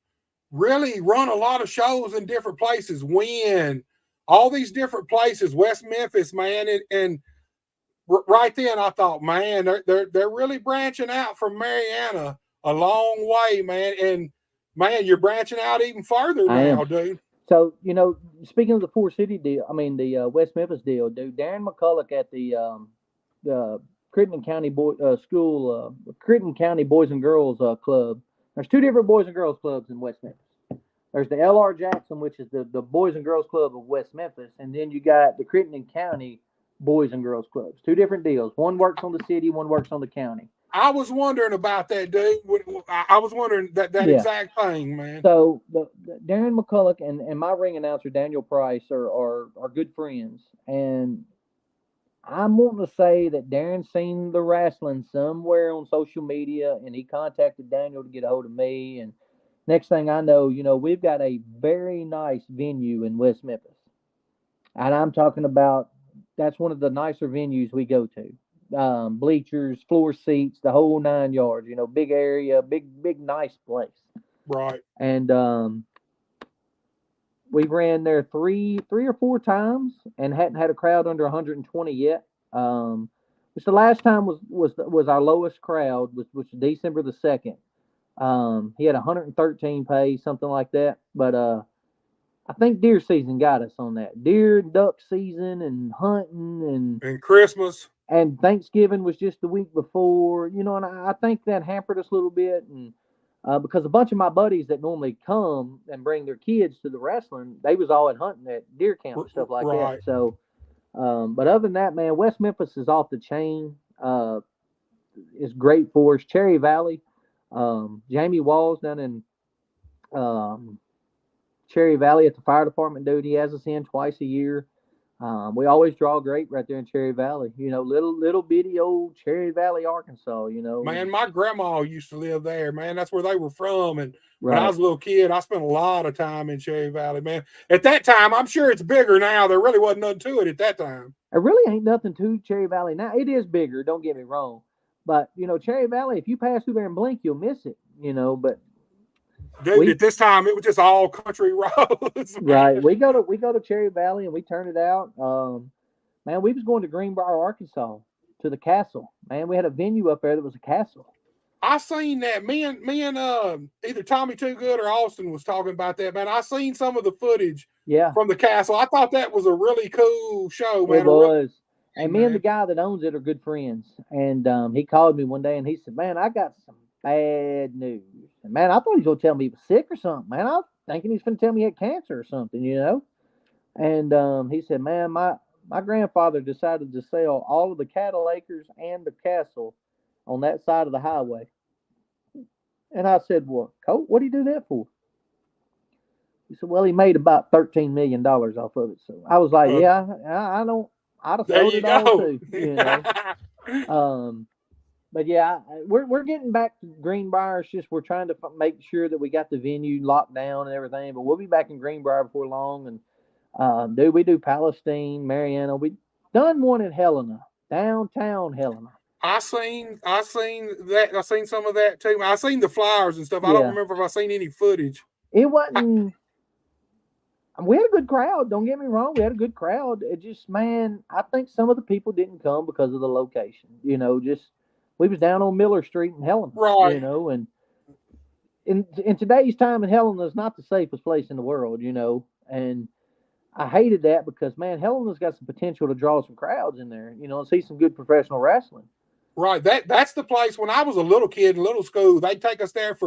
Speaker 1: really run a lot of shows in different places. Win all these different places, West Memphis, man, and right then I thought, man, they're really branching out from Marianna a long way, man. And man, you're branching out even further now, dude.
Speaker 2: So speaking of the Forest City deal, I mean the West Memphis deal, dude. Darren McCulloch at the Crittenden County Crittenden County Boys and Girls Club. There's 2 different Boys and Girls Clubs in West Memphis. There's the L.R. Jackson, which is the Boys and Girls Club of West Memphis, and then you got the Crittenden County Boys and Girls Clubs. 2 different deals. One works on the city, one works on the county.
Speaker 1: I was wondering about that, dude. I was wondering that exact thing, man.
Speaker 2: So Darren McCulloch and my ring announcer Daniel Price are good friends, and I'm wanting to say that Darren seen the wrestling somewhere on social media, and he contacted Daniel to get a hold of me, and Next thing I know, we've got a very nice venue in West Memphis. And I'm talking about that's one of the nicer venues we go to. Bleachers, floor seats, the whole 9 yards, big area, big, nice place.
Speaker 1: Right.
Speaker 2: And we ran there three or four times and hadn't had a crowd under 120 yet. Which the last time was our lowest crowd, which was December the 2nd. He had 113 pay, something like that. But I think deer season got us on that. Deer and duck season and hunting
Speaker 1: and Christmas.
Speaker 2: And Thanksgiving was just the week before, and I think that hampered us a little bit. And because a bunch of my buddies that normally come and bring their kids to the wrestling, they was all at hunting at deer camp and stuff like
Speaker 1: Right.
Speaker 2: that. So, but other than that, man, West Memphis is off the chain. It's great for us. Cherry Valley, Jamie Walls down in Cherry Valley at the fire department, dude. He has us in twice a year. We always draw great right there in Cherry Valley. Little bitty old Cherry Valley, Arkansas.
Speaker 1: Man, my grandma used to live there. Man, that's where they were from. And
Speaker 2: right.
Speaker 1: when I was a little kid, I spent a lot of time in Cherry Valley. Man, at that time, I'm sure it's bigger now. There really wasn't nothing to it at that time.
Speaker 2: There really ain't nothing to Cherry Valley now. It is bigger. Don't get me wrong, but Cherry Valley, if you pass through there and blink, you'll miss it. But
Speaker 1: dude, at this time it was just all country roads.
Speaker 2: Right. We go to Cherry Valley and we turn it out. Man, we was going to Greenbrier, Arkansas, to the castle. Man, we had a venue up there that was a castle.
Speaker 1: I seen that. Me and either Tommy Too Good or Austin was talking about that, man. I seen some of the footage from the castle. I thought that was a really cool show, man.
Speaker 2: It was. And me and the guy that owns it are good friends. And he called me one day and he said, man, I got some bad news. And man, I thought he was going to tell me he was sick or something. Man, I was thinking he was going to tell me he had cancer or something, And he said, man, my grandfather decided to sell all of the cattle acres and the castle on that side of the highway. And I said, well, Colt, what did he do that for? He said, well, he made about $13 million off of it. So I was like, yeah, I don't. I'd have sold it all too, But yeah, we're getting back to Greenbrier. It's just we're trying to make sure that we got the venue locked down and everything. But we'll be back in Greenbrier before long. And we do Palestine, Marianna. We done one in Helena, downtown Helena.
Speaker 1: I seen that. I seen some of that too. I seen the flyers and stuff. I don't remember if I seen any footage.
Speaker 2: It wasn't. We had a good crowd. Don't get me wrong. We had a good crowd. It just, man, I think some of the people didn't come because of the location. Just we was down on Miller Street in Helena.
Speaker 1: Right.
Speaker 2: And in today's time in Helena is not the safest place in the world. And I hated that because, man, Helena's got some potential to draw some crowds in there. And see some good professional wrestling.
Speaker 1: Right. That's the place. When I was a little kid in little school, they'd take us there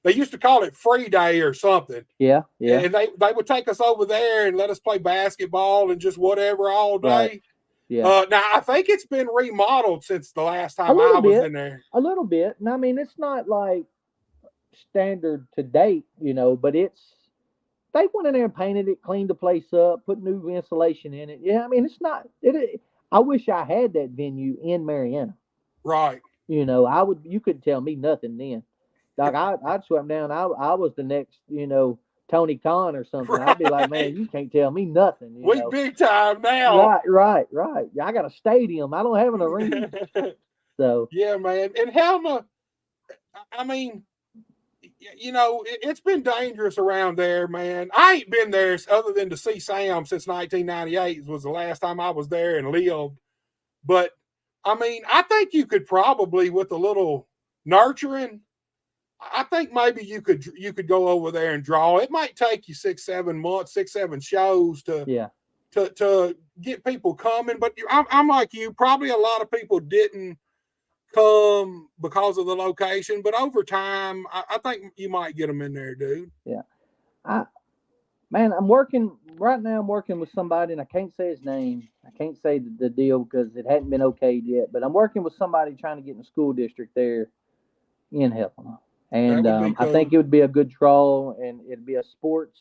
Speaker 1: they used to call it free day or something.
Speaker 2: Yeah.
Speaker 1: And they would take us over there and let us play basketball and just whatever all day.
Speaker 2: Right. Yeah.
Speaker 1: Now, I think it's been remodeled since the last time I was in there.
Speaker 2: A little bit. And I mean, it's not like standard to date, but they went in there and painted it, cleaned the place up, put new insulation in it. Yeah, I mean, it's not. I wish I had that venue in Marianna.
Speaker 1: Right.
Speaker 2: You couldn't tell me nothing then. Like I'd swim down. I was the next, Tony Khan or something. Right. I'd be like, man, you can't tell me nothing.
Speaker 1: We big time now.
Speaker 2: Right. I got a stadium. I don't have an arena. So
Speaker 1: yeah, man. And Helena, I mean, it's been dangerous around there, man. I ain't been there other than to see Sam since 1998 was the last time I was there and lived. But I mean, I think you could probably, with a little nurturing, I think maybe you could go over there and draw. It might take you 6-7 months, 6-7 shows to get people coming. But I'm like you. Probably a lot of people didn't come because of the location, but over time, I think you might get them in there, dude.
Speaker 2: Yeah, I'm working right now. I'm working with somebody, and I can't say his name. I can't say the deal because it hadn't been okayed yet. But I'm working with somebody trying to get in the school district there in Helena, and cool. I think it would be a good draw, and it'd be a sports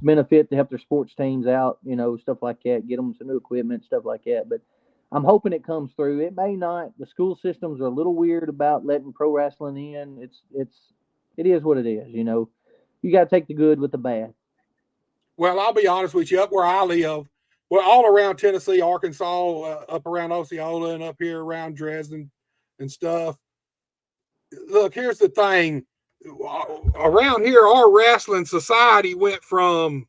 Speaker 2: benefit to help their sports teams out, stuff like that. Get them some new equipment, stuff like that. But I'm hoping it comes through. It may not. The school systems are a little weird about letting pro wrestling in. It's It is what it is. You know, you got to take the good with the bad.
Speaker 1: Well, I'll be honest with you. Up where I live, well, all around Tennessee, Arkansas, up around Osceola, and up here around Dresden and stuff. Look, here's the thing. Around here, our wrestling society went from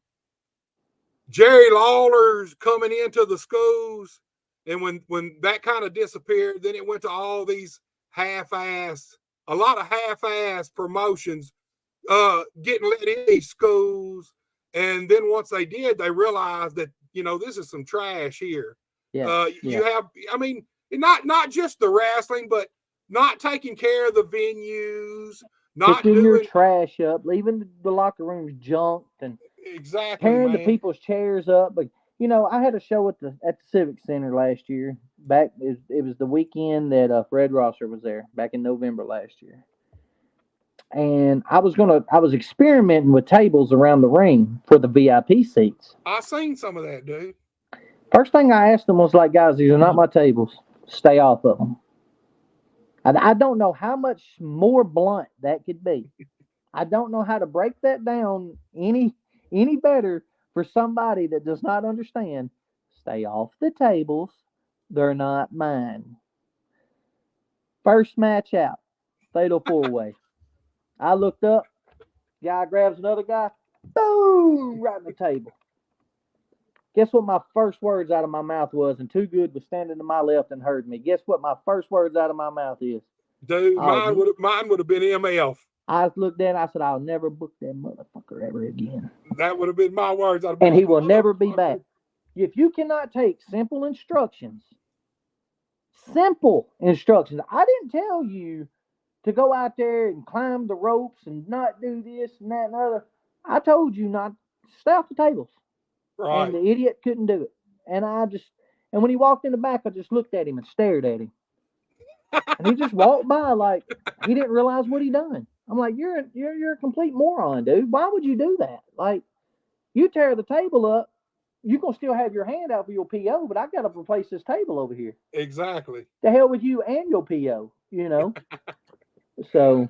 Speaker 1: Jerry Lawler's coming into the schools, and when that kind of disappeared, then it went to all these a lot of half-ass promotions getting let in these schools. And then once they did, they realized that, this is some trash here.
Speaker 2: Yeah.
Speaker 1: You have, I mean, not just the wrestling, but not taking care of the venues, not
Speaker 2: picking
Speaker 1: doing
Speaker 2: your trash up, leaving the locker rooms junked, and
Speaker 1: exactly,
Speaker 2: tearing the
Speaker 1: man.
Speaker 2: people's chairs up. But I had a show at the Civic Center last year. It was the weekend that Fred Rosser was there back in November last year. And I was experimenting with tables around the ring for the VIP seats.
Speaker 1: I seen some of that, dude.
Speaker 2: First thing I asked them was like, guys, these are not my tables. Stay off of them. I don't know how much more blunt that could be. I don't know how to break that down any better for somebody that does not understand. Stay off the tables. They're not mine. First match out. Fatal 4-way. I looked up. Guy grabs another guy. Boom! Right in the table. Guess what my first words out of my mouth was? And Too Good was standing to my left and heard me. Guess what my first words out of my mouth is?
Speaker 1: Dude, mine would have been MF.
Speaker 2: I looked at it and I said, I'll never book that motherfucker ever again.
Speaker 1: That would have been my words.
Speaker 2: And he will never be back. If you cannot take simple instructions, I didn't tell you to go out there and climb the ropes and not do this and that and other. I told you not to stay off the tables.
Speaker 1: Right.
Speaker 2: And the idiot couldn't do it. And when he walked in the back, I just looked at him and stared at him. And he just walked by like he didn't realize what he done. I'm like, you're a complete moron, dude. Why would you do that? Like, you tear the table up, you're gonna still have your hand out for your PO, but I gotta replace this table over here.
Speaker 1: Exactly.
Speaker 2: The hell with you and your PO, So,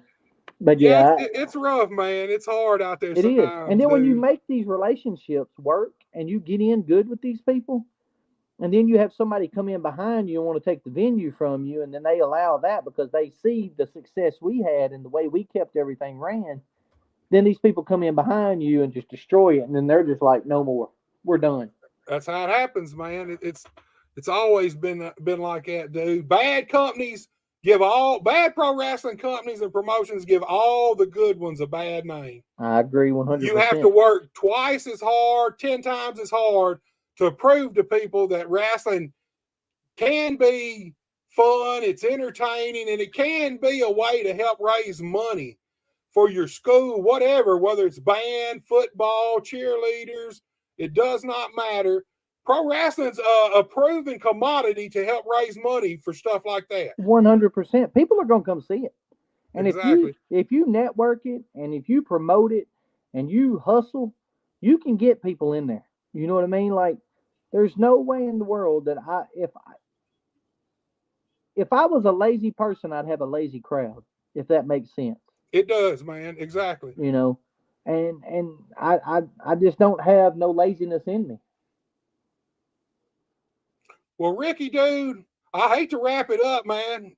Speaker 2: but yeah,
Speaker 1: it's rough, man. It's hard out there.
Speaker 2: It is. And then when you make these relationships work and you get in good with these people, and then you have somebody come in behind you and want to take the venue from you, and then they allow that because they see the success we had and the way we kept everything ran. Then these people come in behind you and just destroy it, and then they're just like, no more. We're done.
Speaker 1: That's how it happens, man. It's always been like that, dude. Bad pro wrestling companies and promotions give all the good ones a bad name.
Speaker 2: I agree 100%.
Speaker 1: You have to work twice as hard, 10 times as hard to prove to people that wrestling can be fun, it's entertaining, and it can be a way to help raise money for your school, whatever, whether it's band, football, cheerleaders, it does not matter. Pro wrestling's a proven commodity to help raise money for stuff like that.
Speaker 2: 100%. People are going to come see it. And
Speaker 1: exactly.
Speaker 2: if you network it and if you promote it and you hustle, you can get people in there. You know what I mean? Like, there's no way in the world that if I was a lazy person, I'd have a lazy crowd, if that makes sense.
Speaker 1: It does, man. Exactly.
Speaker 2: And I just don't have no laziness in me.
Speaker 1: Well, Ricky, dude, I hate to wrap it up, man.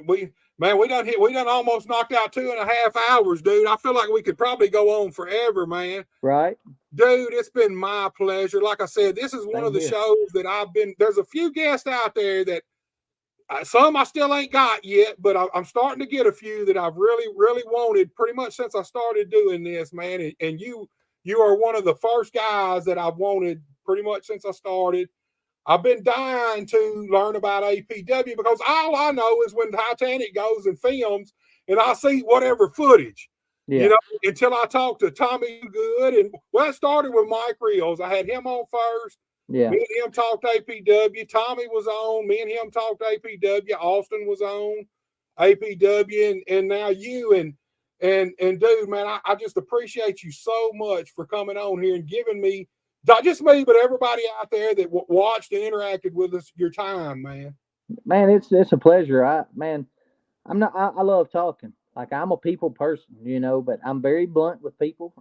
Speaker 1: We done almost knocked out 2.5 hours, dude. I feel like we could probably go on forever, man.
Speaker 2: Right.
Speaker 1: Dude, it's been my pleasure. Like I said, this is one of the shows that there's a few guests out there that some I still ain't got yet, but I'm starting to get a few that I've really, really wanted pretty much since I started doing this, man. And you are one of the first guys that I've wanted pretty much since I started. I've been dying to learn about APW because all I know is when Titanic goes and films and I see whatever footage, until I talk to Tommy Good. And it started with Mike Reels. I had him on first.
Speaker 2: Yeah.
Speaker 1: Me and him talked APW. Tommy was on. Me and him talked APW. Austin was on APW. And now you and dude, man, I just appreciate you so much for coming on here and giving me, not just me, but everybody out there that watched and interacted with us, your time, man.
Speaker 2: Man, it's a pleasure. I love talking. Like I'm a people person, but I'm very blunt with people.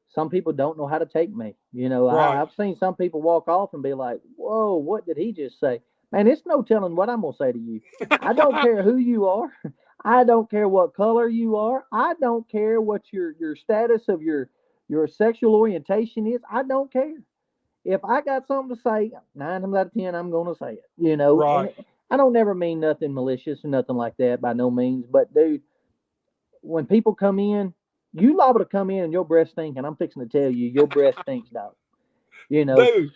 Speaker 2: Some people don't know how to take me.
Speaker 1: Right.
Speaker 2: I've seen some people walk off and be like, "Whoa, what did he just say?" Man, it's no telling what I'm gonna say to you. I don't care who you are. I don't care what color you are. I don't care what your status of your sexual orientation is. I don't care. If I got something to say, 9 times out of 10, I'm gonna say it. And
Speaker 1: Right.
Speaker 2: I don't never mean nothing malicious or nothing like that by no means. But dude, when people come in, you liable to come in and your breath stink, and I'm fixing to tell you, your breath stinks, dog. You know,
Speaker 1: Dude,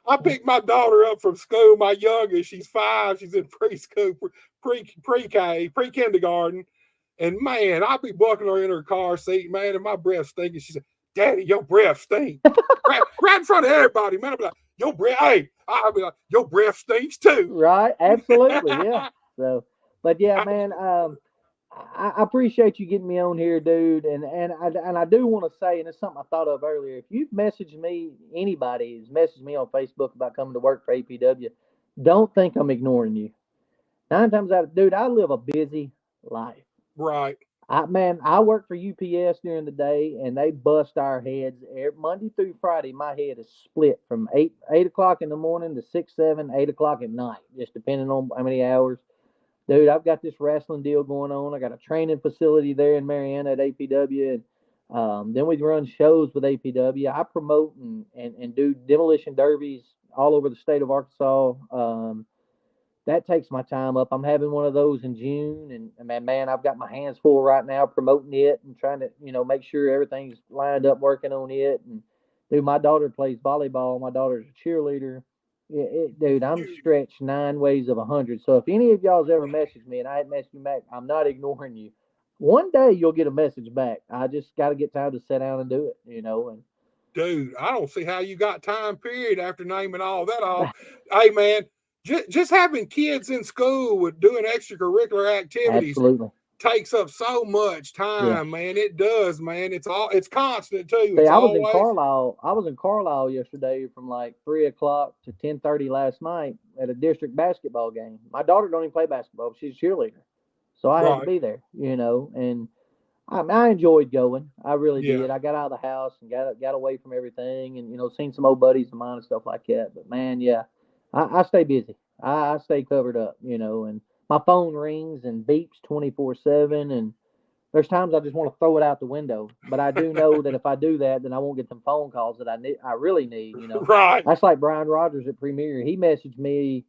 Speaker 1: I picked my daughter up from school. My youngest, she's 5. She's in preschool, pre-K, pre-kindergarten. And man, I'll be bucking her in her car seat, man, and my breath stinking. She said, "Daddy, your breath stink." Right in front of everybody, man. I'll be like, "Your breath, hey," I'll be like, "Your breath stinks too."
Speaker 2: right? Absolutely, yeah. So, but yeah, man, I appreciate you getting me on here, dude. And I do want to say, and it's something I thought of earlier. If you've messaged me, anybody has messaged me on Facebook about coming to work for APW, don't think I'm ignoring you. 9 times out of, dude, I live a busy life.
Speaker 1: Right.
Speaker 2: I work for UPS during the day, and they bust our heads Monday through Friday. My head is split from eight o'clock in the morning to 6, 7, 8 o'clock at night, just depending on how many hours. Dude, I've got this wrestling deal going on. I got a training facility there in Mariana at APW, and then we run shows with APW. I promote and do demolition derbies all over the state of Arkansas. That takes my time up. I'm having one of those in June, and man, I've got my hands full right now promoting it and trying to, make sure everything's lined up, working on it. And dude, my daughter plays volleyball. My daughter's a cheerleader. Dude, I'm stretched 9 ways of 100. So if any of y'all's ever messaged me and I hadn't messaged you back, I'm not ignoring you. One day you'll get a message back. I just got to get time to sit down and do it. And
Speaker 1: Dude, I don't see how you got time, period, after naming all that off. Hey, man, just having kids in school with doing extracurricular activities
Speaker 2: absolutely,
Speaker 1: takes up so much
Speaker 2: yeah.
Speaker 1: time, man. It does, man. It's constant too.
Speaker 2: See,
Speaker 1: It's
Speaker 2: I was in
Speaker 1: always
Speaker 2: Carlisle. I was in Carlisle yesterday from like 3 o'clock to 10:30 last night at a district basketball game. My daughter don't even play basketball; but she's a cheerleader, so I had to
Speaker 1: right.
Speaker 2: be there. And I enjoyed going. I really
Speaker 1: Yeah.
Speaker 2: did. I got out of the house and got away from everything, and seen some old buddies of mine and stuff like that. But man, yeah, I stay busy. I stay covered up. And my phone rings and beeps 24/7, and there's times I just want to throw it out the window. But I do know that if I do that, then I won't get some phone calls that I really need.
Speaker 1: Right.
Speaker 2: That's like Brian Rogers at Premier. He messaged me.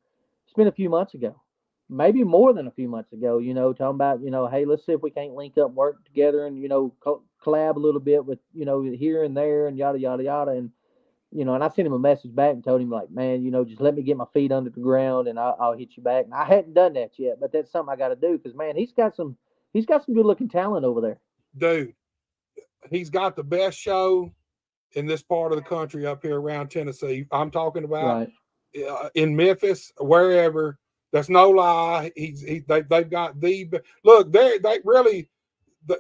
Speaker 2: It's been a few months ago, maybe more than a few months ago. Talking about hey, let's see if we can't link up, and work together, and collab a little bit with here and there and yada yada yada. And I sent him a message back and told him like, man, just let me get my feet under the ground and I'll hit you back. And I hadn't done that yet, but that's something I got to do because man, he's got some good looking talent over there.
Speaker 1: Dude, he's got the best show in this part of the country up here around Tennessee. I'm talking about
Speaker 2: Right.
Speaker 1: in Memphis, wherever. That's no lie. They've got the look. They really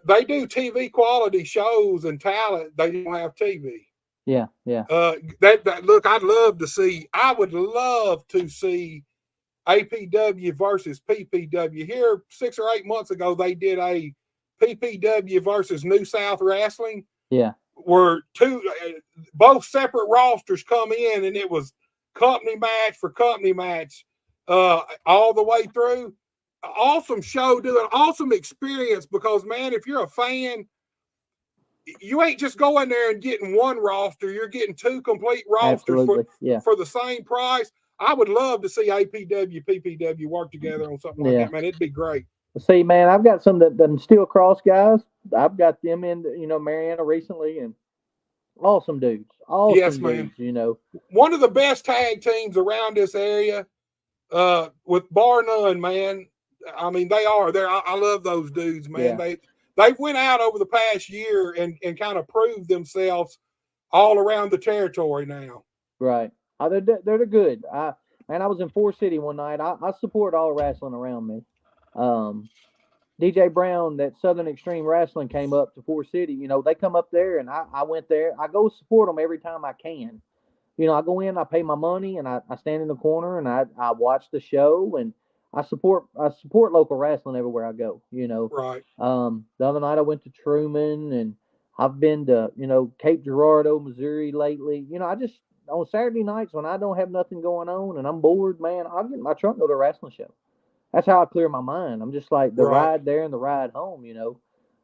Speaker 1: they do TV quality shows and talent. They don't have TV.
Speaker 2: Yeah. Yeah.
Speaker 1: That look. I'd love to see. I would love to see APW versus PPW. Here 6 or 8 months ago, they did a PPW versus New South Wrestling.
Speaker 2: Yeah.
Speaker 1: Where both separate rosters come in, and it was company match for company match all the way through. Awesome show, dude. An awesome experience because, man, if you're a fan, you ain't just going there and getting one roster. You're getting two complete rosters
Speaker 2: Absolutely. Yeah.
Speaker 1: for the same price. I would love to see APW, PPW work together on something like
Speaker 2: Yeah.
Speaker 1: that, man. It'd be great.
Speaker 2: See, man, I've got some that steel cross guys. I've got them in, Mariana recently, and awesome dudes.
Speaker 1: Yes,
Speaker 2: Awesome
Speaker 1: man.
Speaker 2: dudes.
Speaker 1: One of the best tag teams around this area, with bar none, man. I mean, they are there. I love those dudes, man.
Speaker 2: Yeah.
Speaker 1: They've went out over the past year and kind of proved themselves all around the territory now.
Speaker 2: Right. They're good. I was in Forest City one night. I support all wrestling around me. DJ Brown, that Southern Extreme Wrestling came up to Forest City. They come up there, and I went there. I go support them every time I can. I go in, I pay my money, and I stand in the corner, and I watch the show, and I support local wrestling everywhere I go. You know,
Speaker 1: Right.
Speaker 2: The other night I went to Truman, and I've been to Cape Girardeau, Missouri lately. You know, I just on Saturday nights when I don't have nothing going on and I'm bored, man, I'll get in my truck and go to a wrestling show. That's how I clear my mind. I'm just like the
Speaker 1: Right.
Speaker 2: ride there and the ride home.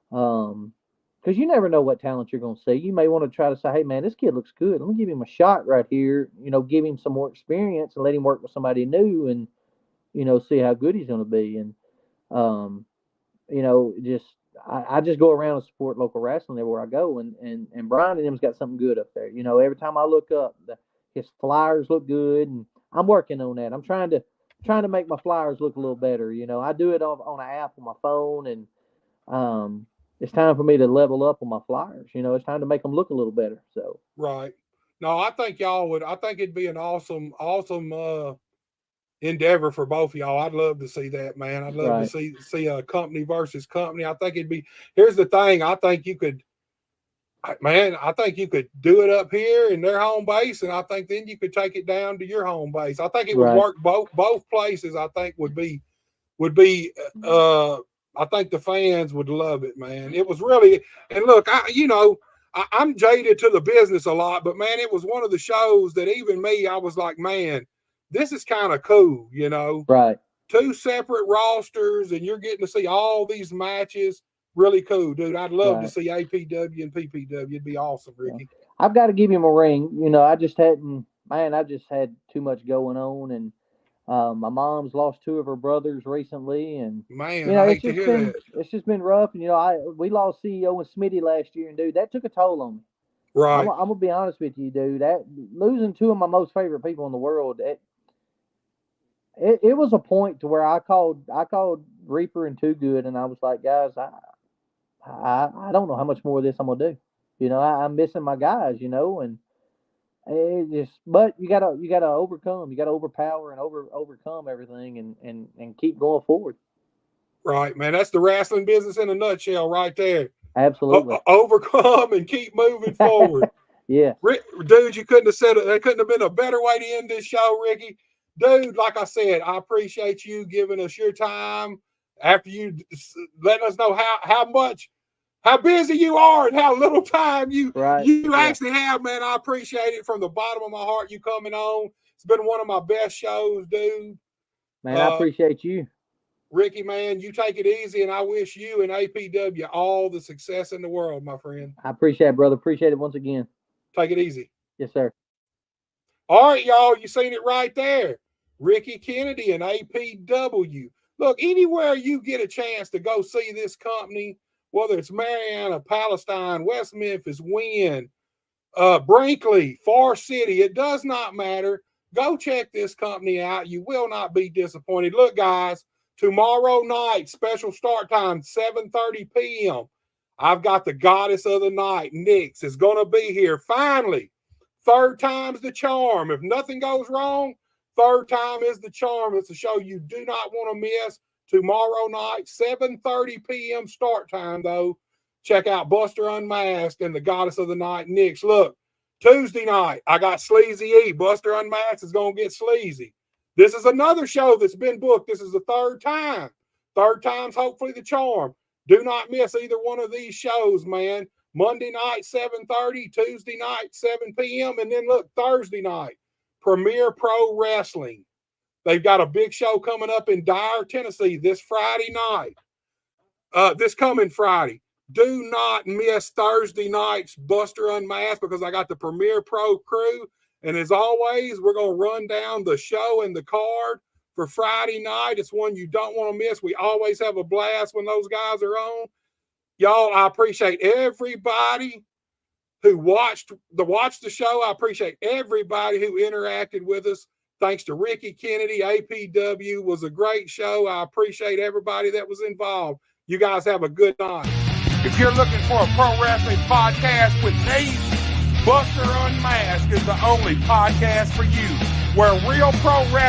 Speaker 2: Because you never know what talent you're going to see. You may want to try to say, hey, man, this kid looks good. Let me give him a shot right here. Give him some more experience and let him work with somebody new and, see how good he's going to be. And, I just go around and support local wrestling everywhere I go. And Brian and them's got something good up there. Every time I look up, his flyers look good. And I'm working on that. I'm trying to make my flyers look a little better. I do it on an app on my phone, and it's time for me to level up on my flyers. It's time to make them look a little better. So
Speaker 1: right. No, I think y'all would. I think it'd be an awesome endeavor for both of y'all. I'd love to see that, man. I'd love to see a company versus company. I think it'd be. Here's the thing. I think you could. Man, I think you could do it up here in their home base, and I think then you could take it down to your home base. I think it would work both places. I think would be. I think the fans would love it, man. It was really, and look, I'm jaded to the business a lot, but man, it was one of the shows that even me, I was like, man, this is kind of cool,
Speaker 2: Right.
Speaker 1: 2 separate rosters, and you're getting to see all these matches. Really cool, dude. I'd love to see APW and PPW. It'd be awesome, Ricky.
Speaker 2: I've got to give him a ring. I just had too much going on, and my mom's lost 2 of her brothers recently, and
Speaker 1: man, I hate to hear that.
Speaker 2: It's just been rough. And we lost CEO and Smitty last year, and dude, that took a toll on me.
Speaker 1: Right.
Speaker 2: I'm gonna be honest with you, dude. That losing 2 of my most favorite people in the world, it was a point to where I called Reaper and Too Good, and I was like, guys, I don't know how much more of this I'm gonna do. I'm missing my guys, and but you gotta overcome, you gotta overpower and overcome everything and keep going forward.
Speaker 1: Right, man. That's the wrestling business in a nutshell, right there.
Speaker 2: Absolutely.
Speaker 1: Overcome and keep moving forward.
Speaker 2: Yeah,
Speaker 1: dude, you couldn't have said it. There couldn't have been a better way to end this show, Ricky. Dude, like I said, I appreciate you giving us your time after you letting us know how busy you are and how little time you actually have, man. I appreciate it from the bottom of my heart, you coming on. It's been one of my best shows, dude.
Speaker 2: Man, I appreciate you.
Speaker 1: Ricky, man, you take it easy, and I wish you and APW all the success in the world, my friend.
Speaker 2: I appreciate it, brother. Appreciate it once again.
Speaker 1: Take it easy.
Speaker 2: Yes, sir.
Speaker 1: All right, y'all, you seen it right there. Ricky Kennedy and APW. Look, anywhere you get a chance to go see this company, whether it's Mariana, Palestine, West Memphis, Wynn, Brinkley, Far City, it does not matter. Go check this company out. You will not be disappointed. Look, guys, tomorrow night, special start time, 7:30 p.m. I've got the goddess of the night, Nyx, is going to be here. Finally, 3rd time's the charm. If nothing goes wrong, 3rd time is the charm. It's a show you do not want to miss. Tomorrow night, 7:30 p.m. start time, though. Check out Buster Unmasked and the Goddess of the Night, Nyx. Look, Tuesday night, I got Sleazy E. Buster Unmasked is going to get sleazy. This is another show that's been booked. This is the 3rd time. 3rd time's hopefully the charm. Do not miss either one of these shows, man. Monday night, 7:30. Tuesday night, 7 p.m. And then, look, Thursday night, Premier Pro Wrestling. They've got a big show coming up in Dyer, Tennessee this Friday night. This coming Friday. Do not miss Thursday night's Buster Unmasked because I got the Premier Pro crew. And as always, we're going to run down the show and the card for Friday night. It's one you don't want to miss. We always have a blast when those guys are on. Y'all, I appreciate everybody who watched the show. I appreciate everybody who interacted with us. Thanks to Ricky Kennedy, APW. Was a great show. I appreciate everybody that was involved. You guys have a good night. If you're looking for a pro wrestling podcast with me, Buster Unmasked is the only podcast for you, where real pro wrestling